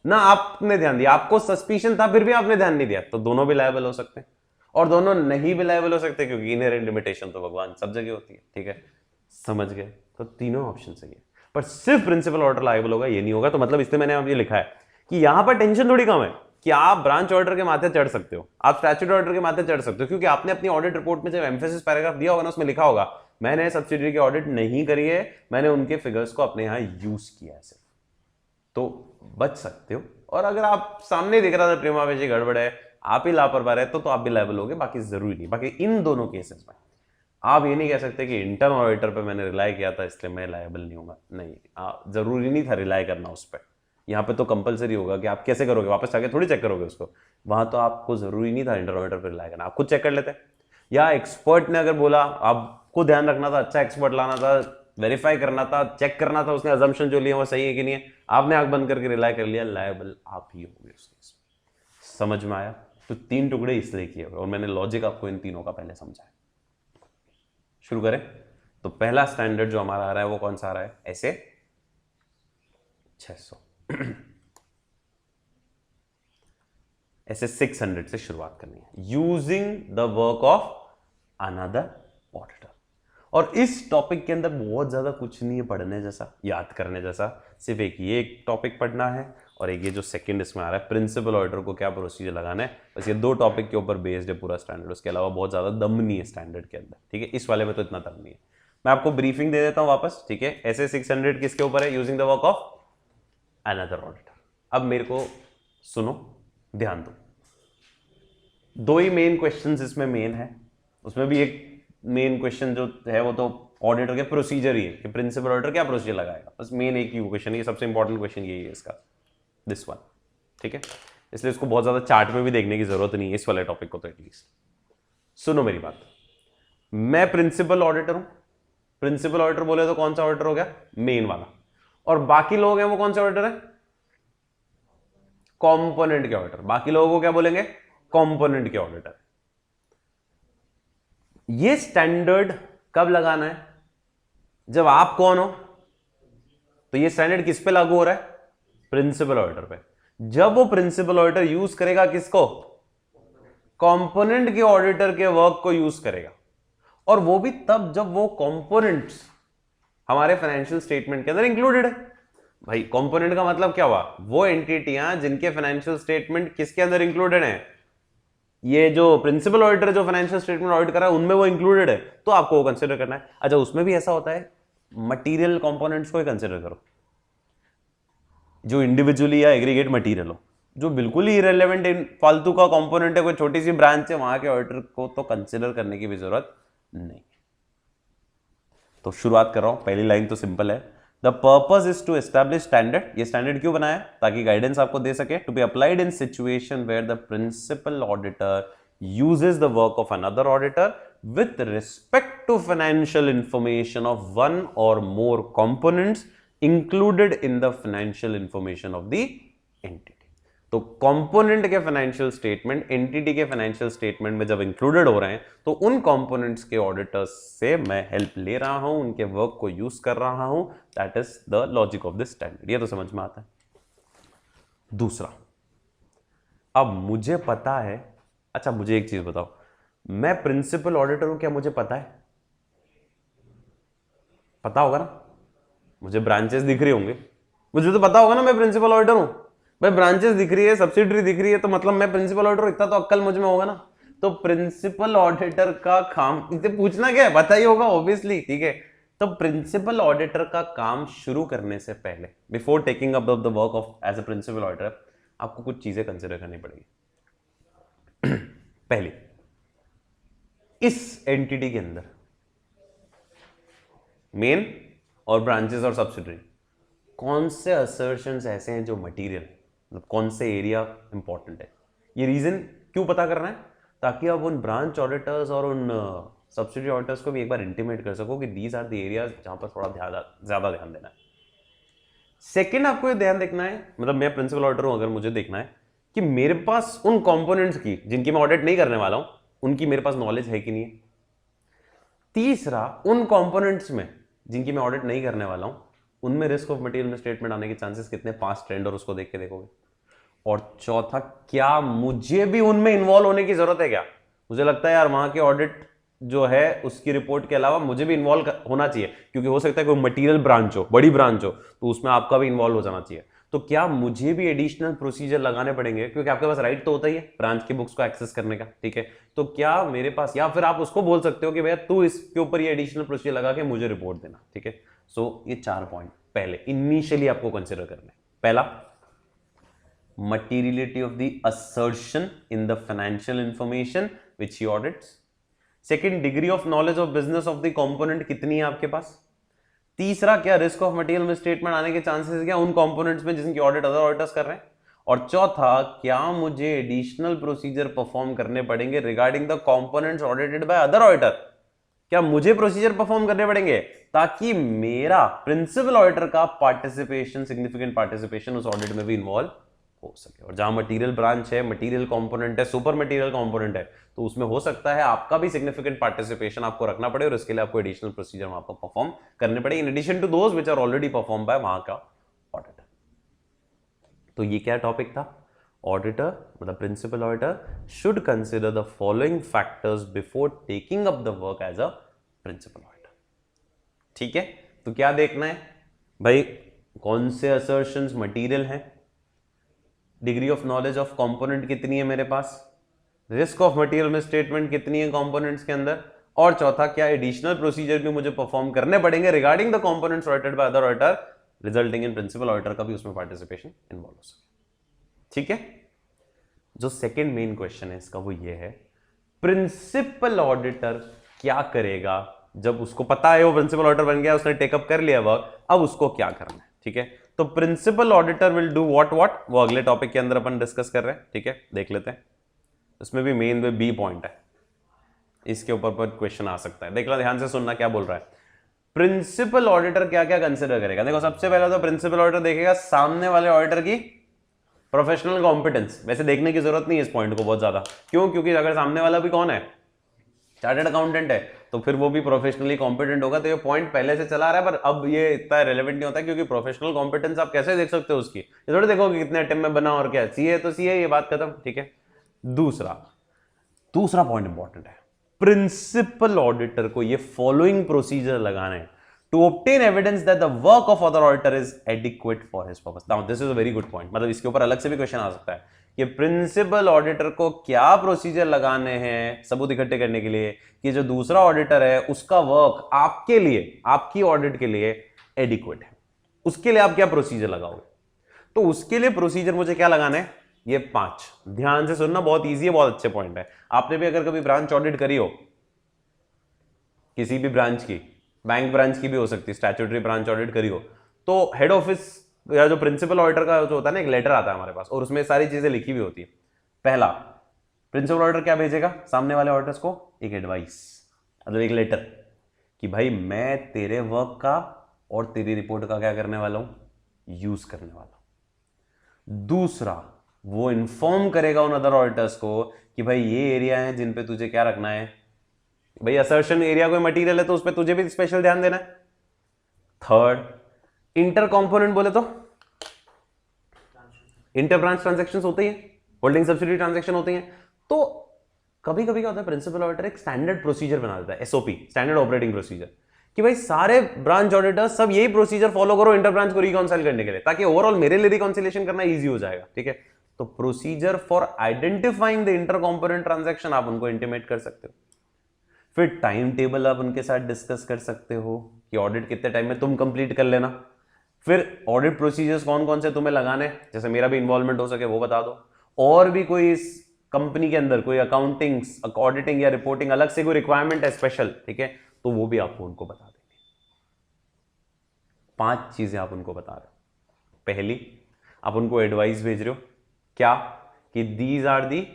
ना आपने ध्यान दिया, आपको सस्पिशन था फिर भी आपने ध्यान नहीं दिया, तो दोनों भी लायबल हो सकते हैं, और दोनों नहीं भी लायबल हो सकते क्योंकि इनहेरेंट लिमिटेशन तो भगवान सब जगह होती है, ठीक है, समझ गए? तो तीनों ऑप्शन सही है, पर सिर्फ प्रिंसिपल ऑर्डर लायबल होगा, ये नहीं होगा। तो मतलब इसलिए मैंने अब ये लिखा है कि यहां पर टेंशन थोड़ी कम है कि आप ब्रांच ऑर्डर के माथे चढ़ सकते हो, आप स्टैट्यूटरी ऑर्डर के माथे चढ़ सकते हो, क्योंकि आपने अपनी ऑडिट रिपोर्ट में जब एम्फेसिस पैराग्राफ दिया होगा ना, उसमें लिखा होगा मैंने सब्सिडरी की ऑडिट नहीं करी है, मैंने उनके फिगर्स को अपने यहां यूज किया है सिर्फ, तो बच सकते हो। और अगर आप सामने दिख रहा था प्रेमा फेशी गड़बड़ है, आप ही लापरवाह है, तो आप भी लायबल होगे, बाकी जरूरी नहीं। बाकी इन दोनों केसेस में आप ये नहीं कह सकते कि इंटरनल ऑडिटर पे मैंने रिलाई किया था इसलिए मैं लायबल नहीं होगा, नहीं, जरूरी नहीं था रिलाई करना उस पर। यहाँ पे तो कंपलसरी होगा कि आप कैसे करोगे, वापस जाके थोड़ी चेक करोगे उसको, वहां तो आपको जरूरी नहीं था इंटरनल ऑडिटर पर रिलाई करना, आप खुद चेक कर लेते। या एक्सपर्ट ने अगर बोला, आपको ध्यान रखना था, अच्छा एक्सपर्ट लाना था, वेरीफाई करना था, चेक करना था उसने अजम्पशन जो लिया वो सही है कि नहीं है, आपने आंख बंद करके रिलाई कर लिया, लायबल आप ही होगे उस केस में। समझ में आया? तो 3 टुकड़े इसलिए किए हुए और मैंने लॉजिक आपको इन तीनों का पहले समझाया। शुरू करें? तो पहला स्टैंडर्ड जो हमारा आ रहा है वो कौन सा आ रहा है? ऐसे 600। ऐसे 600 से शुरुआत करनी है, using the work of another auditor. और इस टॉपिक के अंदर बहुत ज्यादा कुछ नहीं है पढ़ने जैसा, याद करने जैसा, सिर्फ एक ये एक टॉपिक पढ़ना है और एक ये जो सेकंड इसमें आ रहा है प्रिंसिपल ऑडिटर को क्या प्रोसीजर लगाना है, बस ये 2 टॉपिक के ऊपर बेस्ड है पूरा स्टैंडर्ड। उसके अलावा बहुत ज्यादा दम नहीं है स्टैंडर्ड के अंदर, ठीक है। इस वाले में तो इतना दम नहीं है। मैं आपको ब्रीफिंग दे देता हूं वापस, ठीक है। ऐसे 600 किसके ऊपर है, using the work of another auditor. अब मेरे को सुनो, ध्यान दो, 2 ही मेन क्वेश्चंस इसमें मेन है। उसमें भी एक मेन क्वेश्चन जो है वो तो ऑडिटर के प्रोसीजर ही है कि प्रिंसिपल ऑडिटर क्या प्रोसीजर लगाएगा, बस मेन एक ही क्वेश्चन है, सबसे इंपॉर्टेंट क्वेश्चन यही है इसका, दिस वन, ठीक है। इसलिए इसको बहुत ज्यादा चार्ट में भी देखने की जरूरत नहीं है इस वाले टॉपिक को तो। एटलीस्ट सुनो मेरी बात, मैं प्रिंसिपल ऑडिटर हूं। प्रिंसिपल ऑडिटर बोले तो कौन सा ऑडिटर हो गया, मेन वाला, और बाकी लोग हैं वो कौन से ऑडिटर है, कंपोनेंट के ऑडिटर। बाकी लोगों को क्या बोलेंगे, कंपोनेंट के ऑडिटर। ये स्टैंडर्ड कब लगाना है, जब आप कौन हो, तो ये स्टैंडर्ड किस पे लागू हो रहा है, प्रिंसिपल ऑडिटर पे। जब वो प्रिंसिपल ऑडिटर यूज करेगा किसको, कंपोनेंट के ऑडिटर के वर्क को यूज करेगा, और वो भी तब जब वो कंपोनेंट्स हमारे फाइनेंशियल स्टेटमेंट के अंदर इंक्लूडेड है। भाई कंपोनेंट का मतलब क्या हुआ, वो एंटिटियां जिनके फाइनेंशियल स्टेटमेंट किसके अंदर इंक्लूडेड है, ये जो प्रिंसिपल ऑडिटर जो फाइनेंशियल स्टेटमेंट ऑडिट कर रहा है उनमें वो इंक्लूडेड है, तो आपको वो कंसीडर करना है। अच्छा उसमें भी ऐसा होता है, मटेरियल कंपोनेंट्स को ही कंसीडर करो, जो इंडिविजुअली या एग्रीगेट मटेरियल हो, जो बिल्कुल ही इरेलेवेंट फालतू का कंपोनेंट है, कोई छोटी सी ब्रांच है, वहां के ऑडिटर को तो कंसीडर करने की भी जरूरत नहीं। तो शुरुआत कर रहा हूं, पहली लाइन तो सिंपल है, the purpose is to establish standard. ये स्टैंडर्ड क्यों बनाया, ताकि गाइडेंस आपको दे सके, to be applied in situation where the principal auditor uses the work of another auditor with respect to financial information of one or more components included in the financial information of the entity। तो component के financial statement entity के financial statement में जब included हो रहे हैं, तो उन कंपोनेंट्स के ऑडिटर्स से मैं हेल्प ले रहा हूं, उनके वर्क को यूज कर रहा हूं। That is the logic of this standard. ये तो समझ में आता है। दूसरा, अब मुझे पता है, अच्छा मुझे एक चीज बताओ, मैं प्रिंसिपल ऑडिटर हूं, क्या मुझे पता है, पता होगा ना, मुझे ब्रांचेस दिख रही होंगे, मुझे तो पता होगा ना मैं प्रिंसिपल ऑडिटर हूं। भाई ब्रांचेस दिख रही है, सब्सिडरी दिख रही है, तो मतलब मैं प्रिंसिपल ऑडिटर, इतना तो अक्ल मुझ में होगा ना। तो प्रिंसिपल ऑडिटर का काम, इसे पूछना क्या है, पता ही होगा ऑब्वियसली, ठीक है। तो प्रिंसिपल ऑडिटर का काम शुरू करने से पहले, before taking up the work of as a principal auditor, आपको कुछ चीजें कंसिडर करनी पड़ेगी। पहली, इस एंटिटी के अंदर मेन और ब्रांचेस और सब्सिडरी कौन से असर्शंस ऐसे हैं जो मटेरियल, मतलब कौन से एरिया इंपॉर्टेंट है। ये रीजन क्यों पता करना है, ताकि आप उन ब्रांच ऑडिटर्स और उन सब्सिडरी ऑडिटर्स को भी एक बार इंटीमेट कर सको कि दीज आर द एरियाज जहां पर थोड़ा ज्यादा ध्यान देना है। सेकेंड, आपको ये ध्यान देखना है, मतलब मैं प्रिंसिपल ऑडिटर हूं, अगर मुझे देखना है कि मेरे पास उन कंपोनेंट्स की जिनकी मैं ऑडिट नहीं करने वाला हूं, उनकी मेरे पास नॉलेज है कि नहीं है। तीसरा, उन कंपोनेंट्स में जिनकी मैं ऑडिट नहीं करने वाला हूं, उनमें रिस्क ऑफ मटेरियल स्टेटमेंट आने के चांसेस कितने, पास्ट ट्रेंड और उसको देख के देखोगे। और चौथा, क्या मुझे भी उनमें इन्वॉल्व होने की जरूरत है, क्या मुझे लगता है यार वहां के ऑडिट जो है उसकी रिपोर्ट के अलावा मुझे भी इन्वॉल्व होना चाहिए, क्योंकि हो सकता है कोई मटेरियल ब्रांच हो, बड़ी ब्रांच हो, तो उसमें आपका भी इन्वॉल्व हो जाना चाहिए। तो क्या मुझे भी एडिशनल प्रोसीजर लगाने पड़ेंगे, क्योंकि आपके पास राइट तो होता ही है ब्रांच की बुक्स को एक्सेस करने का, ठीक है। तो क्या मेरे पास, या फिर आप उसको बोल सकते हो कि भैया तू इसके ऊपर ये एडिशनल प्रोसीजर लगा के मुझे रिपोर्ट देना, ठीक है। सो ये 4 पॉइंट पहले इनिशियली आपको कंसिडर करना है। पहला, materiality of the assertion in the financial information which he audits. Second, degree of knowledge of business of the component कितनी है आपके पास। तीसरा, क्या रिस्क ऑफ मटेरियल में स्टेटमेंट आने के चांसेस क्या उन कंपोनेंट्स में जिनकी ऑडिट अदर ऑडिटर्स कर रहे हैं। और चौथा, क्या मुझे एडिशनल प्रोसीजर परफॉर्म करने पड़ेंगे regarding the components audited by other auditor. क्या मुझे प्रोसीजर परफॉर्म करने पड़ेंगे ताकि मेरा प्रिंसिपल ऑडिटर का पार्टिसिपेशन, सिग्निफिकेंट पार्टिसिपेशन उस ऑडिट में भी इन्वॉल्व हो सके। और जहां मटेरियल ब्रांच है, मटेरियल कंपोनेंट है, सुपर मटेरियल कंपोनेंट है, तो उसमें हो सकता है आपका भी सिग्निफिकेंट पार्टिसिपेशन आपको रखना पड़े, और इसके लिए आपको एडिशनल प्रोसीजर वहां पर परफॉर्म करने पड़े, in addition to those which are already perform by वहां का ऑडिटर। तो ये क्या टॉपिक था, ऑडिटर मतलब principal auditor should consider the following factors before taking up the work as a principal auditor. ठीक है, तो क्या देखना है भाई, कौन से असर्शंस मटेरियल हैं, degree of knowledge of component कितनी है मेरे पास, risk of material misstatement कितनी है कंपोनेंट्स के अंदर, और चौथा क्या एडिशनल प्रोसीजर भी मुझे परफॉर्म करने पड़ेंगे regarding the components audited by other auditor, resulting in principle auditor का भी उसमें पार्टिसिपेशन इन्वॉल्व हो सके। ठीक है, जो सेकंड मेन क्वेश्चन है इसका वो ये है, प्रिंसिपल ऑडिटर क्या करेगा जब उसको पता है वो प्रिंसिपल ऑडिटर बन गया, उसने टेकअप कर लिया वर्क, अब उसको क्या करना है। ठीक है, तो principal auditor will do what वो अगले टॉपिक के अंदर अपन डिस्कस कर रहे हैं। ठीक है, देख लेते हैं, इसमें भी मेन में बी पॉइंट है, इसके ऊपर पर क्वेश्चन आ सकता है। देख लो, ध्यान से सुनना क्या बोल रहा है। प्रिंसिपल ऑडिटर क्या क्या कंसिडर करेगा, देखो सबसे पहले तो प्रिंसिपल ऑडिटर देखेगा सामने वाले ऑडिटर की प्रोफेशनल कॉम्पिटेंस। वैसे देखने की जरूरत नहीं है इस पॉइंट को बहुत ज्यादा, क्यों, क्योंकि अगर सामने वाला भी कौन है, चार्टर्ड अकाउंटेंट है, तो फिर वो भी प्रोफेशनली कॉम्पिटेंट होगा। तो ये पॉइंट पहले से चला रहा है, पर अब ये इतना रेलेवेंट नहीं होता, क्योंकि प्रोफेशनल कॉम्पिटेंस आप कैसे देख सकते हो उसकी, ये थोड़ी देखोगे कितने अटेम्प्ट में बना और क्या, सीए तो सीए, ये बात खत्म। ठीक है, दूसरा पॉइंट इंपॉर्टेंट है, प्रिंसिपल ऑडिटर को ये फॉलोइंग प्रोसीजर लगाना है to obtain evidence that the work of other auditor is adequate for his purpose. Now this is a very good point, मतलब इसके ऊपर अलग से भी क्वेश्चन आ सकता है कि प्रिंसिपल ऑडिटर को क्या प्रोसीजर लगाने हैं सबूत इकट्ठे करने के लिए कि जो दूसरा ऑडिटर है उसका वर्क आपके लिए, आपकी ऑडिट के लिए एडिक्वेट है, उसके लिए आप क्या प्रोसीजर लगाओगे। तो उसके लिए प्रोसीजर मुझे क्या लगाना है, ये 5, ध्यान से सुनना, बहुत इजी है, बहुत अच्छे पॉइंट है। आपने भी अगर कभी ब्रांच ऑडिट करी हो किसी भी ब्रांच की, बैंक ब्रांच की भी हो सकती है, स्टैट्यूटरी ब्रांच ऑडिट करी हो, तो हेड ऑफिस या जो प्रिंसिपल ऑडिटर का जो होता है ना, एक लेटर आता है हमारे पास और उसमें सारी चीजें लिखी हुई होती है। पहला, प्रिंसिपल ऑडिटर क्या भेजेगा सामने वाले ऑडिटर्स को, एक एडवाइस, मतलब एक लेटर कि भाई मैं तेरे वर्क का और तेरी रिपोर्ट का क्या करने वाला हूं, यूज करने वाला हूं। दूसरा, वो इन्फॉर्म करेगा उन अदर ऑडिटर्स को कि भाई ये एरिया है जिन पे तुझे क्या रखना है, भाई असर्शन एरिया कोई मटेरियल है तो उस पर तुझे भी स्पेशल ध्यान देना है। थर्ड, इंटर कंपोनेंट बोले तो इंटर ब्रांच ट्रांजैक्शंस होते हैं, होल्डिंग सब्सिडी ट्रांजैक्शन होते हैं। तो कभी कभी क्या होता है, प्रिंसिपल ऑडिटर एक स्टैंडर्ड प्रोसीजर बना देता है, एसओपी, स्टैंडर्ड ऑपरेटिंग प्रोसीजर, कि भाई सारे ब्रांच ऑडिटर सब यही प्रोसीजर फॉलो करो इंटर ब्रांच को रिकॉन्साइल करने के लिए, ताकि ओवरऑल मेरे लिए रिकॉन्सिलेशन करना इजी हो जाएगा। ठीक है, तो procedure for identifying the inter component transaction आप उनको इंटीमेट कर सकते हो। फिर टाइम टेबल आप उनके साथ डिस्कस कर सकते हो कि ऑडिट कितने टाइम में तुम कंप्लीट कर लेना। फिर ऑडिट प्रोसीजर्स कौन कौन से तुम्हें लगाने, जैसे मेरा भी इन्वॉल्वमेंट हो सके वो बता दो, और भी कोई इस कंपनी के अंदर कोई अकाउंटिंग, ऑडिटिंग या रिपोर्टिंग अलग से कोई रिक्वायरमेंट है स्पेशल, ठीक है, तो वो भी आपको उनको बता देंगे। 5 चीजें आप उनको बता रहे हो। पहली, आप उनको एडवाइस भेज रहे हो क्या, कि दीज आर दी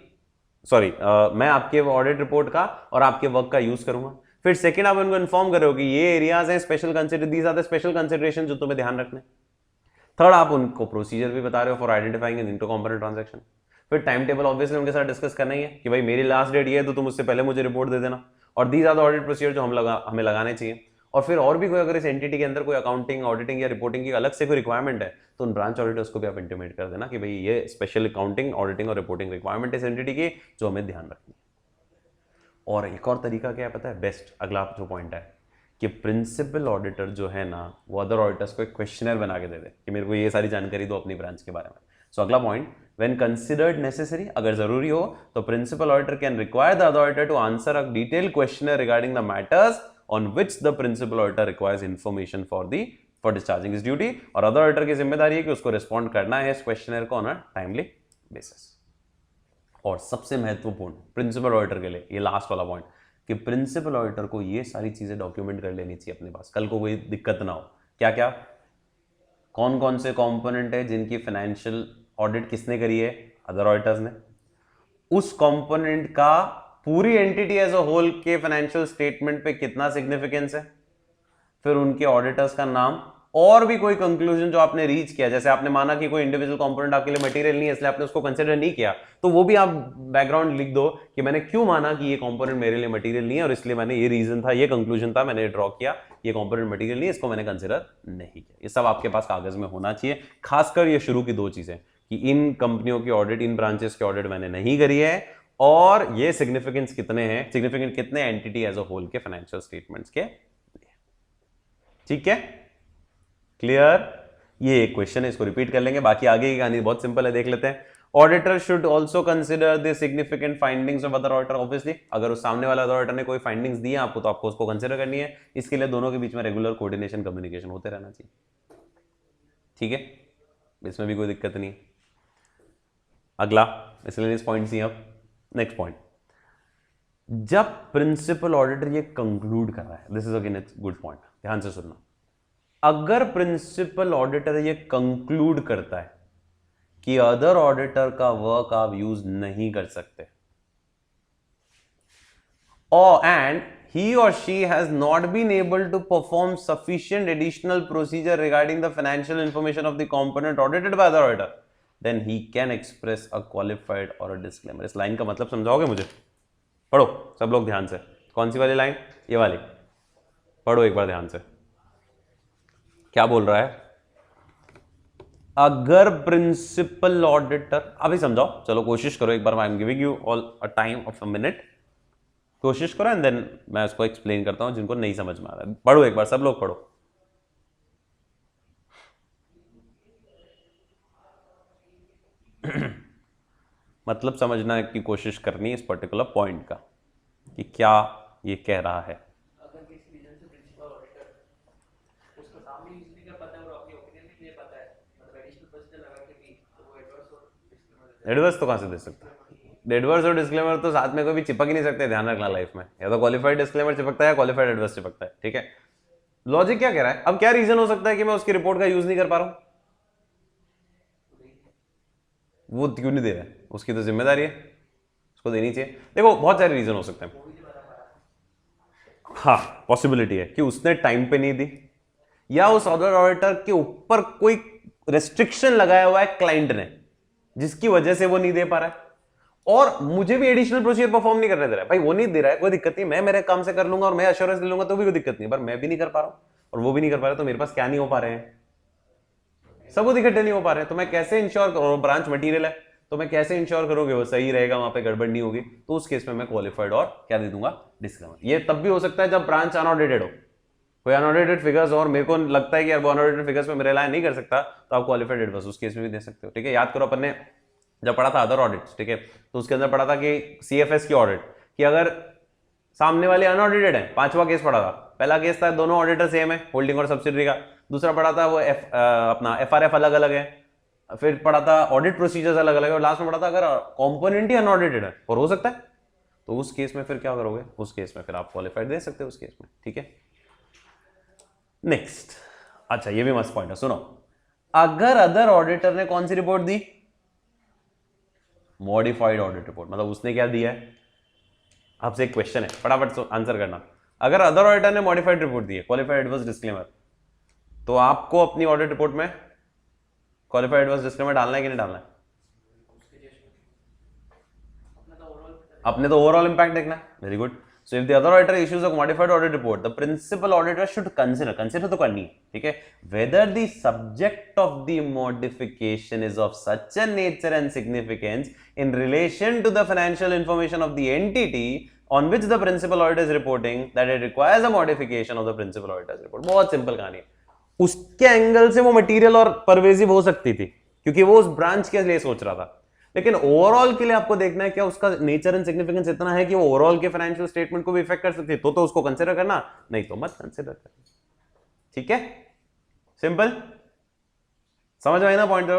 मैं आपके ऑडिट रिपोर्ट का और आपके वर्क का यूज करूंगा। फिर सेकंड, आप उनको इन्फॉर्म कर रहे हो कि ये एरियाज हैं special consider, these are the special consideration जो तुम्हें ध्यान रखने। थर्ड, आप उनको प्रोसीजर भी बता रहे हो for identifying inter component transaction. फिर टाइम टेबल ऑब्वियसली उनके साथ डिस्कस करना ही है कि भाई मेरी लास्ट डेट ये है तो तुम उससे पहले मुझे रिपोर्ट दे देना, और these are the audit procedure जो हमें लगाने चाहिए। और फिर और भी कोई अगर इस एंटिटी के अंदर कोई अकाउंटिंग, ऑडिटिंग या रिपोर्टिंग की अलग से कोई रिक्वायरमेंट है तो उन ब्रांच ऑडिटर्स को भी आप इंटीमेट कर देना कि भाई ये स्पेशल अकाउंटिंग, ऑडिटिंग और रिपोर्टिंग रिक्वायरमेंट इस एंटिटी की जो हमें ध्यान रखनी है। और एक और तरीका क्या है पता है, बेस्ट, अगला जो पॉइंट है कि प्रिंसिपल ऑडिटर जो है ना वो अदर ऑडिटर्स को एक क्वेश्चनर बना के दे दे कि मेरे को ये सारी जानकारी दो अपनी ब्रांच के बारे में। सो अगला पॉइंट, व्हेन कंसिडर्ड नेसेसरी, अगर जरूरी हो तो principal auditor can require the other auditor to answer a detailed questionnaire regarding the matters on which the principal auditor requires information for discharging his duty, और other auditor की जिम्मेदारी है कि उसको रिस्पॉन्ड करना है इस क्वेश्चनर को ऑन अ टाइमली बेसिस। और सबसे महत्वपूर्ण प्रिंसिपल ऑडिटर के लिए ये लास्ट वाला पॉइंट कि प्रिंसिपल ऑडिटर को ये सारी चीजें डॉक्यूमेंट कर लेनी चाहिए अपने पास, कल को कोई दिक्कत ना हो। क्या क्या, कौन कौन से कंपोनेंट है जिनकी फाइनेंशियल ऑडिट किसने करी है, अदर ऑडिटर्स ने, उस कंपोनेंट का पूरी एंटिटी एज अ होल के फाइनेंशियल स्टेटमेंट पे कितना सिग्निफिकेंस है, फिर उनके ऑडिटर्स का नाम, और भी कोई कंक्लूजन जो आपने रीच किया, जैसे आपने माना कि कोई इंडिविजुअल कंपोनेंट आपके लिए मटेरियल नहीं है इसलिए आपने उसको कंसीडर नहीं किया, तो वो भी आप बैकग्राउंड लिख दो कि मैंने क्यों माना कि ये कंपोनेंट मेरे लिए मटेरियल नहीं है और इसलिए मैंने, ये रीजन था, ये कंक्लूजन था, मैंने ड्रॉ किया, ये कंपोनेंट मटेरियल नहीं है, इसको मैंने कंसीडर नहीं किया। ये सब आपके पास कागज में होना चाहिए, खासकर ये शुरू की 2 चीजें, कि इन कंपनियों की ऑडिट, इन ब्रांचेस की ऑडिट मैंने नहीं करी है और ये सिग्निफिकेंस कितने हैं, सिग्निफिकेंट कितने एंटिटी एज अ होल के फाइनेंशियल स्टेटमेंट्स के। ठीक है, क्लियर। ये एक क्वेश्चन है, इसको रिपीट कर लेंगे, बाकी आगे की कहानी बहुत सिंपल है, देख लेते हैं। Auditor should also consider the significant findings of other auditor. Obviously अगर उस सामने वाला ऑडिटर ने कोई फाइंडिंग्स दी है आपको, तो आपको उसको कंसिडर करनी है। इसके लिए दोनों के बीच में रेगुलर कोऑर्डिनेशन, कम्युनिकेशन होते रहना चाहिए। ठीक है, इसमें भी कोई दिक्कत नहीं। अगला मिसलेनियस पॉइंट्स ही। अब नेक्स्ट पॉइंट, जब प्रिंसिपल ऑडिटर ये कंक्लूड कर रहा है, this is again it's good point, ध्यान से सुनना। अगर प्रिंसिपल ऑडिटर ये कंक्लूड करता है कि अदर ऑडिटर का वर्क आप यूज नहीं कर सकते, or and he or she has not been able to perform sufficient additional procedure regarding the financial information of the component audited by the auditor, then he can express a qualified or a disclaimer। इस line का मतलब समझाओगे मुझे? पढ़ो सब लोग ध्यान से। कौन सी वाली लाइन? ये वाली पढ़ो एक बार ध्यान से। क्या बोल रहा है? अगर प्रिंसिपल ऑडिटर, अभी समझाओ, चलो कोशिश करो एक बार, I am giving you all a time of a minute, कोशिश करो एंड देन मैं उसको एक्सप्लेन करता हूं जिनको नहीं समझ में आ रहा है। पढ़ो एक बार, सब लोग पढ़ो। मतलब समझना की कोशिश करनी इस पर्टिकुलर पॉइंट का कि क्या ये कह रहा है। अगर किसी रीजन से प्रिंसिपल ऑडिटर उसका काम भी यूज नहीं कर पाता है और अपनी ओपिनियन भी नहीं दे पाता है, मतलब एडिशनल प्रोसीजर लगा के भी, तो वो एडवर्स और डिस्क्लेमर एडवर्स तो कहां से दे सकता है? एडवर्स और डिस्क्लेमर तो साथ में कभी चिपक ही नहीं सकते, ध्यान रखना लाइफ में। या तो क्वालिफाइड डिस्क्लेमर चिपकता है या क्वालिफाइड एडवर्स चिपकता है। ठीक है, लॉजिक क्या कह रहा है? अब क्या रीजन हो सकता है कि मैं उसकी रिपोर्ट का यूज नहीं कर पा रहा हूं? वो क्यों नहीं दे रहा है? उसकी तो जिम्मेदारी है, उसको देनी चाहिए। देखो बहुत सारे रीजन हो सकते हैं। हाँ, पॉसिबिलिटी है कि उसने टाइम पे नहीं दी, या उस अदर ऑडिटर के ऊपर कोई रेस्ट्रिक्शन लगाया हुआ है क्लाइंट ने, जिसकी वजह से वो नहीं दे पा रहा है, और मुझे भी एडिशनल प्रोसीजर परफॉर्म नहीं करने दे रहा है। भाई वो नहीं दे रहा है, कोई दिक्कत नहीं, मैं मेरे काम से कर लूंगा और मैं एश्योरेंस ले लूंगा, तो भी कोई दिक्कत नहीं, पर मैं भी नहीं कर पा रहा हूं और वो भी नहीं कर पा रहा, तो मेरे पास क्या नहीं हो पा रहे हैं? सबूत इकट्ठे नहीं हो पा रहे, तो मैं कैसे इंश्योर करूं? ब्रांच मटेरियल है, तो मैं कैसे इंश्योर करोगे वो सही रहेगा, वहां पे गड़बड़ नहीं होगी? तो उस केस में मैं क्वालिफाइड और क्या दे दूंगा? डिस्क्लेमर। ये तब भी हो सकता है जब ब्रांच अनऑडिटेड हो, कोई अनऑडिटेड फिगर्स और मेरे को लगता है कि यार वो अनऑडिटेड फिगर्स पे मैं रिलाय नहीं कर सकता, तो आप क्वालिफाइड एडवर्स उस केस में भी दे सकते हो। ठीक है, याद करो अपन ने जब पढ़ा था अदर ऑडिट्स, ठीक है, तो उसके अंदर पढ़ा था कि सीएफएस की ऑडिट, कि अगर सामने वाले अनऑडिटेड है, 5वां केस पढ़ा था। पहला केस था दोनों ऑडिटर सेम है, होल्डिंग और सब्सिडरी का। दूसरा पढ़ा था वो अपना एफआरएफ अलग अलग है। फिर पढ़ा था ऑडिट प्रोसीजर्स अलग अलग है, और लास्ट में पढ़ा था अगर कॉम्पोनेंट ही अनऑडिटेड है और हो सकता है, तो उस केस में फिर क्या करोगे? उस केस में फिर आप क्वालिफाइड दे सकते हो उस केस में। ठीक है, नेक्स्ट। अच्छा, ये भी मस्त पॉइंट है, सुनो। अगर अदर ऑडिटर ने कौन सी रिपोर्ट दी? Modified audit report. मतलब उसने क्या दिया है? आपसे एक क्वेश्चन है, फटाफट आंसर करना। अगर अदर ऑडिटर ने मॉडिफाइड रिपोर्ट दी है, क्वालिफाइड एडवर्स डिस्क्लेमर, तो आपको अपनी ऑडिट रिपोर्ट में क्वालिफाइड एडवर्स डिस्क्लेमर डालना है कि नहीं डालना है? अपने तो ओवरऑल इंपैक्ट देखना है। Very good. So if the other auditor issues a modified audit report, the principal auditor should consider तो करनी है, ठीक है, whether the subject of the modification is of such a nature and significance in relation to the financial information of the entity on which the principal auditor is reporting that it requires a modification of the principal auditor's report। बहुत simple कहानी है। उसके angle से वो material और pervasive हो सकती थी, क्योंकि वो उस ब्रांच के लिए सोच रहा था, लेकिन ओवरऑल के लिए आपको देखना है क्या उसका नेचर एंड सिग्निफिकेंस इतना है कि वो ओवरऑल के फाइनेंशियल स्टेटमेंट को भी इफेक्ट कर सकती है, तो उसको कंसिडर करना, नहीं तो मत कंसिडर करना। ठीक है, सिंपल, समझ में आई ना पॉइंट?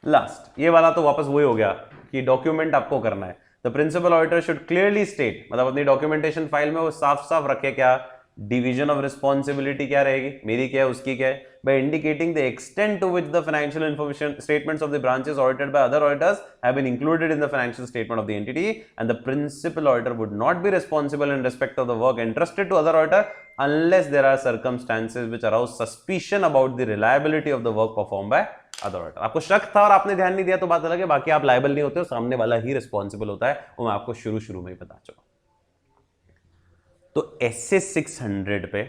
लास्ट ये वाला तो वापस वही हो गया कि डॉक्यूमेंट आपको करना है। The principal auditor should clearly state, मतलब अपनी डॉक्यूमेंटेशन फाइल में वो साफ साफ रखे क्या डिवीजन ऑफ रिस्पॉन्सिबिलिटी क्या रहेगी, मेरी क्या है उसकी क्या है, by indicating the extent to which the financial information statements of the branches audited by other auditors have been included in the financial statement of the entity, and the principal auditor would not be responsible in respect of the work entrusted to other auditor unless there are circumstances which arouse suspicion about the reliability of the work performed by other auditor। आपको शक था और आपने ध्यान नहीं दिया तो बात अलग है, बाकी आप लायबल नहीं होते हो, सामने वाला ही रिस्पॉन्सिबल होता है, वो मैं आपको शुरू में ही बता चुका। तो ऐसे 600 पे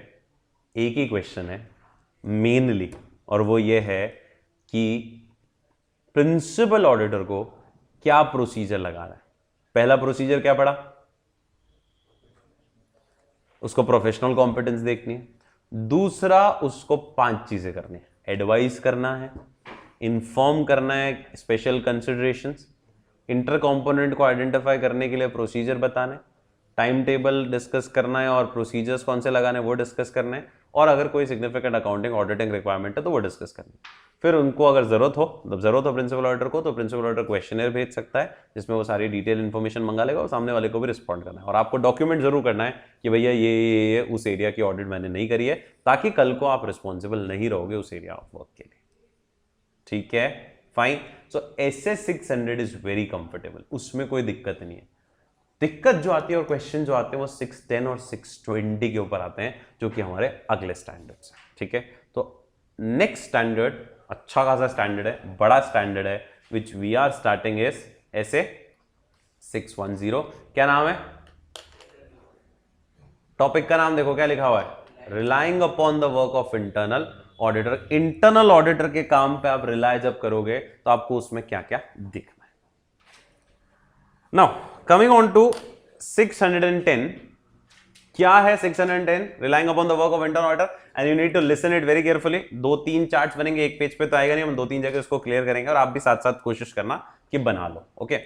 एक ही क्वेश्चन है मेनली, और वो ये है कि प्रिंसिपल ऑडिटर को क्या प्रोसीजर लगाना है। पहला प्रोसीजर क्या पड़ा, उसको प्रोफेशनल कॉम्पिटेंस देखनी है। दूसरा, उसको 5 चीजें करनी है, एडवाइस करना है, इन्फॉर्म करना है स्पेशल कंसिडरेशंस, इंटर कंपोनेंट को आइडेंटिफाई करने के लिए प्रोसीजर बताने, टाइम टेबल डिस्कस करना है और प्रोसीजर्स कौन से लगाने वो डिस्कस करना है, और अगर कोई सिग्निफिकेंट अकाउंटिंग ऑडिटिंग रिक्वायरमेंट है तो वो डिस्कस करनी है। फिर उनको अगर जरूरत हो प्रिंसिपल ऑडिटर को, तो प्रिंसिपल ऑडिटर क्वेश्चनर भेज सकता है जिसमें वो सारी डिटेल इन्फॉर्मेशन मंगा लेगा और सामने वाले को भी रिस्पॉन्ड करना है। और आपको डॉक्यूमेंट जरूर करना है कि भैया ये उस एरिया की ऑडिट मैंने नहीं करी है, ताकि कल को आप रिस्पॉन्सिबल नहीं रहोगे उस एरिया ऑफ वर्क के लिए। ठीक है, fine. So SS 600 is very comfortable, उसमें कोई दिक्कत नहीं है। दिक्कत जो आती है और क्वेश्चन जो आते हैं वो 610 और 620 के ऊपर आते हैं, जो कि हमारे अगले स्टैंडर्ड्स हैं। ठीक है, तो नेक्स्ट स्टैंडर्ड अच्छा खासा स्टैंडर्ड है, बड़ा स्टैंडर्ड है, which we are starting is SA 610। क्या नाम है, टॉपिक का नाम देखो क्या लिखा हुआ है, relying upon the work of internal auditor. Internal auditor के काम पे आप रिलाय जब करोगे तो आपको उसमें क्या क्या दिखना है। नाउ कमिंग ऑन टू 610, क्या है 610, relying upon the work of internal auditor, and you need to listen it very carefully. 2-3 charts बनेंगे, एक पेज पे तो आएगा नहीं, हम 2-3 जगह उसको क्लियर करेंगे और आप भी साथ साथ कोशिश करना कि बना लो। ओके,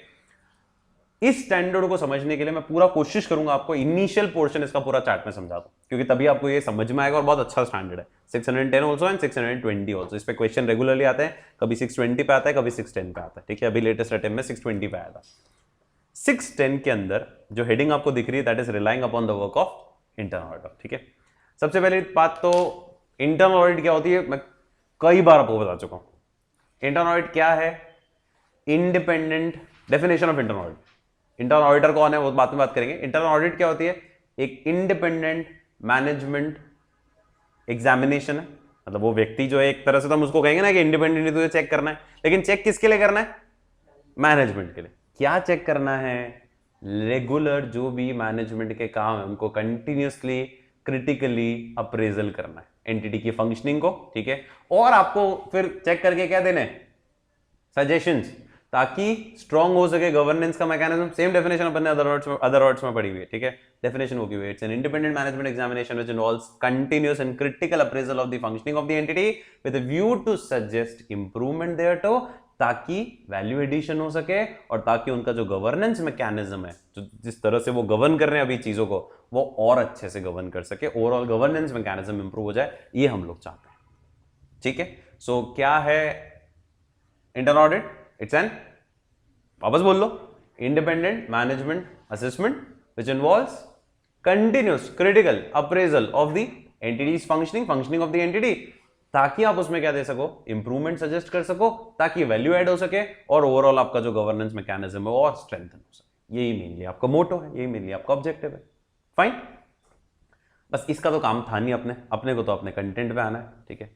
इस स्टैंडर्ड को समझने के लिए मैं पूरा कोशिश करूंगा आपको इनिशियल पोर्शन इसका पूरा चार्ट में समझा दूं, क्योंकि तभी आपको ये समझ में आएगा और बहुत अच्छा स्टैंडर्ड है। 610 ऑल्सो एंड 620 ऑल्सो, इस पे क्वेश्चन रेगुलरली आते हैं, कभी 620 पे आता है, कभी 610 पे आता है। ठीक है, अभी लेटेस्ट अटेम्प्ट में 620 पे आया था। 610 के अंदर जो हेडिंग आपको दिख रही है that is relying upon the work of internal auditor. ठीक है, सबसे पहले बात तो इंटरनल ऑडिट क्या होती है मैं कई बार आपको बता चुका हूं। इंटरनल ऑडिट क्या है, independent, definition of internal audit, internal auditor कौन है वो बात में बात करेंगे। इंटरनल ऑडिट क्या होती है, एक इंडिपेंडेंट मैनेजमेंट एग्जामिनेशन है, मतलब वो व्यक्ति जो है एक तरह से तो हम उसको कहेंगे ना कि इंडिपेंडेंटली तुझे चेक करना है, लेकिन चेक किसके लिए करना है, मैनेजमेंट के लिए। क्या चेक करना है, रेगुलर जो भी मैनेजमेंट के काम है उनको कंटिन्यूसली क्रिटिकली अप्रेजल करना है एंटिटी की फंक्शनिंग को। ठीक है, और आपको फिर चेक करके क्या देने, सजेशंस, ताकि स्ट्रॉन्ग हो सके गवर्नेंस का मैकेनिज्म। सेम डेफिनेशन अपन ने अदर वर्ड्स में पढ़ी हुई है। ठीक है, डेफिनेशन वो की हुई है, it's an independent management examination which involves continuous and critical appraisal of the functioning of the entity with a view to suggest improvement thereto, ताकि वैल्यू एडिशन हो सके और ताकि उनका जो गवर्नेंस मैकेनिज्म है, जो जिस तरह से वो गवर्न कर रहे हैं अभी चीजों को, वो और अच्छे से गवर्न कर सके, ओवरऑल गवर्नेंस मैकेनिज्म इंप्रूव हो जाए, ये हम लोग चाहते हैं। ठीक है, सो क्या है इंटरनल ऑडिट, इट्स एन, वापस बोल लो, independent management assessment which involves continuous critical appraisal of the entity's functioning of the entity, ताकि आप उसमें क्या दे सको, इंप्रूवमेंट सजेस्ट कर सको, ताकि वैल्यू ऐड हो सके और ओवरऑल आपका जो गवर्नेंस मैकेनिज्म है वो और स्ट्रेंथन हो सके। यही मेनली आपका मोटो है, यही मेनली आपका ऑब्जेक्टिव है। फाइन, बस इसका तो काम था नहीं, अपने को तो अपने कंटेंट पे आना है। ठीक है,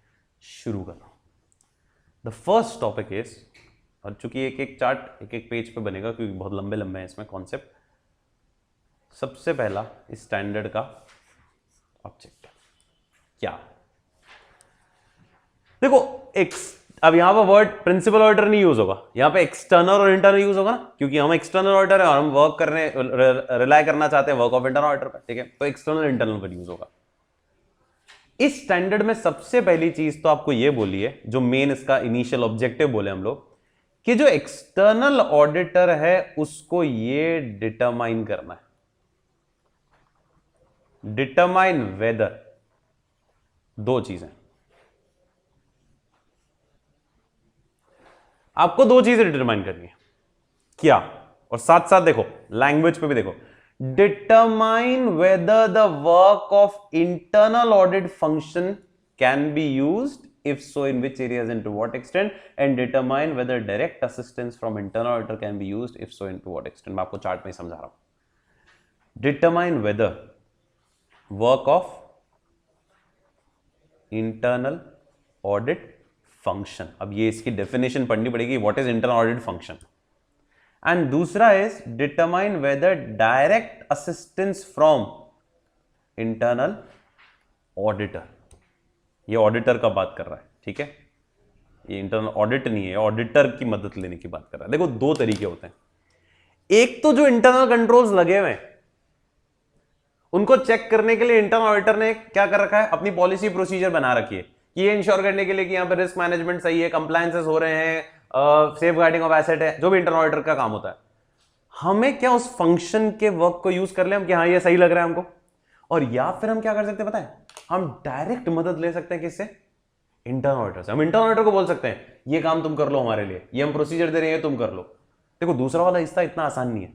शुरू कर रहा हूं। द फर्स्ट टॉपिक इज, और चूंकि एक एक चार्ट एक एक पेज पे बनेगा क्योंकि बहुत लंबे लंबे हैं इसमें कॉन्सेप्ट, सबसे पहला इस स्टैंडर्ड का ऑब्जेक्टिव क्या, देखो अब यहां पर वर्ड प्रिंसिपल ऑडिटर नहीं यूज होगा, यहां पे एक्सटर्नल और इंटरनल यूज होगा ना, क्योंकि हम एक्सटर्नल ऑडिटर है और हम वर्क करने रिलाय करना चाहते हैं वर्क ऑफ इंटरनल ऑडिटर पर। ठीक है, तो एक्सटर्नल इंटरनल पर यूज होगा। इस स्टैंडर्ड में सबसे पहली चीज तो आपको यह बोली है, जो मेन इसका इनिशियल ऑब्जेक्टिव बोले हम लोग, कि जो एक्सटर्नल ऑडिटर है उसको ये डिटरमाइन करना है, डिटरमाइन वेदर, दो चीजें आपको, दो चीजें डिटरमाइन करनी है, क्या, और साथ साथ देखो लैंग्वेज पे भी देखो, determine whether the work of internal audit function can be used, if so in which areas and to what extent, and determine whether direct assistance from internal auditor can be used, if so and to what extent। मैं आपको chart में समझा रहा हूं। determine whether work of internal audit function, अब ये इसकी definition पढ़नी पड़ेगी, what is internal audit function, and दूसरा is determine whether direct assistance from internal auditor, ये ऑडिटर का बात कर रहा है। ठीक है, ये इंटरनल ऑडिट नहीं है, ऑडिटर की मदद लेने की बात कर रहा है। देखो दो तरीके होते हैं, एक तो जो इंटरनल कंट्रोल्स लगे हुए हैं उनको चेक करने के लिए इंटरनल ऑडिटर ने क्या कर रखा है, अपनी पॉलिसी प्रोसीजर बना रखी है कि ये इंश्योर करने के लिए कि यहाँ पे रिस्क मैनेजमेंट सही है, कंप्लायंसेस हो रहे हैं, सेफ गार्डिंग ऑफ एसेट है, जो भी इंटरनल ऑडिटर का काम होता है। हमें क्या उस फंक्शन के वर्क को यूज कर ले हम कि हाँ ये सही लग रहा है हमको, और या फिर हम क्या कर सकते हैं पता है, हम डायरेक्ट मदद ले सकते हैं किससे, इंटरनल ऑडिटर से। हम इंटरनल ऑडिटर को बोल सकते हैं ये काम तुम कर लो हमारे लिए, ये हम प्रोसीजर दे रहे हैं तुम कर लो। देखो दूसरा वाला हिस्सा इतना आसान नहीं है,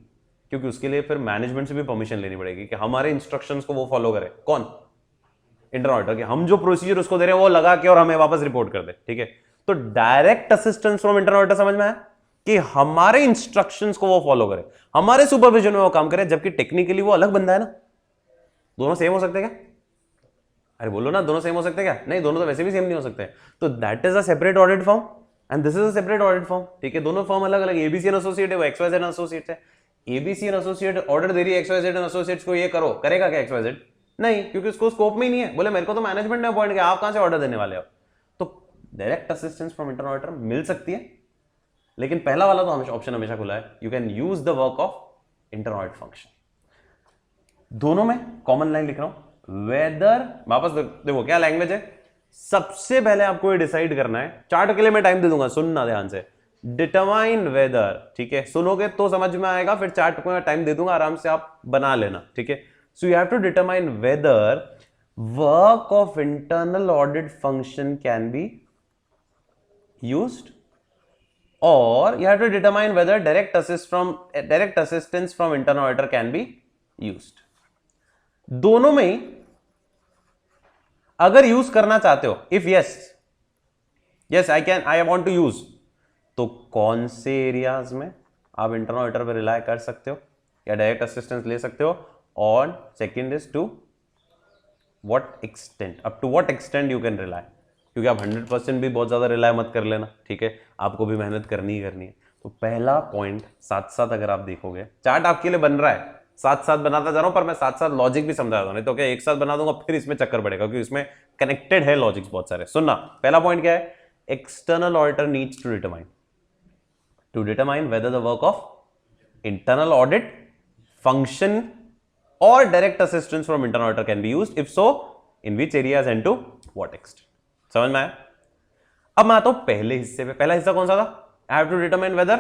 क्योंकि उसके लिए फिर मैनेजमेंट से भी परमिशन लेनी पड़ेगी कि हमारे इंस्ट्रक्शंस को वो फॉलो करे। कौन, इंटरनल ऑडिटर के। हम जो प्रोसीजर उसको दे रहे हैं वो लगा के और हमें वापस रिपोर्ट कर दे, ठीक है। तो direct assistance from internal auditor समझ में आया कि हमारे इंस्ट्रक्शंस को वो फॉलो करे, हमारे सुपरविजन में वो काम करे, जबकि टेक्निकली वो अलग बंदा है ना। दोनों सेम हो सकते हैं क्या? अरे बोलो ना, दोनों सेम हो सकते हैं क्या? नहीं, दोनों तो वैसे भी सेम नहीं हो सकते। तो that is a separate audit form and this is a separate audit form, ठीक है। दोनों फॉर्म अलग अलग, एबीसी एंड एसोसिएट है, वो एक्सवाईजेड एंड एसोसिएट्स है। एबीसी एंड एसोसिएट ऑर्डर दे रही है एक्सवाईजेड एंड एसोसिएट्स को ये करो, करेगा क्या एक्सवाईजेड? नहीं, क्योंकि उसको स्कोप में ही नहीं है। बोले मेरे को तो मैनेजमेंट ने अपॉइंट किया, आप कहां से ऑर्डर देने वाले हो? तो direct assistance from internal auditor मिल सकती है, लेकिन पहला वाला तो हमेशा ऑप्शन हमेशा खुला है, you can use the work of internal audit function. दोनों में कॉमन लाइन लिख रहा हूं, वेदर, वापस देखो क्या लैंग्वेज है। सबसे पहले आपको ये डिसाइड करना है, चार्ट के लिए मैं टाइम दे दूंगा, सुनना ध्यान से, डिटरमाइन वेदर, ठीक है। सुनोगे तो समझ में आएगा, फिर चार्ट को मैं टाइम दे दूंगा, आराम से आप बना लेना, ठीक है। So you have to determine whether work of internal audit function can be used, or you have to determine whether direct assistance from internal auditor can be used. दोनों में ही अगर यूज करना चाहते हो, if yes I want to use, तो कौन से areas में आप इंटरनल ऑडिटर पर रिलाय कर सकते हो या डायरेक्ट असिस्टेंस ले सकते हो, और second is to what extent, up to what extent you can rely. क्योंकि आप 100% भी बहुत ज्यादा रिलाय मत कर लेना, ठीक है, आपको भी मेहनत करनी ही करनी है। तो पहला पॉइंट साथ साथ अगर आप देखोगे, चार्ट आपके लिए बन रहा है, साथ साथ बनाता जा रहा हूं, पर मैं साथ साथ लॉजिक भी समझा रहा हूं, नहीं तो क्या एक साथ बना दूंगा फिर इसमें चक्कर पड़ेगा, क्योंकि इसमें कनेक्टेड है लॉजिक्स बहुत सारे। सुनना, पहला पॉइंट क्या है, external auditor needs to determine whether the work of internal audit function और direct assistance from internal auditor can be used, if so in which areas and to what extent. समझ में आया? अब मैं आता हूं पहले हिस्से पे। पहला हिस्सा कौन सा था? I have to determine whether,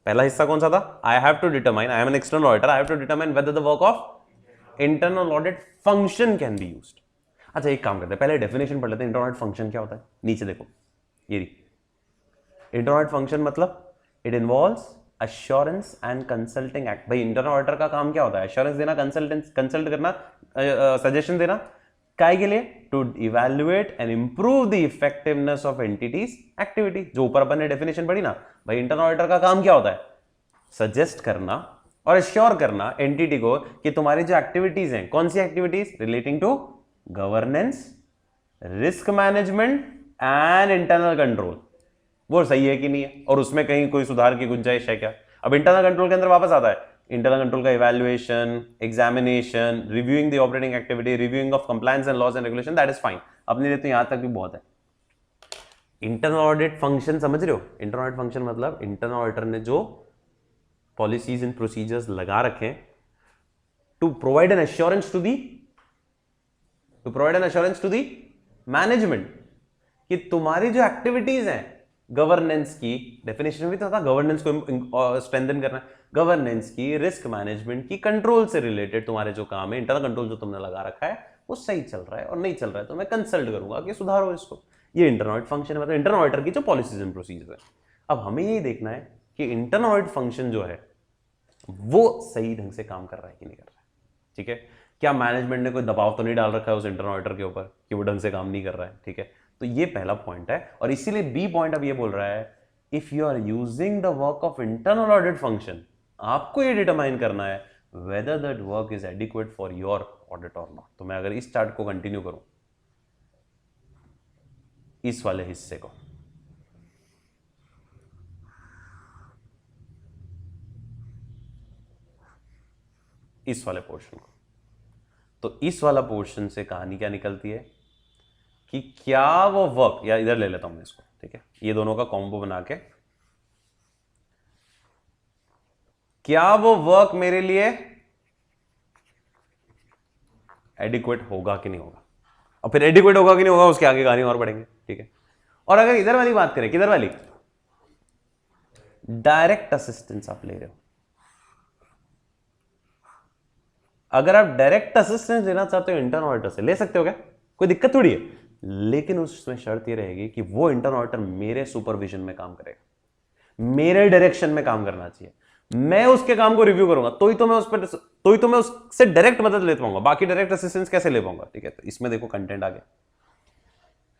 पहला हिस्सा कौन सा था? I have to determine, I am an external auditor, I have to determine whether the work of internal audit function can be used. अच्छा एक काम करते हैं, पहले डेफिनेशन पढ़ लेते हैं, इंटरनल ऑडिट फंक्शन क्या होता है। नीचे देखो, ये इंटरनल ऑडिट फंक्शन मतलब it involves assurance and consulting act. भाई इंटरनल ऑडिटर का काम क्या होता है? अश्योरेंस देना, कंसल्ट करना, सजेशन देना, काय के लिए? To evaluate and improve the effectiveness of entity's activity. जो ऊपर अपन ने डेफिनेशन पढ़ी ना, भाई इंटरनल ऑडिटर का काम क्या होता है? सजेस्ट करना और एश्योर करना एंटिटी को कि तुम्हारी जो एक्टिविटीज हैं, कौन सी activities? Relating to governance, risk management and internal control, वो सही है कि नहीं है, और उसमें कहीं कोई सुधार की गुंजाइश है क्या। अब इंटरनल कंट्रोल के अंदर वापस आता है इंटरनल कंट्रोल का evaluation, examination, reviewing the operating activity, reviewing of compliance and laws and regulation, that is fine. अपने लिए तो यहां तक भी बहुत है। इंटरनल ऑडिट फंक्शन समझ रहे हो? इंटरनल ऑडिट फंक्शन मतलब इंटरनल ऑडिटर ने जो पॉलिसीज एंड प्रोसीजर्स लगा रखे to provide an assurance to the management कि तुम्हारी जो एक्टिविटीज हैं गवर्नेंस की, डेफिनेशन में भी तो था गवर्नेंस को स्ट्रेंथन करना, गवर्नेंस की, रिस्क मैनेजमेंट की, कंट्रोल से रिलेटेड तुम्हारे जो काम है, इंटरनल कंट्रोल जो तुमने लगा रखा है वो सही चल रहा है और नहीं चल रहा है तो मैं कंसल्ट करूंगा कि सुधारो इसको। ये इंटरनल ऑडिट फंक्शन है, मतलब इंटरनल ऑडिटर की जो पॉलिसीज एंड प्रोसीजर है। अब हमें यही देखना है कि इंटरनल ऑडिट फंक्शन जो है वो सही ढंग से काम कर रहा है कि नहीं कर रहा है, ठीक है। क्या मैनेजमेंट ने कोई दबाव तो नहीं डाल रखा है उस इंटरनल ऑडिटर के ऊपर कि वो ढंग से काम नहीं कर रहा है, ठीक है। तो ये पहला पॉइंट है, और इसीलिए बी पॉइंट अब ये बोल रहा है if you are using the work of internal audit function, आपको ये डिटरमाइन करना है whether that work is adequate for your audit और नॉट। तो मैं अगर इस चार्ट को कंटिन्यू करूं, इस वाले हिस्से को, इस वाले पोर्शन को, तो इस वाला पोर्शन से कहानी क्या निकलती है कि क्या वो वर्क, या इधर ले लेता हूं मैं इसको, ठीक है, ये दोनों का कॉम्बो बना के, क्या वो वर्क मेरे लिए एडिक्वेट होगा कि नहीं होगा, और फिर एडिक्वेट होगा कि नहीं होगा उसके आगे कहानी और बढ़ेंगे, ठीक है। और अगर इधर वाली बात करें, किधर वाली, डायरेक्ट असिस्टेंस आप ले रहे हो, अगर आप डायरेक्ट असिस्टेंस लेना चाहते हो इंटर्न ऑडिटर से ले सकते हो, क्या कोई दिक्कत थोड़ी है, लेकिन उसमें शर्त ये रहेगी कि वो इंटर्न ऑडिटर मेरे सुपरविजन में काम करेगा, मेरे डायरेक्शन में काम करना चाहिए, मैं उसके काम को रिव्यू करूंगा, तो ही तो मैं उससे डायरेक्ट मदद ले पाऊंगा, बाकी डायरेक्ट असिस्टेंस कैसे ले पाऊंगा, ठीक है। तो इसमें देखो कंटेंट आ गया,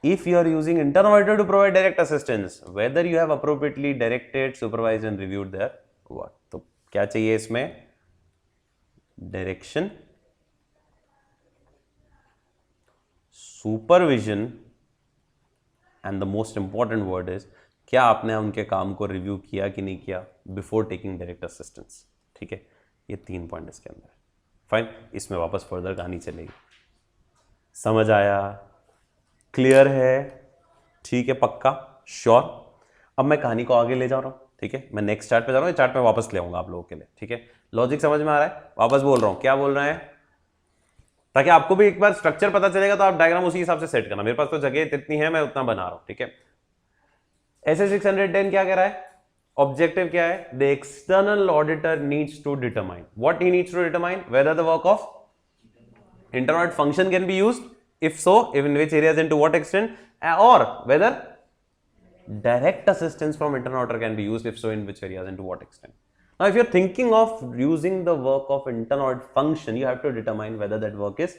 if you are using internal auditor to provide direct assistance, whether you have appropriately directed, supervised and reviewed their work, तो क्या चाहिए इसमें, direction, supervision, and the most important word is क्या आपने उनके काम को रिव्यू किया कि नहीं किया बिफोर टेकिंग डायरेक्ट असिस्टेंस, ठीक है। ये 3 पॉइंट इसके अंदर, फाइन। इसमें वापस फर्दर कहानी चलेगी, समझ आया, क्लियर है, ठीक है, पक्का, श्योर। अब मैं कहानी को आगे ले जा रहा हूं, ठीक है, मैं नेक्स्ट चार्ट पे जा रहा हूं, चार्ट में वापस ले आऊंगा आप लोगों के लिए, ठीक है। लॉजिक समझ में आ रहा है, वापस बोल रहा हूं, क्या बोल रहे हैं, ताकि आपको भी एक बार स्ट्रक्चर पता चलेगा तो आप डायग्राम उसी हिसाब से सेट करना, मेरे पास तो जगह इतनी है, मैं उतना बना रहा हूं, ठीक है। ऐसे 610 क्या कह रहा है, ऑब्जेक्टिव क्या है, the external auditor needs to determine, what he needs to determine, whether the work of internal audit function can be used, if so, if in which areas and to what extent, or whether direct assistance from internal auditor can be used, if so, in which areas and to what extent. Now if you're thinking of using the work of internal audit function, you have to determine whether that work is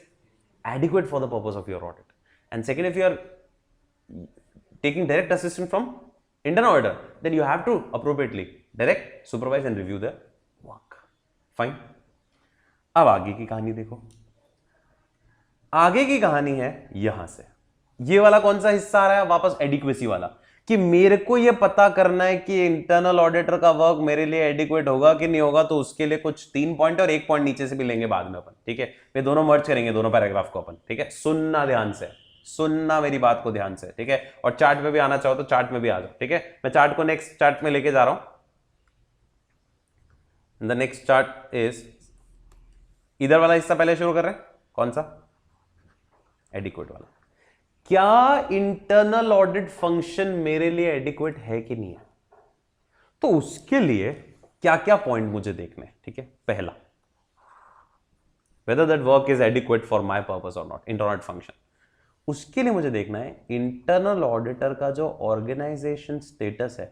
adequate for the purpose of your audit. And second, if you are taking direct assistance from internal auditor, then you have to appropriately direct, supervise and review the work. Fine. अब आगे की कहानी देखो, आगे की कहानी है यहां से, ये वाला कौन सा हिस्सा आ रहा है, वापस एडिक्वेसी वाला, कि मेरे को ये पता करना है कि इंटरनल ऑडिटर का वर्क मेरे लिए एडिक्वेट होगा कि नहीं होगा, तो उसके लिए कुछ 3 पॉइंट और 1 पॉइंट नीचे से भी लेंगे बाद में अपन, ठीक है। वे दोनों मर्ज करेंगे, दोनों पैराग्राफ को अपन, ठीक है। सुनना ध्यान से, सुनना मेरी बात को ध्यान से, ठीक है। और चार्ट में भी आना चाहो तो चार्ट में भी आ जाओ, ठीक है। मैं चार्ट को नेक्स्ट चार्ट में लेके जा रहा हूं। द नेक्स्ट चार्ट इज, इधर वाला हिस्सा पहले शुरू कर रहे हैं, कौन सा, एडिक्वेट वाला। क्या इंटरनल ऑडिट फंक्शन मेरे लिए एडिक्वेट है कि नहीं है, तो उसके लिए क्या क्या पॉइंट मुझे देखने हैं, ठीक है। पहला, whether that work is adequate for my purpose or not, internal audit function, उसके लिए मुझे देखना है इंटरनल ऑडिटर का जो ऑर्गेनाइजेशन स्टेटस है,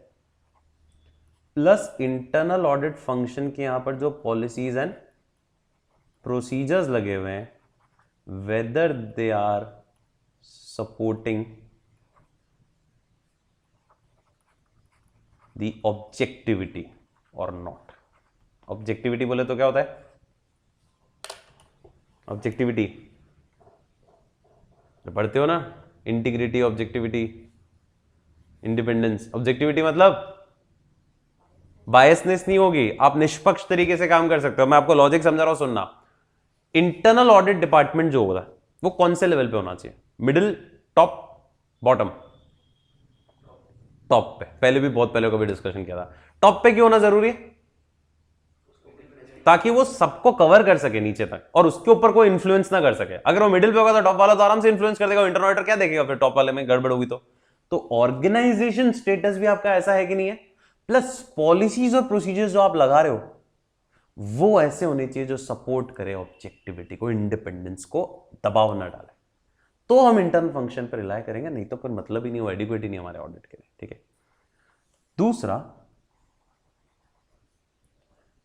प्लस इंटरनल ऑडिट फंक्शन के यहां पर जो पॉलिसीज एंड प्रोसीजर्स लगे हुए हैं, whether they are supporting the objectivity or not. Objectivity बोले तो क्या होता है, ऑब्जेक्टिविटी जो पढ़ते हो ना, इंटीग्रिटी, ऑब्जेक्टिविटी, इंडिपेंडेंस। ऑब्जेक्टिविटी मतलब बायसनेस नहीं होगी, आप निष्पक्ष तरीके से काम कर सकते हो। मैं आपको लॉजिक समझा रहा हूं, सुनना। इंटरनल ऑडिट डिपार्टमेंट जो होगा वो कौन से लेवल पे होना चाहिए, मिडिल, टॉप, बॉटम, टॉप पे। पहले भी बहुत पहले कभी डिस्कशन किया था, टॉप पे क्यों होना जरूरी है, ताकि वो सबको कवर कर सके नीचे तक और उसके ऊपर कोई इन्फ्लुएंस ना कर सके। अगर वो मिडिल पे होगा तो टॉप वाला तो आराम से इन्फ्लुएंस कर देगा, इंटरनल ऑडिटर क्या देखेगा फिर टॉप वाले में गड़बड़ होगी तो ऑर्गेनाइजेशन स्टेटस भी आपका ऐसा है कि नहीं है, प्लस पॉलिसीज और प्रोसीजर्स जो आप लगा रहे हो वो ऐसे होने चाहिए जो सपोर्ट करे ऑब्जेक्टिविटी को, इंडिपेंडेंस को, दबाव ना डाले, तो हम इंटरनल फंक्शन पर रिलाय करेंगे, नहीं तो फिर मतलब ही नहीं, वो एडिक्वेट ही नहीं हमारे ऑडिट के लिए, ठीक है। दूसरा,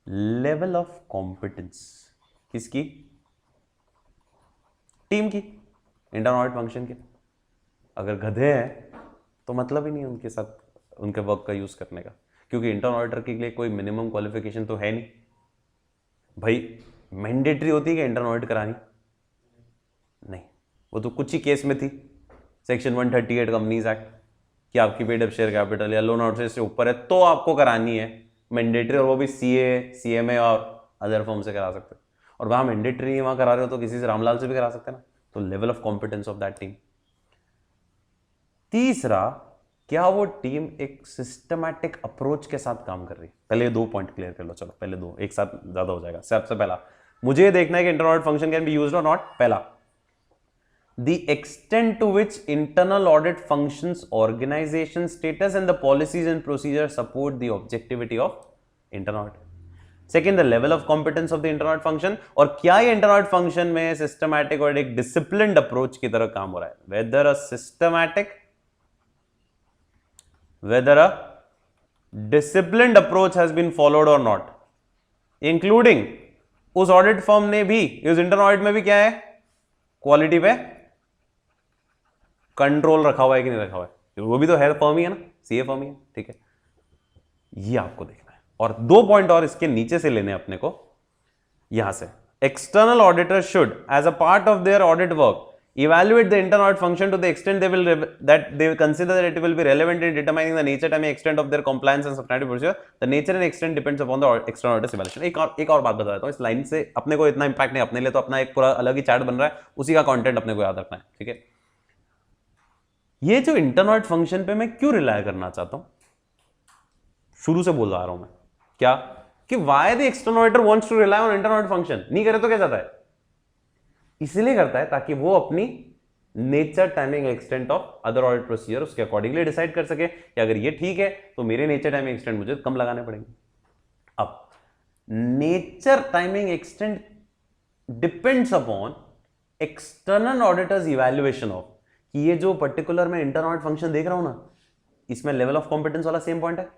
लेवल ऑफ कॉम्पिटेंस किसकी, टीम की, इंटरनल ऑडिट फंक्शन के। अगर गधे हैं तो मतलब ही नहीं उनके साथ उनके वर्क का यूज करने का, क्योंकि इंटरनल ऑडिटर के लिए कोई मिनिमम क्वालिफिकेशन तो है नहीं भाई। मैंडेटरी होती है कि इंटरनल ऑडिट करानी, नहीं, वो तो कुछ ही केस में थी, सेक्शन 138 कंपनीज एक्ट, कि आपकी पेड अप शेयर कैपिटल या लोन आउटसोर्स से ऊपर है तो आपको करानी है मैंडेटरी, और वो भी सीए, सीएमए और अदर फॉर्म से करा सकते हो। और वहां मैंडेटरी वहां करा रहे हो तो किसी से रामलाल से भी करा सकते हैं ना। तो level of competence of that team, तीसरा, क्या वो टीम एक सिस्टमैटिक अप्रोच के साथ काम कर रही है। पहले 2 पॉइंट क्लियर कर लो, चलो पहले 2 एक साथ ज्यादा हो जाएगा। सबसे पहला मुझे ये देखना है कि internal audit function can be used और नॉट। पहला, the extent to which internal audit functions organization status and the policies and procedures support the objectivity of internal audit. Second, the level of competence of the internal audit function, और क्या ये internal audit function में systematic और एक disciplined approach की तरह काम हो रहा है। whether a disciplined approach has been followed or not, including उस ऑडिट फर्म ने भी, उस इंटरनल ऑडिट में भी क्या है, क्वालिटी पे कंट्रोल रखा हुआ है कि नहीं रखा हुआ है। वो भी तो है फर्म ही है ना, सीए फर्म ही है, ठीक है। ये आपको देखना है। और 2 पॉइंट और इसके नीचे से लेने अपने को, यहां से external auditor should as a part of their audit work evaluate the internal audit function to the extent that they will consider that it will be relevant in determining the nature and extent of their compliance and substantive procedure. The nature and extent depends upon the external auditor's evaluation. एक और बात बता देता हूं, इस line से अपने को इतना इंपैक्ट नहीं, अपने लिए तो अपना एक पूरा अलग ही चार्ट बन रहा है, उसी का कंटेंट अपने को याद रखना है, ठीक है। ये जो इंटरनल ऑडिट फंक्शन पे मैं क्यों रिलाय करना चाहता हूं, शुरू से बोल रहा हूं मैं, क्या कि why the external auditor wants to rely on internal audit function. नहीं करे तो क्या चाहता है, इसलिए करता है ताकि वो अपनी nature, timing, extent of other audit procedure उसके अकॉर्डिंगली डिसाइड कर सके कि अगर ये ठीक है तो मेरे नेचर, टाइमिंग, एक्सटेंट मुझे कम लगाने पड़ेंगे। अब nature, timing, extent depends upon external auditors evaluation of, कि ये जो पर्टिकुलर मैं इंटरनल ऑडिट फंक्शन देख रहा हूं ना, इसमें लेवल ऑफ कॉम्पिटेंस वाला सेम पॉइंट है,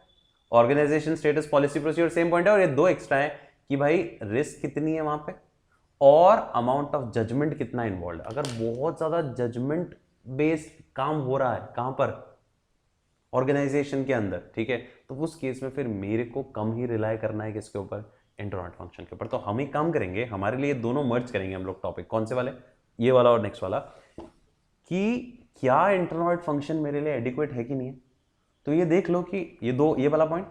organization status, policy, procedure same point है, और ये 2 एक्स्ट्रा है कि भाई रिस्क कितनी है वहां पे और अमाउंट ऑफ जजमेंट कितना इन्वॉल्व है। अगर बहुत ज्यादा जजमेंट बेस्ड काम हो रहा है कहां पर, ऑर्गेनाइजेशन के अंदर, ठीक है, तो उस केस में फिर मेरे को कम ही रिलाय करना है किसके ऊपर, इंटरनल ऑडिट फंक्शन के ऊपर। तो हम एक काम करेंगे, हमारे लिए दोनों मर्ज करेंगे हम लोग टॉपिक, कौन से वाले, ये वाला और नेक्स्ट वाला, कि क्या इंटरनल ऑडिट फंक्शन मेरे लिए एडिक्वेट है कि नहीं है। तो ये देख लो कि ये वाला पॉइंट,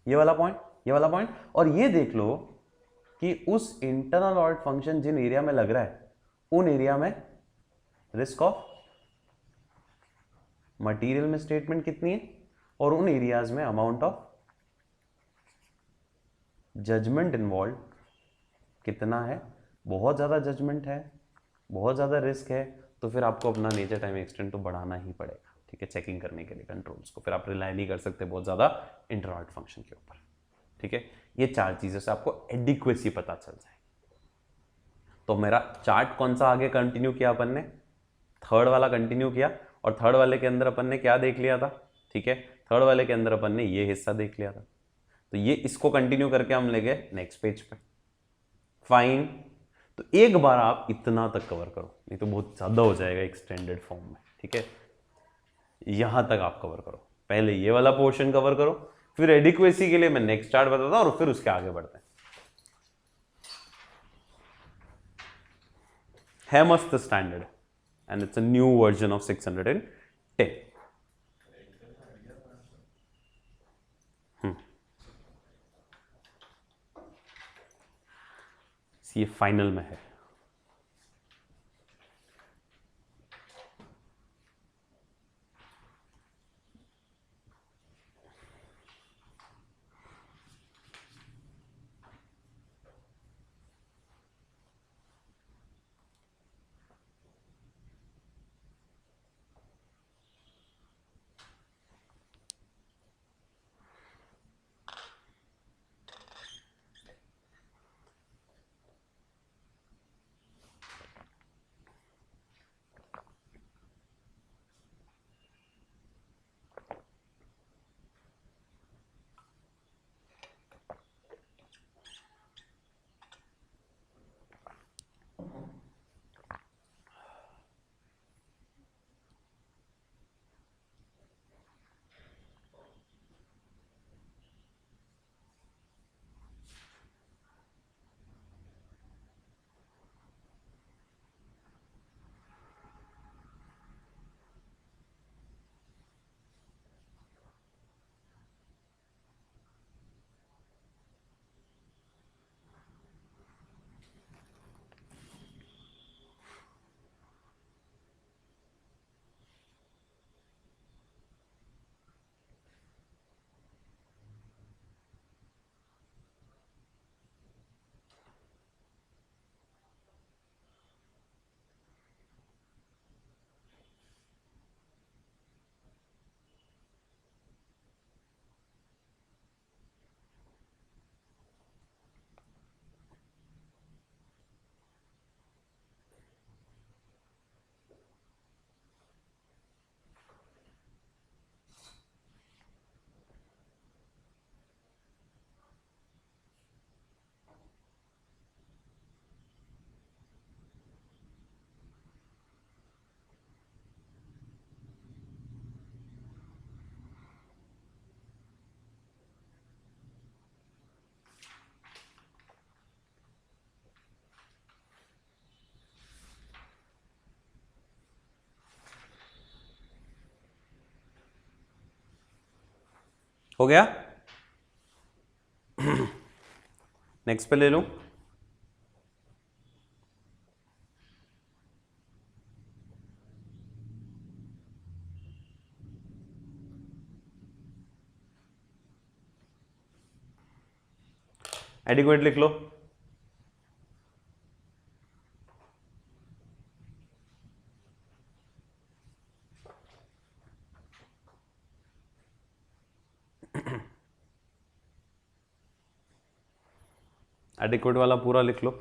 ये वाला पॉइंट, ये वाला पॉइंट, और ये देख लो कि उस इंटरनल ऑडिट फंक्शन जिन एरिया में लग रहा है उन एरिया में risk of material misstatement कितनी है, और उन एरियाज में अमाउंट ऑफ जजमेंट इन्वॉल्व कितना है। बहुत ज्यादा जजमेंट है, बहुत ज्यादा रिस्क है, तो फिर आपको अपना नेचर, टाइम, एक्सटेंट तो बढ़ाना ही पड़ेगा, ठीक है, चेकिंग करने के लिए कंट्रोल्स को। फिर आप रिलाई नहीं कर सकते बहुत ज्यादा इंटरनल ऑडिट फंक्शन के ऊपर, ठीक है। ये 4 चीजों से आपको एडिक्वेसी पता चल जाएगी। तो मेरा चार्ट कौन सा आगे कंटिन्यू किया अपन ने, थर्ड वाला कंटिन्यू किया, और थर्ड वाले के अंदर अपन ने क्या देख लिया था, ठीक है, थर्ड वाले के अंदर अपन ने ये हिस्सा देख लिया था। तो ये इसको कंटिन्यू करके हम ले गए नेक्स्ट पेज पे, फाइन। तो एक बार आप इतना तक कवर करो, नहीं तो बहुत ज्यादा हो जाएगा एक्सटेंडेड फॉर्म में, ठीक है। यहां तक आप कवर करो, पहले ये वाला पोर्शन कवर करो, फिर एडिक्वेसी के लिए मैं नेक्स्ट चार्ट बताता हूं और फिर उसके आगे बढ़ते हैं। है मस्त standard and it's a new version of 610। ये फाइनल में है। हो गया? नेक्स्ट पे ले लूं। एडिक्वेट लिख लो। एडिक्वेट वाला पूरा लिख लो।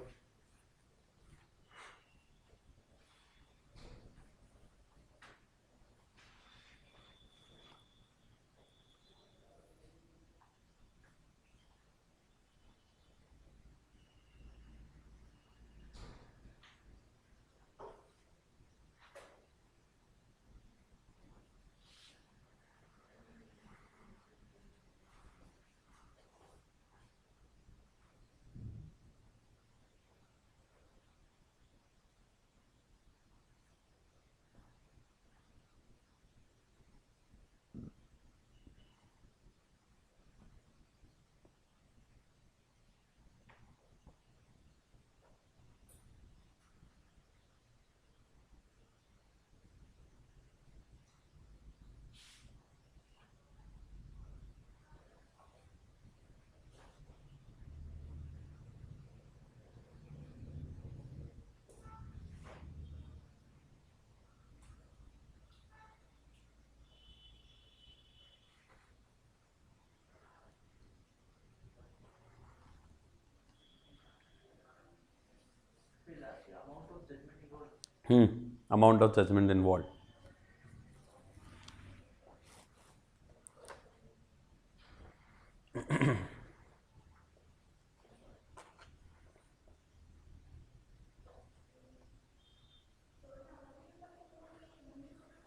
Amount of judgement involve.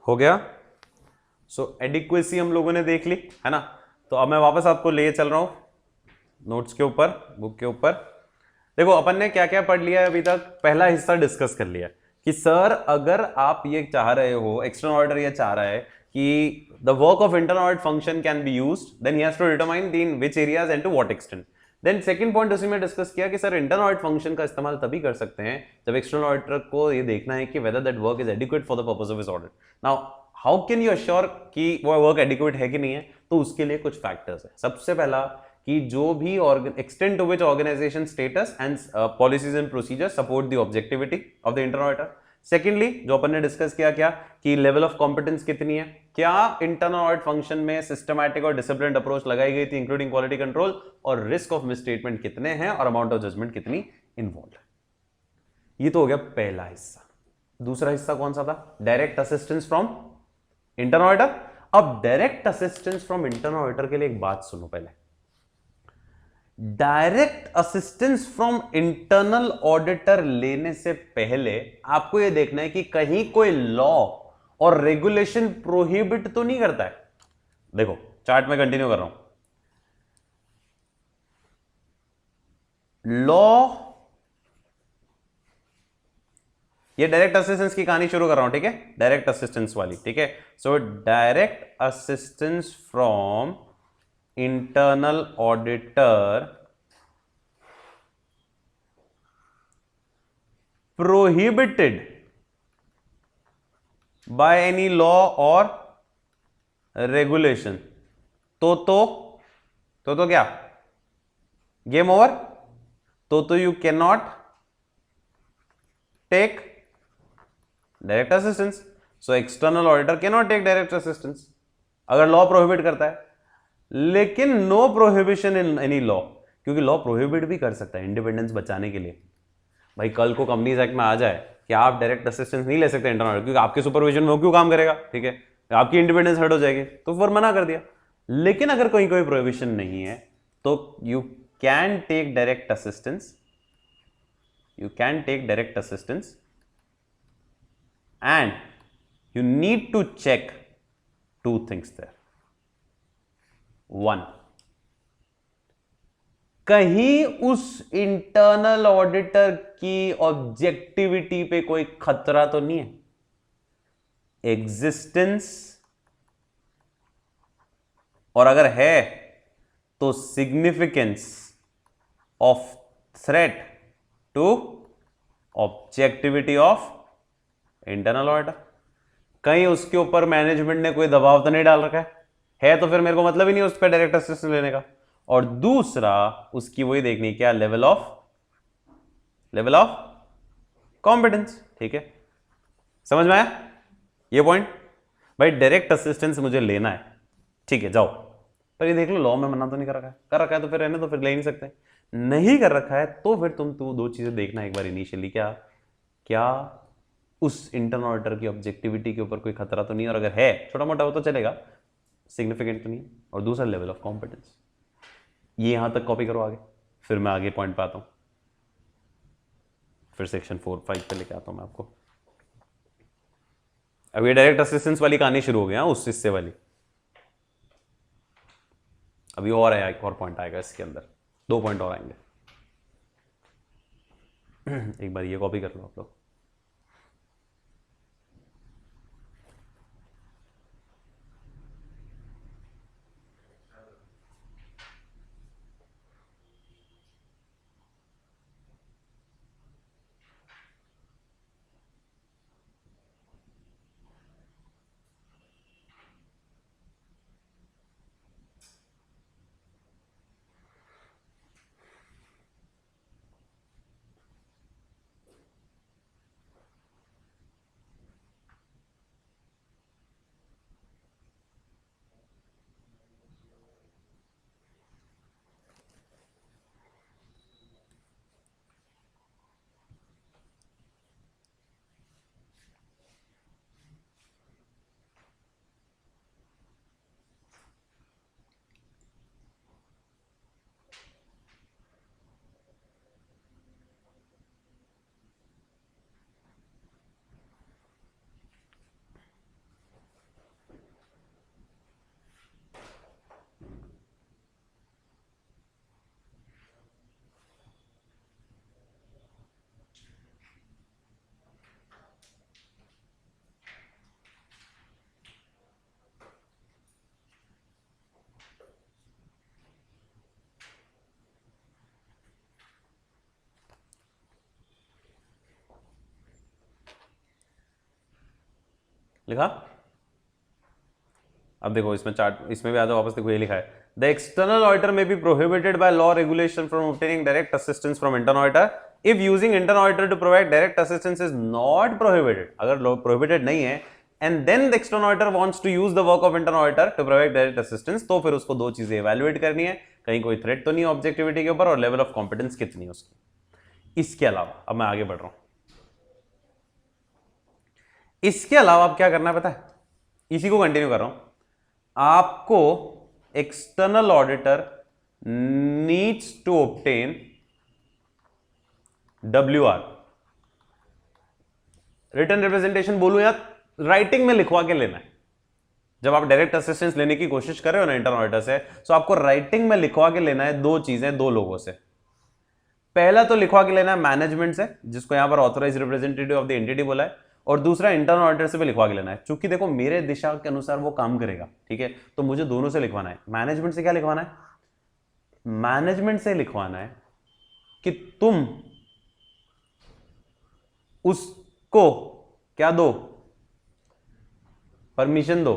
हो गया? सो एडिक्वेसी हम लोगों ने देख ली है ना। तो अब मैं वापस आपको ले चल रहा हूं नोट्स के ऊपर, बुक के ऊपर। देखो अपन ने क्या क्या पढ़ लिया है अभी तक। पहला हिस्सा डिस्कस कर लिया कि सर अगर आप ये चाह रहे हो, एक्सटर्नल ऑडिटर ये चाह रहा है कि the work of internal audit function can be used, then he has to determine in which areas and to what extent. Then second point उसी में डिस्कस किया कि सर इंटरनल ऑडिट फंक्शन का इस्तेमाल तभी कर सकते हैं जब एक्सटर्नल ऑडिटर को ये देखना है कि weather that work is adequate for the purpose of his audit. Now how can you assure कि वो वर्क एडिक्वेट है कि नहीं है? तो उसके लिए कुछ फैक्टर्स है। सबसे पहला कि जो भी extent to which organization status and policies and procedure support the objectivity of the internal auditor. Secondly जो अपन ने डिस्कस किया क्या कि लेवल ऑफ कॉम्पिटेंस कितनी है, क्या इंटरनल ऑडिट फंक्शन में सिस्टमैटिक और डिसिप्लिन अप्रोच लगाई गई थी इंक्लूडिंग क्वालिटी कंट्रोल, और रिस्क ऑफ मिसस्टेटमेंट कितने हैं, और अमाउंट ऑफ जजमेंट कितनी इन्वॉल्व है। ये तो हो गया पहला हिस्सा। दूसरा हिस्सा कौन सा था? Direct assistance from internal auditor. अब direct assistance from internal auditor के लिए एक बात सुनो पहले। Direct assistance from internal auditor लेने से पहले आपको यह देखना है कि कहीं कोई लॉ और रेगुलेशन प्रोहिबिट तो नहीं करता है। देखो चार्ट में कंटिन्यू कर रहा हूं। लॉ, ये डायरेक्ट असिस्टेंस की कहानी शुरू कर रहा हूं, ठीक है? डायरेक्ट असिस्टेंस वाली, ठीक है? So direct assistance from internal auditor prohibited by any law or regulation। तो क्या गेम ओवर? तो you can not take direct assistance. So external auditor can not take direct assistance अगर लॉ प्रोहिबिट करता है। लेकिन no prohibition in any law, क्योंकि law prohibit भी कर सकता है इंडिपेंडेंस बचाने के लिए। भाई कल को कंपनीज एक्ट में आ जाए कि आप डायरेक्ट असिस्टेंस नहीं ले सकते इंटरनल, क्योंकि आपके सुपरविजन में वो क्यों काम करेगा, ठीक है? आपकी इंडिपेंडेंस हर्ट हो जाएगी, तो फिर मना कर दिया। लेकिन अगर कोई प्रोहिबिशन नहीं है तो you can take direct assistance, you can take direct assistance and you need to check two things there. One, कहीं उस इंटरनल ऑडिटर की ऑब्जेक्टिविटी पे कोई खतरा तो नहीं है। एग्जिस्टेंस और अगर है तो significance of threat to objectivity of internal order. कहीं उसके ऊपर मैनेजमेंट ने कोई दबाव तो नहीं डाल रखा है तो फिर मेरे को मतलब ही नहीं उस पर डायरेक्ट असिस्टेंस लेने का। और दूसरा उसकी वही देखनी क्या, लेवल ऑफ कॉम्पिटेंस। ठीक है, समझ में आया ये पॉइंट? भाई डायरेक्ट असिस्टेंस मुझे लेना है, ठीक है जाओ, पर ये देख लो लॉ में मना तो नहीं कर रखा है, कर रखा है तो फिर रहने तो फिर ले नहीं सकते, नहीं कर रखा है तो फिर तुम दो चीजें देखना एक बार इनिशियली, क्या उस इंटरनल ऑडिटर की ऑब्जेक्टिविटी के ऊपर कोई खतरा तो नहीं, और अगर है छोटा मोटा हो तो चलेगा, सिग्निफिकेंट तो नहीं, और दूसरा लेवल ऑफ कॉम्पिटेंस। ये यहां तक कॉपी करो आगे, फिर मैं आगे पॉइंट पे आता हूं, फिर सेक्शन 4-5 पे लेके आता हूं मैं आपको। अब ये डायरेक्ट असिस्टेंस वाली कहानी शुरू हो गया उस हिस्से वाली, अभी और है, एक और पॉइंट आएगा इसके अंदर, 2 पॉइंट और आएंगे। एक बार ये कॉपी कर लो आप लोग। लिखा? अब देखो इसमें चार्ट, इसमें भी आ जाओ वापस, देखो ये लिखा है, the external auditor may be prohibited by law regulation from obtaining direct assistance from internal auditor if using internal auditor to provide direct assistance is not prohibited. अगर प्रोहिबिटेड नहीं है and then the external auditor wants to use the work of internal auditor to provide direct assistance, तो फिर उसको 2 चीजें evaluate करनी है, कहीं कोई थ्रेट तो नहीं ऑब्जेक्टिविटी के ऊपर, और लेवल ऑफ कॉम्पिटेंस कितनी है उसकी। इसके अलावा अब मैं आगे बढ़ रहा हूं, इसके अलावा अब क्या करना है पता है, इसी को कंटिन्यू कर रहा हूं। आपको external auditor needs to obtain WR, written representation बोलूं या राइटिंग में लिखवा के लेना है। जब आप डायरेक्ट असिस्टेंस लेने की कोशिश कर रहे हो ना इंटरनल ऑडिटर से, तो आपको राइटिंग में लिखवा के लेना है 2 चीजें 2 लोगों से। पहला तो लिखवा के लेना है मैनेजमेंट से, जिसको यहां पर authorize representative of the entity बोला है, और दूसरा इंटरनल ऑडिटर से भी लिखवा के लेना है। चूंकि देखो मेरे दिशा के अनुसार वो काम करेगा, ठीक है, तो मुझे दोनों से लिखवाना है। मैनेजमेंट से क्या लिखवाना है? मैनेजमेंट से लिखवाना है कि तुम उसको क्या दो, परमिशन दो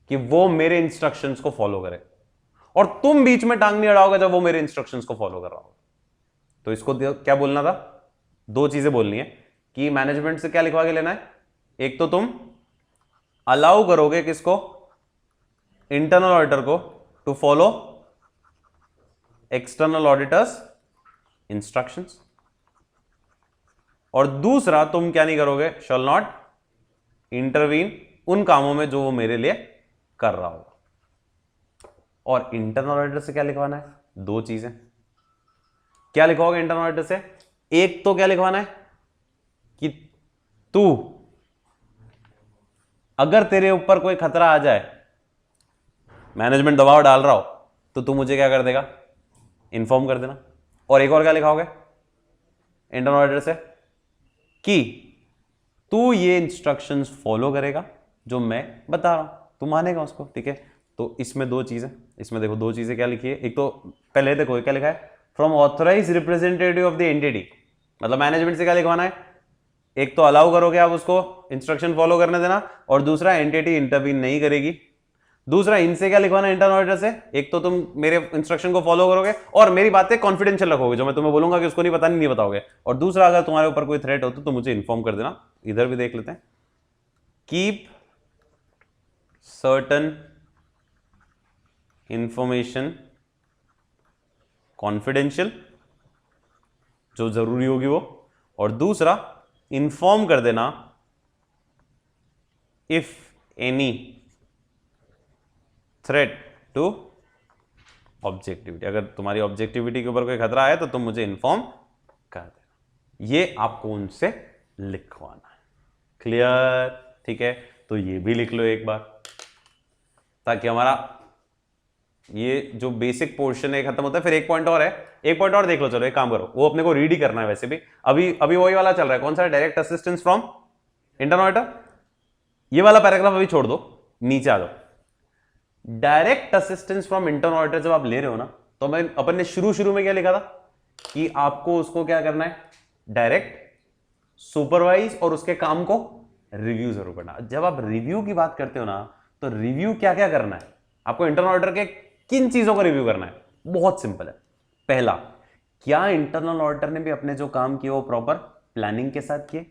कि वो मेरे इंस्ट्रक्शंस को फॉलो करे, और तुम बीच में टांग नहीं अड़ाओगे जब वो मेरे इंस्ट्रक्शंस को फॉलो कर रहा होगा। तो इसको क्या बोलना था? 2 चीजें बोलनी है कि मैनेजमेंट से क्या लिखवा के लेना है, एक तो तुम अलाउ करोगे किसको, इंटरनल ऑडिटर को, to follow external auditor's instructions, और दूसरा तुम क्या नहीं करोगे, शैल नॉट इंटरवीन उन कामों में जो वो मेरे लिए कर रहा होगा। और इंटरनल ऑडिटर से क्या लिखवाना है? 2 चीजें। क्या लिखवाओगे इंटरनल ऑडिटर से? एक तो क्या लिखवाना है कि तू, अगर तेरे ऊपर कोई खतरा आ जाए, मैनेजमेंट दबाव डाल रहा हो, तो तू मुझे क्या कर देगा, इन्फॉर्म कर देना। और एक और क्या लिखाओगे इंटरनल ऑडिटर से, कि तू ये इंस्ट्रक्शंस फॉलो करेगा जो मैं बता रहा हूं, तू मानेगा उसको, ठीक है। तो इसमें दो चीजें, इसमें देखो दो चीजें क्या लिखी है। एक तो पहले देखो क्या लिखा है, from authorize representative of the entity, मतलब मैनेजमेंट से क्या लिखवाना है, एक तो अलाउ करोगे आप उसको इंस्ट्रक्शन फॉलो करने देना, और दूसरा एंटिटी इंटरवीन नहीं करेगी। दूसरा इनसे क्या लिखवाना है इंटरनल ऑडिटर से, एक तो तुम मेरे इंस्ट्रक्शन को फॉलो करोगे और मेरी बातें कॉन्फिडेंशियल रखोगे, जो मैं तुम्हें बोलूंगा कि उसको नहीं बतानी नहीं बताओगे, और दूसरा अगर तुम्हारे ऊपर कोई थ्रेट हो तो मुझे इन्फॉर्म कर देना। इधर भी देख लेते हैं, कीप सर्टन इंफॉर्मेशन कॉन्फिडेंशियल, जो जरूरी होगी वो, और दूसरा इंफॉर्म कर देना if any threat to objectivity, अगर तुम्हारी ऑब्जेक्टिविटी के ऊपर कोई खतरा है तो तुम मुझे इंफॉर्म कर देना। ये आपको उनसे लिखवाना है। क्लियर? ठीक है, तो ये भी लिख लो एक बार, ताकि हमारा ये जो बेसिक पोर्शन है खत्म होता है। फिर एक पॉइंट और है, एक पॉइंट और देख लो। चलो एक काम करो, वो अपने को रीड ही करना है वैसे भी। अभी अभी वही वाला चल रहा है, कौन सा? Direct assistance from internal auditor. ये वाला पैराग्राफ अभी छोड़ दो, नीचे आ जाओ। Direct assistance from internal auditor जब आप ले रहे हो ना, तो मैं अपन ने शुरू में क्या लिखा था कि आपको उसको क्या करना है, डायरेक्ट सुपरवाइज और उसके काम को रिव्यू जरूर करना। जब आप रिव्यू की बात करते हो ना, तो रिव्यू क्या क्या करना है आपको, इंटरनल ऑडिटर के किन चीजों को रिव्यू करना है? बहुत सिंपल है। पहला, क्या इंटरनल ऑडिटर ने भी अपने जो काम किए वो प्रॉपर प्लानिंग के साथ किए,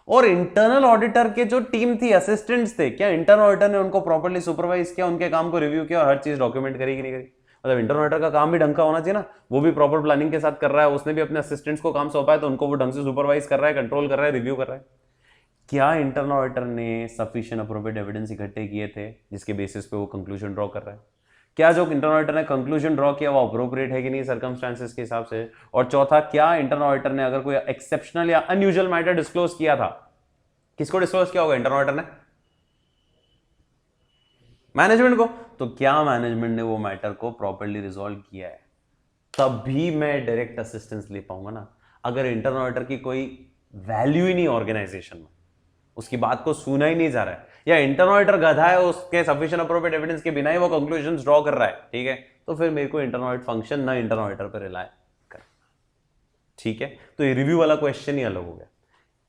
और इंटरनल ऑडिटर के जो टीम थी, असिस्टेंट्स थे, क्या इंटरनल ऑडिटर ने उनको प्रॉपर्ली सुपरवाइज किया, उनके काम को रिव्यू किया और हर चीज डॉक्यूमेंट करी कि नहीं करी? मतलब इंटरनल ऑडिटर का काम भी ढंग का होना चाहिए ना, वो भी प्रॉपर प्लानिंग के साथ कर रहा है, उसने भी अपने असिस्टेंट्स को काम सौंपा है तो उनको वो ढंग से सुपरवाइज कर रहा है, कंट्रोल कर रहा है, रिव्यू कर रहा है। क्या इंटरनल ऑडिटर ने सफिशिएंट अप्रोप्रिएट एविडेंस इकट्ठे किए थे जिसके बेसिस पे वो कंक्लूजन ड्रॉ कर रहा है? क्या जो इंटरनल ऑडिटर ने कंक्लूजन ड्रॉ किया वो अप्रोप्रिएट है कि नहीं सर्कमस्टांसेस के हिसाब से? और चौथा, क्या इंटरनल ऑडिटर ने अगर कोई एक्सेप्शनल या अनयूजुअल मैटर डिस्क्लोज किया था, किसको डिस्क्लोज किया होगा? इंटरनल ऑडिटर ने मैनेजमेंट को। तो क्या मैनेजमेंट ने वो मैटर को प्रॉपर्ली रिजॉल्व किया है? तभी मैं डायरेक्ट असिस्टेंस ले पाऊंगा ना। अगर इंटरनल ऑडिटर की कोई वैल्यू ही नहीं ऑर्गेनाइजेशन में, उसकी बात को सुना ही नहीं जा रहा है, या इंटरनल ऑडिटर गधा है, उसके सफिशिएंट अप्रोप्रिएट एविडेंस के बिना ही वो कंक्लूजन ड्रॉ कर रहा है, ठीक है, तो फिर मेरे को इंटरनल ऑडिट फंक्शन ना इंटरनल ऑडिटर पर रिलाय कर। ठीक है, तो ये रिव्यू वाला क्वेश्चन ही अलग हो गया।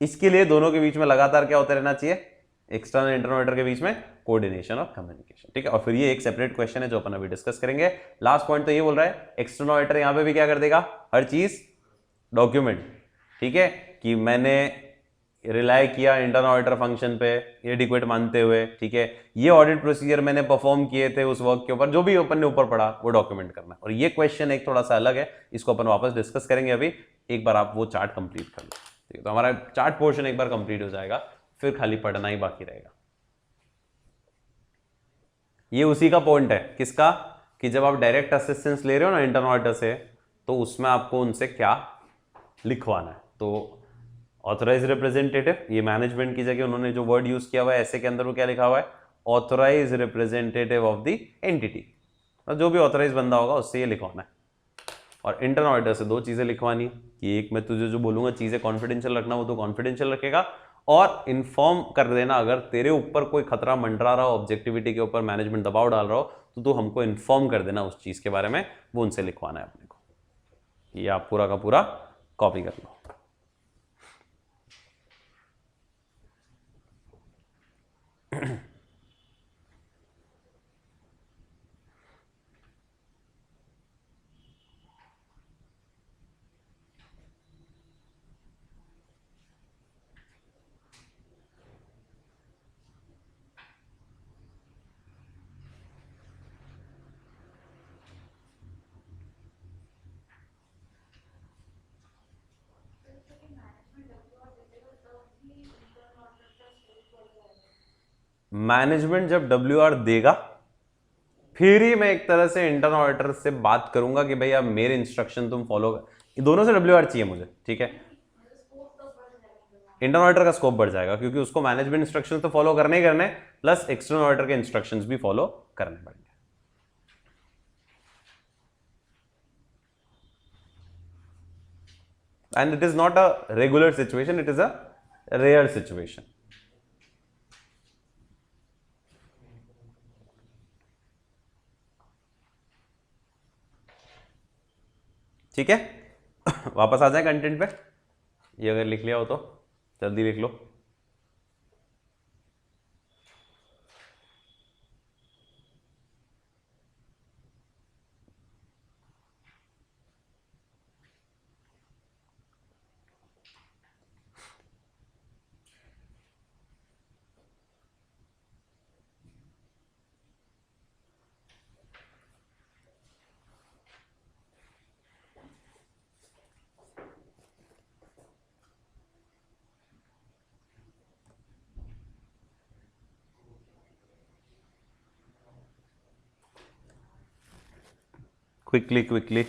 इसके लिए दोनों के बीच में लगातार क्या होता रहना चाहिए, एक्सटर्नल इंटरनल ऑडिटर के बीच में कोऑर्डिनेशन और कम्युनिकेशन। ठीक है, और फिर ये एक सेपरेट क्वेश्चन है जो अपन अभी डिस्कस करेंगे। लास्ट पॉइंट तो ये बोल रहा है, एक्सटर्नल ऑडिटर यहां पे भी क्या कर देगा, हर चीज डॉक्यूमेंट। ठीक है, कि मैंने रिलाय किया इंटरनल ऑडिटर फंक्शन पे एडिक्वेट मानते हुए, ठीक है, ये ऑडिट प्रोसीजर मैंने परफॉर्म किए थे उस वर्क के ऊपर, जो भी अपन ने ऊपर पढ़ा वो डॉक्यूमेंट करना। और ये क्वेश्चन एक थोड़ा सा अलग है, इसको अपन वापस डिस्कस करेंगे। अभी एक बार आप वो चार्ट कंप्लीट कर लो, ठीक है, तो हमारा चार्ट पोर्शन एक बार कंप्लीट हो जाएगा, फिर खाली पढ़ना ही बाकी रहेगा। ये उसी का पॉइंट है, किसका, कि जब आप डायरेक्ट असिस्टेंस ले रहे हो ना इंटरनल ऑडिटर से, तो उसमें आपको उनसे क्या लिखवाना है। तो ऑथराइज रिप्रेजेंटेटिव, ये मैनेजमेंट की जगह उन्होंने जो वर्ड यूज किया हुआ है ऐसे के अंदर वो क्या लिखा हुआ है, authorize representative of the entity, जो भी ऑथराइज बंदा होगा उससे ये लिखवाना है। और इंटरनल ऑडिटर से दो चीजें लिखवानी, कि एक मैं तुझे जो बोलूंगा चीजें कॉन्फिडेंशियल रखना, वो तो कॉन्फिडेंशियल रखेगा, और इन्फॉर्म कर देना अगर तेरे ऊपर कोई खतरा मंडरा रहा हो, ऑब्जेक्टिविटी के ऊपर मैनेजमेंट दबाव डाल रहा हो, तो तू हमको इन्फॉर्म कर देना उस चीज के बारे में, वो उनसे लिखवाना है अपने को। ये आप पूरा का पूरा कॉपी कर लो। मैनेजमेंट जब WR देगा, फिर ही मैं एक तरह से इंटरनल ऑडिटर से बात करूंगा कि भाई अब मेरे इंस्ट्रक्शन तुम फॉलो कर, दोनों से WR चाहिए मुझे। ठीक है, इंटरनल ऑडिटर का स्कोप बढ़ जाएगा, क्योंकि उसको मैनेजमेंट इंस्ट्रक्शंस तो फॉलो करने ही करने, प्लस एक्सटर्नल ऑडिटर के इंस्ट्रक्शंस भी फॉलो करने पड़ेंगे। And it is not a regular situation, it is a rare situation. ठीक है। वापस आ जाए कंटेंट पे, ये अगर लिख लिया हो तो जल्दी लिख लो। Quickly quickly.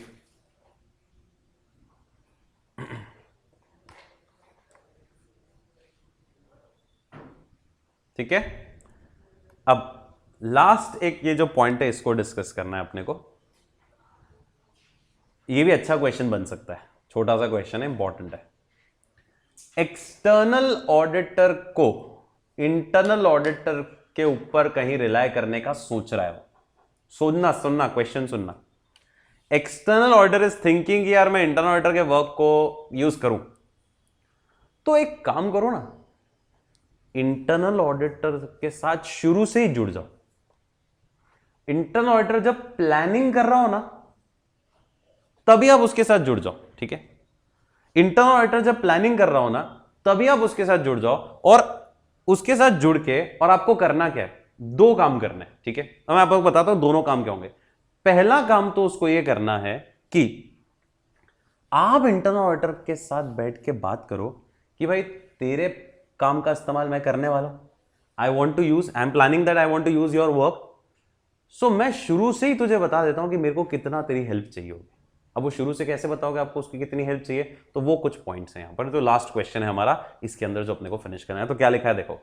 ठीक है, अब लास्ट एक ये जो पॉइंट है इसको डिस्कस करना है अपने को। ये भी अच्छा क्वेश्चन बन सकता है, छोटा सा क्वेश्चन है, इंपॉर्टेंट है। एक्सटर्नल ऑडिटर को इंटरनल ऑडिटर के ऊपर कहीं रिलाय करने का सोच रहा है वो। सुनना क्वेश्चन सुनना। एक्सटर्नल ऑडिटर इज थिंकिंग यार मैं इंटरनल ऑडिटर के वर्क को यूज करूं, तो एक काम करो ना, इंटरनल ऑडिटर के साथ शुरू से ही जुड़ जाओ। इंटरनल ऑडिटर जब प्लानिंग कर रहा हो ना, तभी आप उसके साथ जुड़ जाओ। ठीक है, इंटरनल ऑडिटर जब प्लानिंग कर रहा हो ना, तभी आप उसके साथ जुड़ जाओ। और उसके साथ जुड़ के और आपको करना क्या है, दो काम करने हैं। ठीक है, मैं आपको बताता हूं दोनों काम क्या होंगे। पहला काम तो उसको यह करना है कि आप इंटरनल ऑडिटर के साथ बैठ के बात करो कि भाई तेरे काम का इस्तेमाल मैं करने वाला हूं, I am planning that I want to use your work, so मैं शुरू से ही तुझे बता देता हूं कि मेरे को कितना तेरी हेल्प चाहिए होगी। अब वो शुरू से कैसे बताओगे आपको उसकी कितनी हेल्प चाहिए, तो वो कुछ पॉइंट्स हैं यहां पर। तो लास्ट क्वेश्चन है हमारा इसके अंदर जो अपने को फिनिश करना है। तो क्या लिखा है देखो,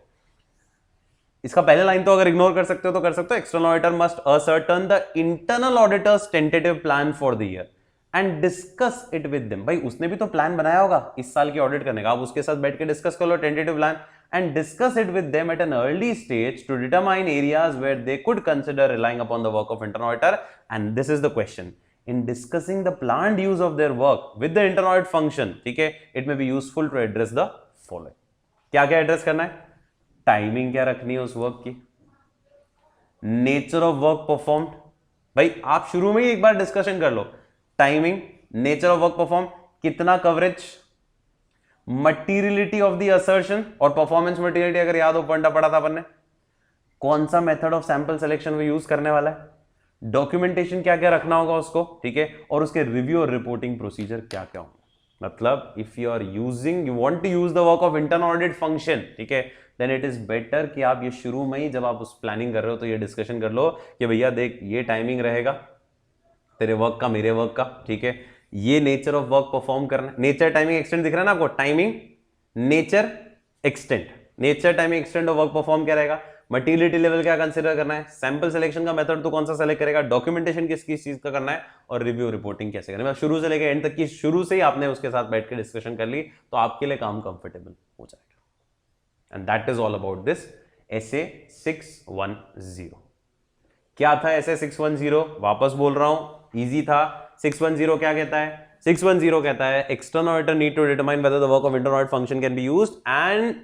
इसका पहले लाइन तो अगर इग्नोर कर सकते हो तो कर सकते हो। External auditor must ascertain the internal auditors tentative plan for the year and discuss it with them. भाई उसने भी तो प्लान बनाया होगा इस साल की ऑडिट करने का, आप उसके साथ बैठ के डिस्कस कर लो tentative plan and discuss it with them at an early stage to determine areas where they could consider relying upon the work of internal auditor. And this is the question, in discussing the planned use of their work with the internal audit function, ठीक है, it may be useful to address the following। क्या क्या address करना है, timing क्या रखनी है उस वर्क की, नेचर ऑफ वर्क परफॉर्म्ड। भाई आप शुरू में ही एक बार डिस्कशन कर लो, timing, nature of work perform, कितना coverage, materiality of the assertion और परफॉर्मेंस मटीरियलिटी अगर याद हो पढ़ना पड़ा था अपन ने, कौन सा मेथड ऑफ सैंपल सिलेक्शन वो यूज करने वाला है, डॉक्यूमेंटेशन क्या क्या रखना होगा उसको, ठीक है, और उसके रिव्यू और रिपोर्टिंग प्रोसीजर क्या क्या होंगे। मतलब if you are using, you want to use the work of internal audit function, ठीक है, देन इट इज बेटर कि आप ये शुरू में ही जब आप उस प्लानिंग कर रहे हो तो ये डिस्कशन कर लो कि भैया देख ये टाइमिंग रहेगा तेरे वर्क का, मेरे वर्क का, ठीक है, ये नेचर ऑफ वर्क परफॉर्म करना है। नेचर टाइमिंग एक्सटेंड दिख रहा है ना आपको, timing nature extend, nature timing extent और वर्क परफॉर्म क्या रहेगा, मटीरियलिटी लेवल क्या कंसीडर करना है, सैंपल सिलेक्शन का मेथड तो कौन सा सेलेक्ट करेगा, डॉक्यूमेंटेशन किस किस चीज का करना है, और रिव्यू रिपोर्टिंग कैसे करना है। शुरू से लेकर एंड तक की शुरू से ही आपने उसके साथ बैठ के डिस्कशन कर ली तो आपके लिए काम कंफर्टेबल हो जाएगा। And that is all about this SA 610। क्या था SA 610, वापस बोल रहा हूं, इजी था। 610 क्या कहता है, 610 कहता है external auditor need to determine whether the work of internal audit function can be used and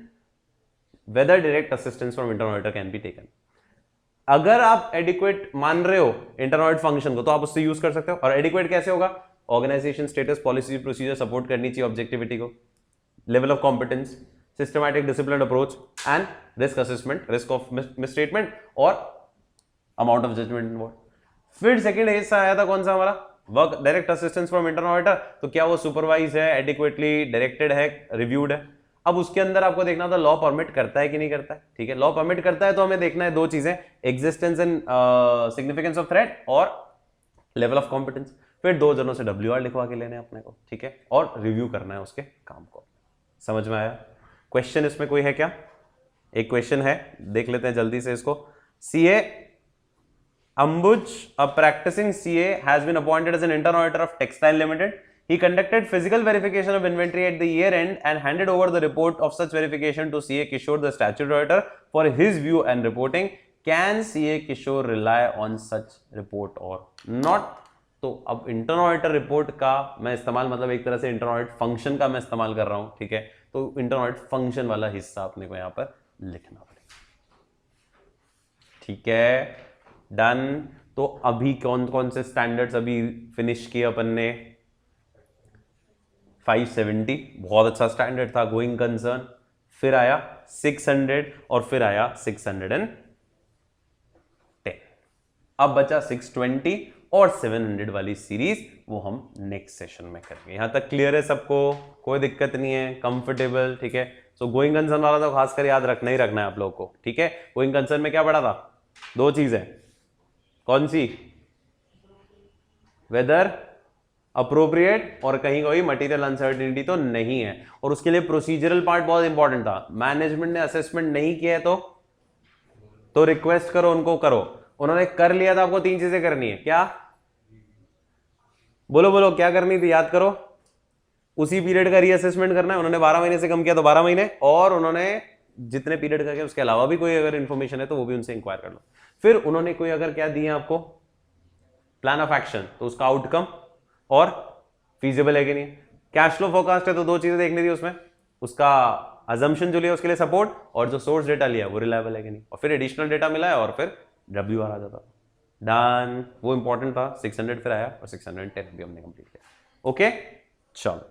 whether direct assistance from internal auditor can be taken। अगर आप एडिक्वेट मान रहे हो इंटरनल ऑडिट फंक्शन को तो आप उससे यूज कर सकते हो। और एडिक्वेट कैसे होगा, organization status, policy, procedure support करनी चाहिए ऑब्जेक्टिविटी को, level of competence, systematic discipline approach and risk assessment, risk of misstatement और अमाउंट ऑफ जजमेंट इन्वॉल्व। फिर सेकंड हिस्सा आया था कौन सा हमारा, work direct assistance from internal auditor, तो क्या वो सुपरवाइज है, एडिक्वेटली डायरेक्टेड है, रिव्यूड है। अब उसके अंदर आपको देखना था लॉ परमिट करता है कि नहीं करता है, ठीक है, लॉ परमिट करता है तो हमें देखना है दो चीजें, existence and significance of threat और लेवल ऑफ कॉम्पिटेंस। फिर दो जनों से WR लिखवा के लेने अपने को, ठीक है, और रिव्यू करना है उसके काम को। समझ में आया, क्वेश्चन इसमें कोई है क्या, एक क्वेश्चन है, देख लेते हैं जल्दी से इसको। CA Ambuj, a practicing CA, has been appointed as an internal auditor of Textile Limited. He conducted physical verification of inventory at the year end and handed over the report of such verification to CA Kishore, the statutory auditor, for his view and reporting. Can CA Kishore rely on such report or not? तो अब internal auditor report का मैं इस्तेमाल मतलब एक तरह से internal audit function का मैं इस्तेमाल कर रहा हूं, ठीक है। तो इंटरनल ऑडिट फंक्शन वाला हिस्सा अपने को यहां पर लिखना पड़ेगा, ठीक है। डन। तो अभी कौन कौन से स्टैंडर्ड्स अभी फिनिश किए अपन ने? 570 बहुत अच्छा स्टैंडर्ड था, गोइंग कंसर्न। फिर आया 600 और फिर आया 610। अब बचा 620 और 700 वाली सीरीज, वो हम नेक्स्ट सेशन में करेंगे। यहां तक क्लियर है सबको? कोई दिक्कत नहीं है, कंफर्टेबल, ठीक है। सो गोइंग कंसर्न वाला तो खासकर याद रखना ही रखना है आप लोगों को, ठीक है। गोइंग कंसर्न में क्या पढ़ा था? दो चीजें, कौन सी? वेदर अप्रोप्रिएट और कहीं कोई मटेरियल अनसर्टिनिटी तो नहीं है। और उसके लिए प्रोसीजरल पार्ट बहुत इंपॉर्टेंट था। मैनेजमेंट ने असेसमेंट नहीं किया है तो रिक्वेस्ट करो, उनको करो। उन्होंने कर लिया था, आपको तीन चीजें करनी है। क्या? बोलो बोलो, क्या करनी थी? याद करो। उसी पीरियड का रीअसेसमेंट करना है। उन्होंने 12 महीने से कम किया तो 12 महीने, और उन्होंने जितने पीरियड का किया उसके अलावा भी कोई अगर इंफॉर्मेशन है तो वो भी उनसे इंक्वायर कर लो। फिर उन्होंने कोई अगर क्या दिया आपको, प्लान ऑफ एक्शन, तो उसका आउटकम और फीजिबल है कि नहीं। कैश फ्लो फोरकास्ट है तो दो चीजें देखनी थी उसमें, उसका अजम्पशन जो लिया उसके लिए सपोर्ट, और जो सोर्स डेटा लिया वो रिलायबल है कि नहीं। और फिर एडिशनल डेटा मिला है और फिर WR आ जाता। डन। वो इंपॉर्टेंट था। 600 फिर आया और 610 भी हमने कंप्लीट किया। ओके, चलो।